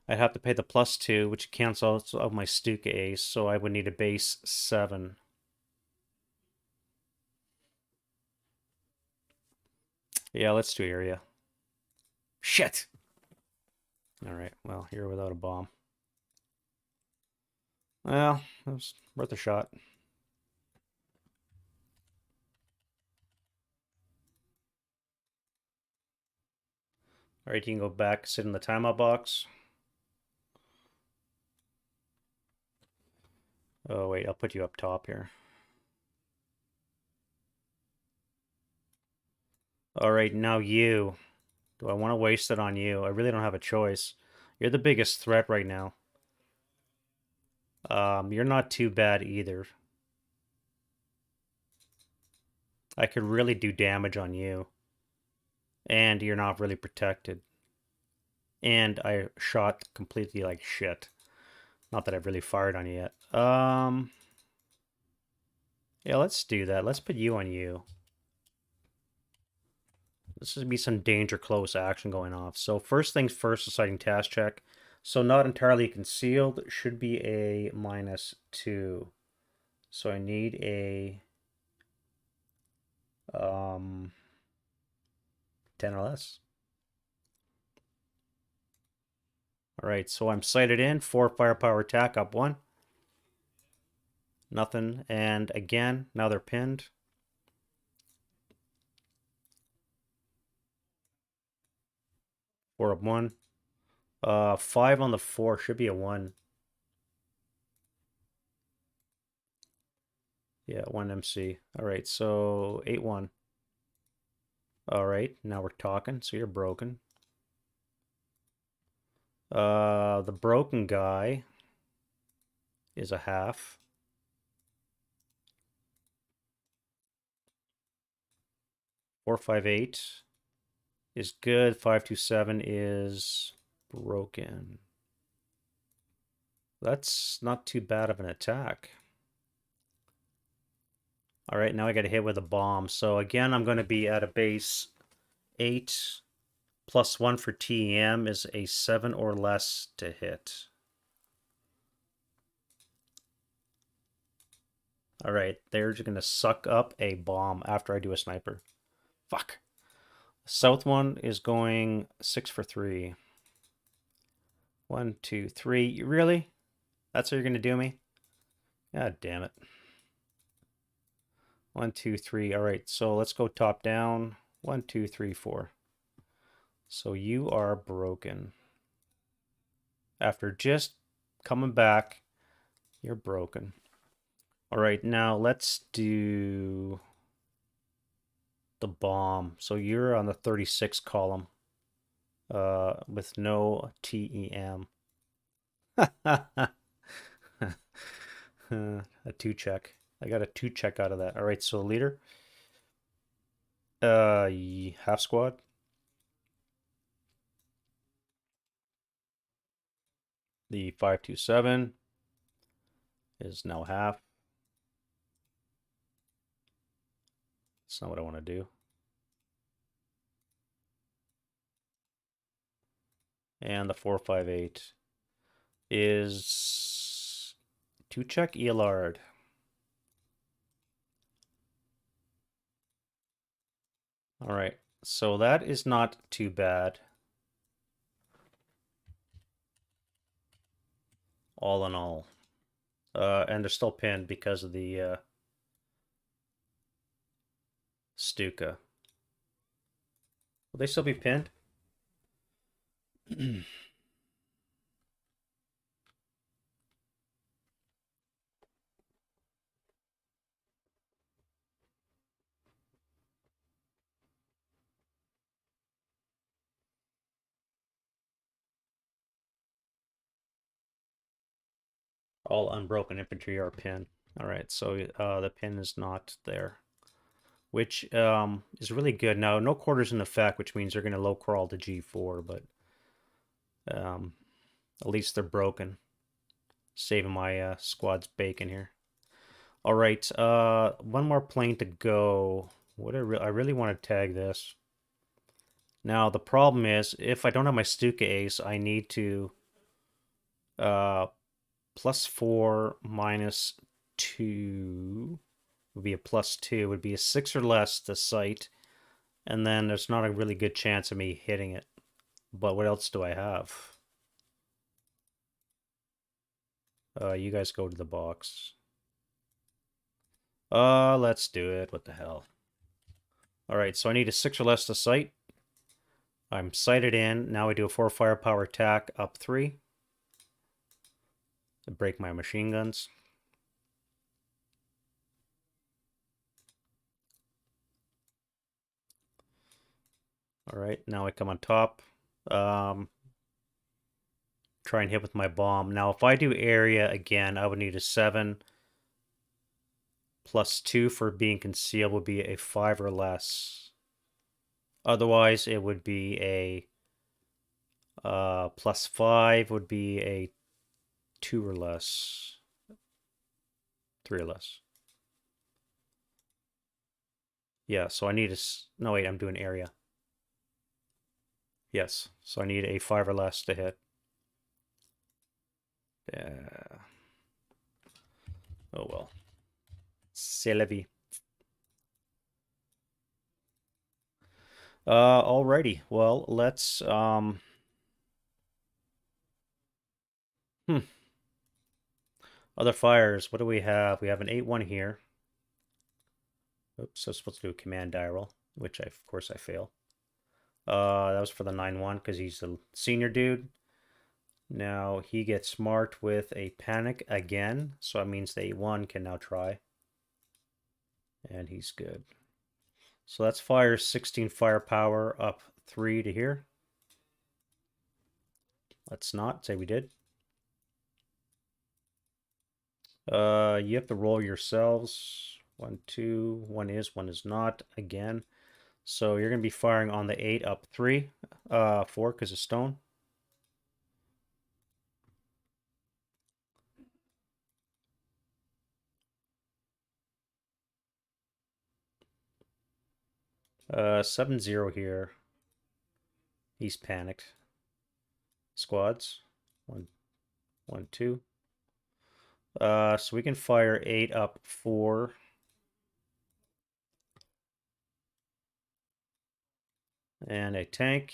I'd have to pay the +2, which cancels out my Stuka Ace, so I would need a base 7. Yeah, let's do area. Shit! Alright, well, here without a bomb. Well, it was worth a shot. All right, you can go back, sit in the timeout box. Oh, wait, I'll put you up top here. All right, now you. Do I want to waste it on you? I really don't have a choice. You're the biggest threat right now. You're not too bad either. I could really do damage on you. And you're not really protected. And I shot completely like shit. Not that I've really fired on you yet. Yeah, let's do that. Let's put you on you. This would be some danger close action going off. So first things first, deciding task check. So not entirely concealed should be a -2. So I need a 10 or less. All right, so I'm sighted in, 4 firepower attack, up 1. Nothing, and again, now they're pinned. Four up 1. 5 on the 4 should be a 1. Yeah, 1 MC. All right, so 8-1. All right, now we're talking. So you're broken. The broken guy is a half. Four, 5, 8 is good. 5, 2, 7 is broken. That's not too bad of an attack. All right, now I got to hit with a bomb. So again, I'm going to be at a base 8 plus 1 for TEM is a 7 or less to hit. All right, they're just going to suck up a bomb after I do a sniper. Fuck. The south one is going 6 for 3. 1, 2, 3. Really? That's how you're going to do me? God damn it. 1, 2, 3. All right, so let's go top down. 1, 2, 3, 4. So you are broken. After just coming back, you're broken. All right, now let's do the bomb. So you're on the 36 column with no TEM. A 2 check. I got a 2 check out of that. All right, so leader. Half squad. The 527 is now half. That's not what I want to do. And the 458 is 2 check Ealard. All right, so that is not too bad. All in all. And they're still pinned because of the Stuka. Will they still be pinned? All unbroken infantry are pinned. All right, so the pin is not there, which is really good. Now, no quarters in effect, which means they're going to low crawl to G4, but at least they're broken. Saving my squad's bacon here. All right, one more plane to go. What I really want to tag this. Now, the problem is, if I don't have my Stuka Ace, I need to +4 -2 would be a +2, would be a 6 or less to sight, and then there's not a really good chance of me hitting it. But what else do I have? You guys go to the box. Let's do it. What the hell? All right, so I need a 6 or less to sight. I'm sighted in. Now I do a 4 firepower attack up 3. To break my machine guns. Alright, now I come on top. Try and hit with my bomb. Now if I do area again, I would need a 7 plus 2 for being concealed would be a 5 or less. Otherwise, it would be a plus 5 would be a 2 or less. 3 or less. Yeah, so I need a... No, wait, I'm doing area. Yes, so I need a 5 or less to hit. Yeah. Oh well. C'est la vie. Alrighty. Well, let's other fires. What do we have? We have an 8-1 here. Oops, I was supposed to do a command die roll, which of course I fail. That was for the 9-1 because he's the senior dude. Now he gets marked with a panic again, so that means the 8-1 can now try. And he's good. So that's fire 16 firepower up 3 to here. Let's not say we did. You have to roll yourselves. 1, 2, one is not again. So you're gonna be firing on the 8 up 3, 4 because of stone. Uh, 7-0 here. He's panicked. Squads. 1, 1, 2. So we can fire 8 up 4. And a tank.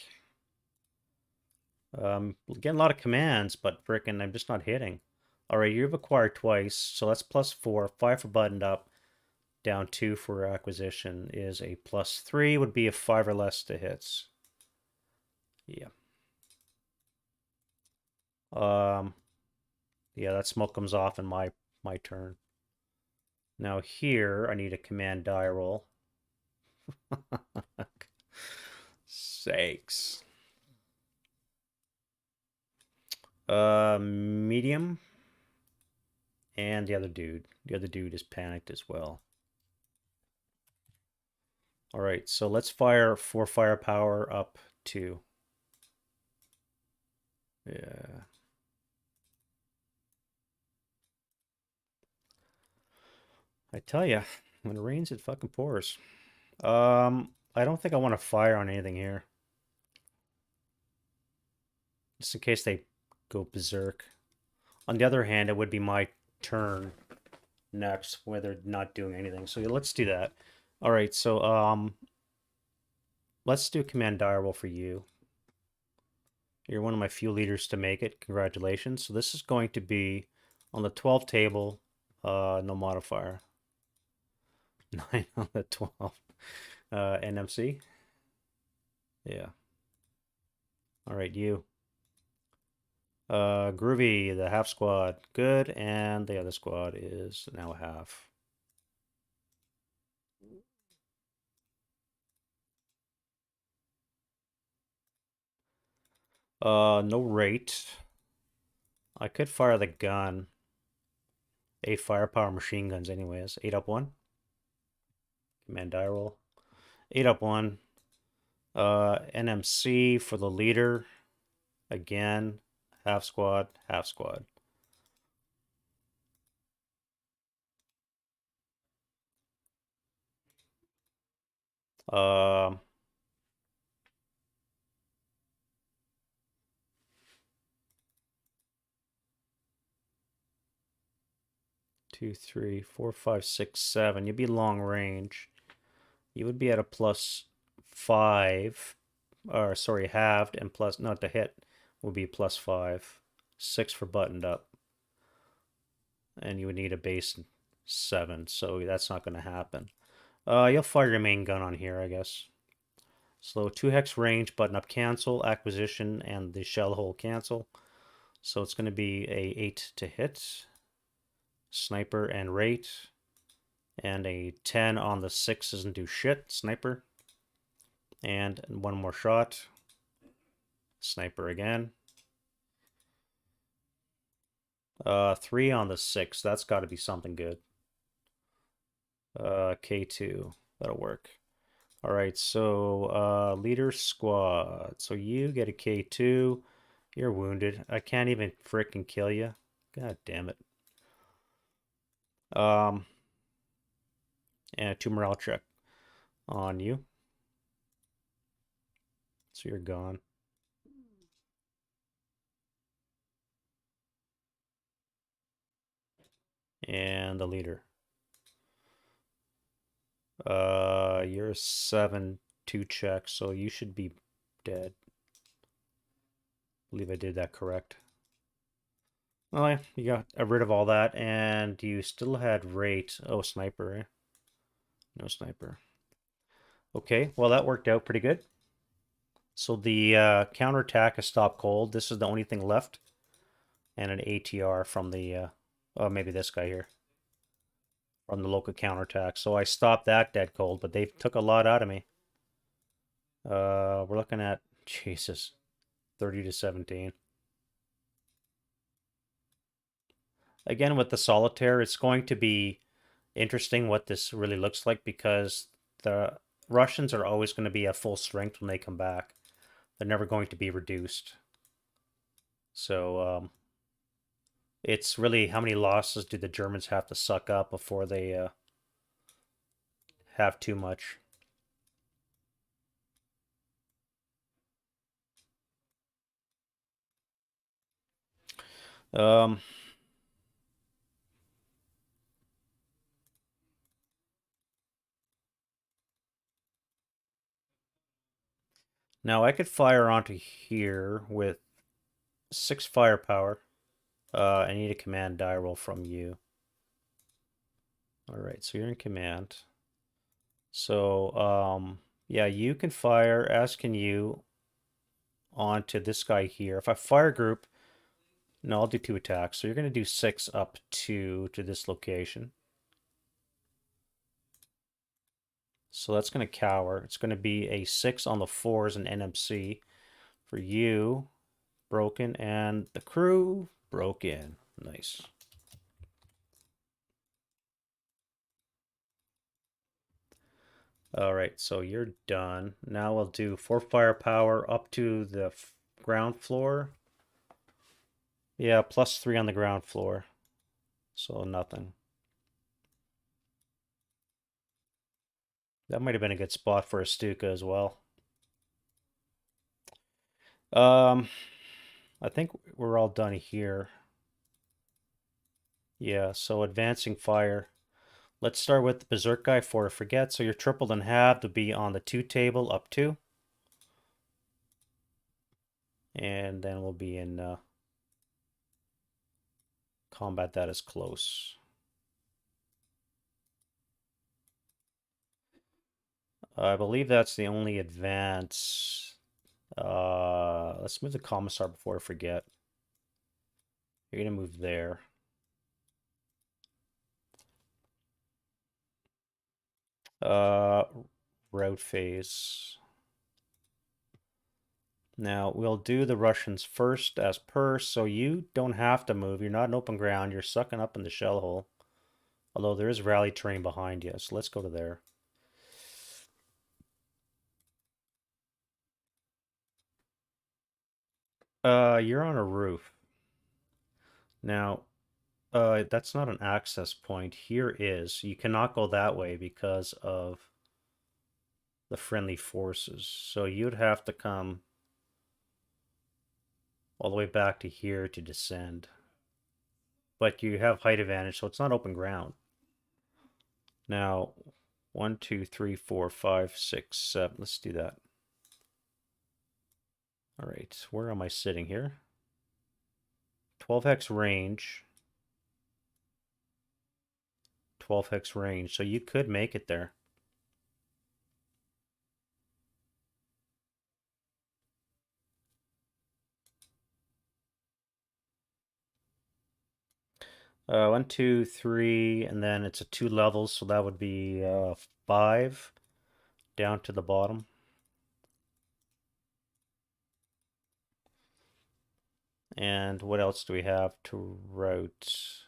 Getting a lot of commands, but frickin' I'm just not hitting. Alright, you've acquired twice, so that's plus 4. 5 for buttoned up. Down 2 for acquisition is a plus 3. Would be a 5 or less to hits. Yeah. Yeah, that smoke comes off in my turn. Now here, I need a command die roll. Sakes. Medium. And the other dude. The other dude is panicked as well. Alright, so let's fire 4 firepower up 2. Yeah. I tell ya, when it rains, it fucking pours. I don't think I want to fire on anything here. Just in case they go berserk. On the other hand, it would be my turn next where they're not doing anything. So yeah, let's do that. All right, so let's do a command die roll for you. You're one of my few leaders to make it. Congratulations. So this is going to be on the 12 table, no modifier. 9 on the 12. NMC. Yeah. All right, you. Groovy, the half squad, good, and the other squad is now half. No rate. I could fire the gun. 8 firepower machine guns anyways. 8 up 1. Command die roll. 8 up 1. NMC for the leader. Again, half squad, half squad. Um, 2, 3, 4, 5, 6, 7. You'd be long range. You would be at a plus 5. Or sorry, halved and plus not to hit would be plus 5. 6 for buttoned up. And you would need a base 7, so that's not going to happen. You'll fire your main gun on here, I guess. So 2 hex range, button up cancel, acquisition, and the shell hole cancel. So it's going to be a 8 to hit, sniper and rate, and a 10 on the 6 doesn't do shit, sniper. And one more shot, sniper again. 3 on the 6, that's got to be something good. K2, that'll work. All right, so leader squad. So you get a K2. You're wounded. I can't even frickin' kill you. God damn it. And a 2 morale check on you. So you're gone. And the leader. You're a 7-2 check, so you should be dead. I believe I did that correct. Oh, yeah, you got rid of all that, and you still had rate. Oh, sniper, eh? No sniper. Okay, well, that worked out pretty good. So the counterattack is stop cold. This is the only thing left. And an ATR from the, oh, maybe this guy here. From the local counterattack. So I stopped that dead cold, but they took a lot out of me. We're looking at, Jesus, 30 to 17. Again, with the solitaire, it's going to be interesting what this really looks like because the Russians are always going to be at full strength when they come back. They're never going to be reduced. So it's really how many losses do the Germans have to suck up before they have too much. Um, Now I could fire onto here with 6 firepower. I need a command die roll from you. All right, so you're in command. So, yeah, you can fire, as can you, onto this guy here. If I fire group, no, I'll do 2 attacks. So you're going to do 6 up to this location. So that's going to cower. It's going to be a 6 on the 4s and NMC. For you, broken, and the crew, broken. Nice. All right, so you're done. Now we'll do 4 firepower up to the ground floor. Yeah, +3 on the ground floor. So nothing. That might have been a good spot for a Stuka as well. I think we're all done here. Yeah, so advancing fire. Let's start with the Berserk guy for forget. So you're tripled and halved to be on the 2 table up 2. And then we'll be in combat that is close. I believe that's the only advance. Let's move the commissar before I forget. You're gonna move there. Route phase. Now we'll do the Russians first as per, so you don't have to move. You're not in open ground. You're sucking up in the shell hole. Although there is rally terrain behind you, so let's go to there. You're on a roof. Now, that's not an access point. Here is. You cannot go that way because of the friendly forces. So you'd have to come all the way back to here to descend. But you have height advantage, so it's not open ground. Now, 1, 2, 3, 4, 5, 6, 7. Let's do that. All right, where am I sitting here? 12 hex range. 12 hex range, so you could make it there. 1, 2, 3, and then it's a 2 levels, so that would be 5 down to the bottom. And what else do we have to route?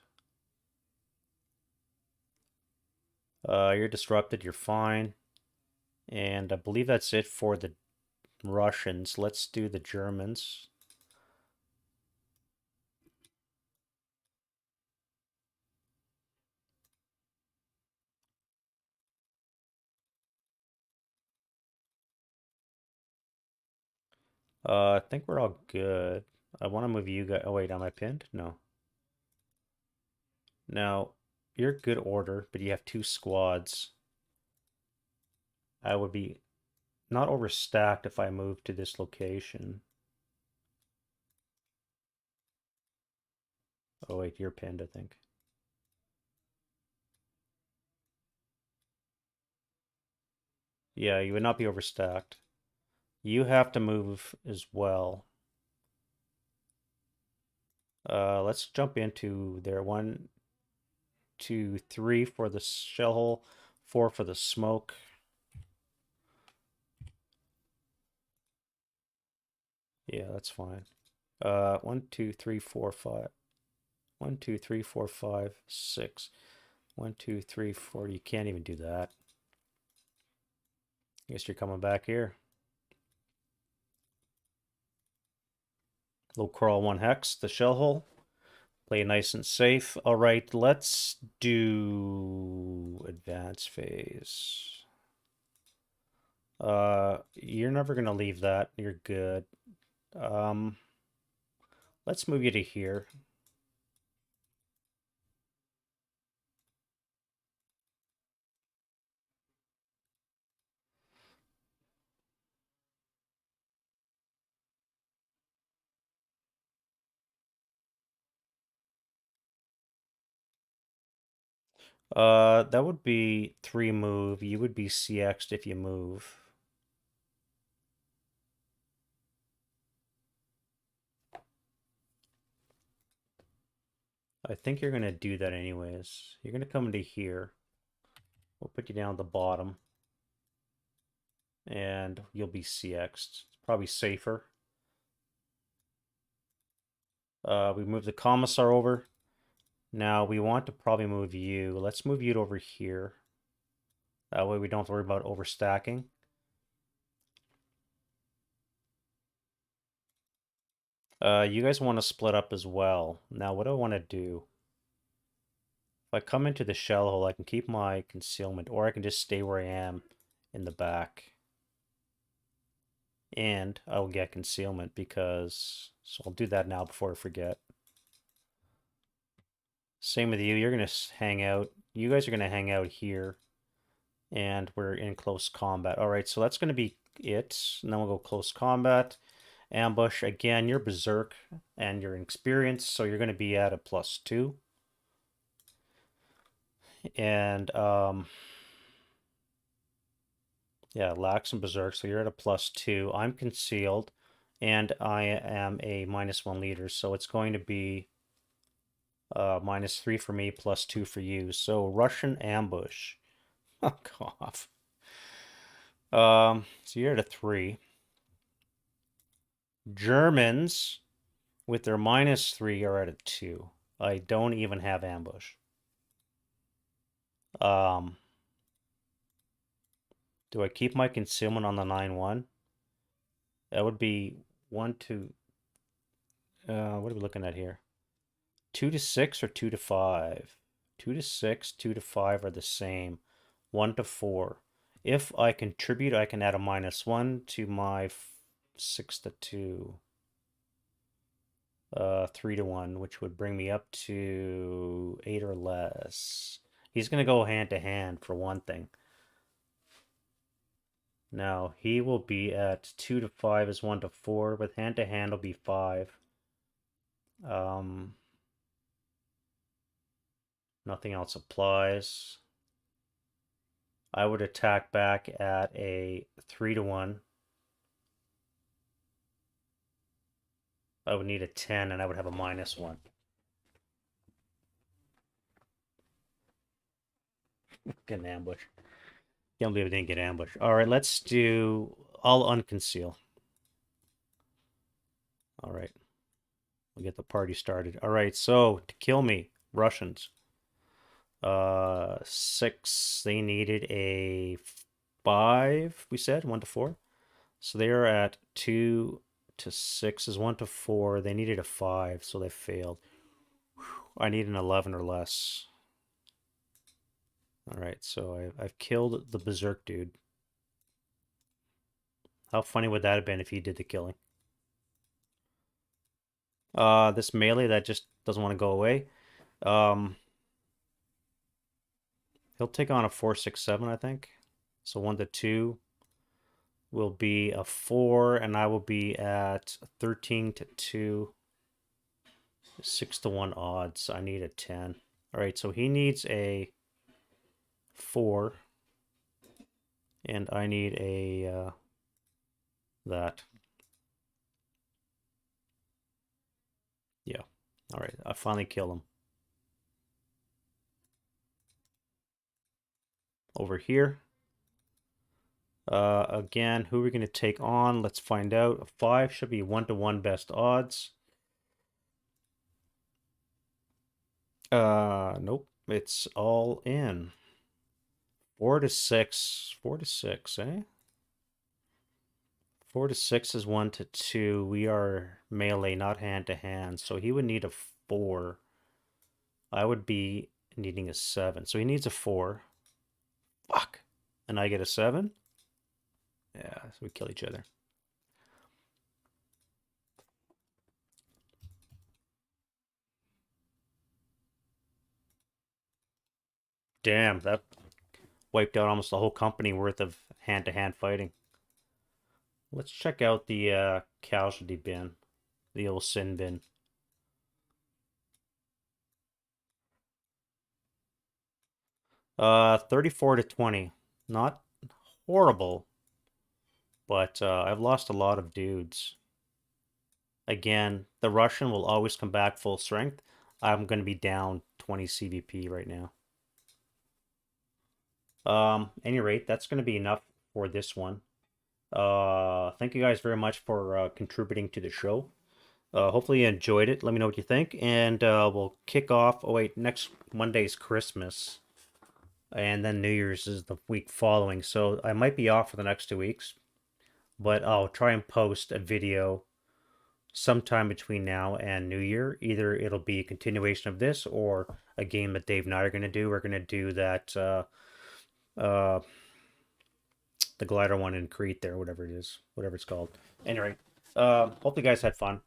You're disrupted, you're fine. And I believe that's it for the Russians. Let's do the Germans. I think we're all good. I want to move you guys. Oh, wait, am I pinned? No. Now, you're good order, but you have 2 squads. I would be not overstacked if I move to this location. Oh, wait, you're pinned, I think. Yeah, you would not be overstacked. You have to move as well. Let's jump into there. 1, 2, 3 for the shell hole, 4 for the smoke. Yeah, that's fine. 1, 2, 3, 4, 5. 1, 2, 3, 4, 5, 6. 1, 2, 3, 4. You can't even do that. I guess you're coming back here. Low crawl 1 hex, the shell hole. Play nice and safe. All right, let's do advance phase. You're never gonna leave that. You're good. Um, let's move you to here. That would be 3 move. You would be CX'd if you move. I think you're gonna do that anyways. You're gonna come into here. We'll put you down at the bottom. And you'll be CX'd. It's probably safer. We move the commissar over. Now we want to probably move you. Let's move you over here. That way we don't have to worry about overstacking. You guys want to split up as well. Now what do I want to do? If I come into the shell hole, I can keep my concealment, or I can just stay where I am in the back. And I will get concealment because... So I'll do that now before I forget. Same with you. You're going to hang out. You guys are going to hang out here. And we're in close combat. All right, so that's going to be it. And then we'll go close combat. Ambush. Again, you're berserk and you're inexperienced, so you're going to be at a +2. And, yeah, lax and berserk, so you're at a +2. I'm concealed, and I am a -1 leader, so it's going to be -3 for me, +2 for you. So Russian ambush. Fuck off. So you're at a 3. Germans with their -3 are at a 2. I don't even have ambush. Do I keep my concealment on the 9-1? That would be 1 to what are we looking at here? 2 to 6 or 2 to 5? 2 to 6, 2 to 5 are the same. 1 to 4. If I contribute, I can add a -1 to my 6 to 2. 3 to 1, which would bring me up to 8 or less. He's going to go hand to hand for one thing. Now, he will be at 2 to 5 is 1 to 4. With hand to hand will be 5. Nothing else applies. I would attack back at a 3 to 1. I would need a 10 and I would have a -1. Get an ambush. Can't believe it didn't get ambushed. All right, let's do. I'll unconceal. All right. We'll get the party started. All right, so to kill me, Russians. 6. They needed a 5, we said, 1 to 4. So they are at 2 to 6 is 1 to 4. They needed a 5, so they failed. I need an 11 or less. All right, so I've killed the Berserk dude. How funny would that have been if he did the killing? This melee that just doesn't want to go away. Um, he'll take on a 4, 6, 7, I think. So 1 to 2 will be a 4, and I will be at 13 to 2. 6 to 1 odds. I need a 10. All right, so he needs a 4, and I need a that. Yeah. All right, I finally kill him. Over here. Again, who are we going to take on? Let's find out. A 5 should be 1 to 1 best odds. Nope. It's all in. 4 to 6. 4 to 6, eh? 4 to 6 is 1 to 2. We are melee, not hand to hand. So he would need a 4. I would be needing a 7. So he needs a 4. Fuck. And I get a 7? Yeah, so we kill each other. Damn, that wiped out almost the whole company worth of hand-to-hand fighting. Let's check out the casualty bin, the old sin bin. 34 to 20. Not horrible, but I've lost a lot of dudes. Again, the Russian will always come back full strength. I'm going to be down 20 CVP right now. Any rate, that's going to be enough for this one. Thank you guys very much for contributing to the show. Hopefully you enjoyed it. Let me know what you think, and we'll kick off. Oh wait, next Monday's Christmas, and then New Year's is the week following. So I might be off for the next 2 weeks, but I'll try and post a video sometime between now and New Year. Either it'll be a continuation of this or a game that Dave and I are going to do. We're going to do that uh, the glider one in Crete there, whatever it is, whatever it's called. Anyway, hope you guys had fun.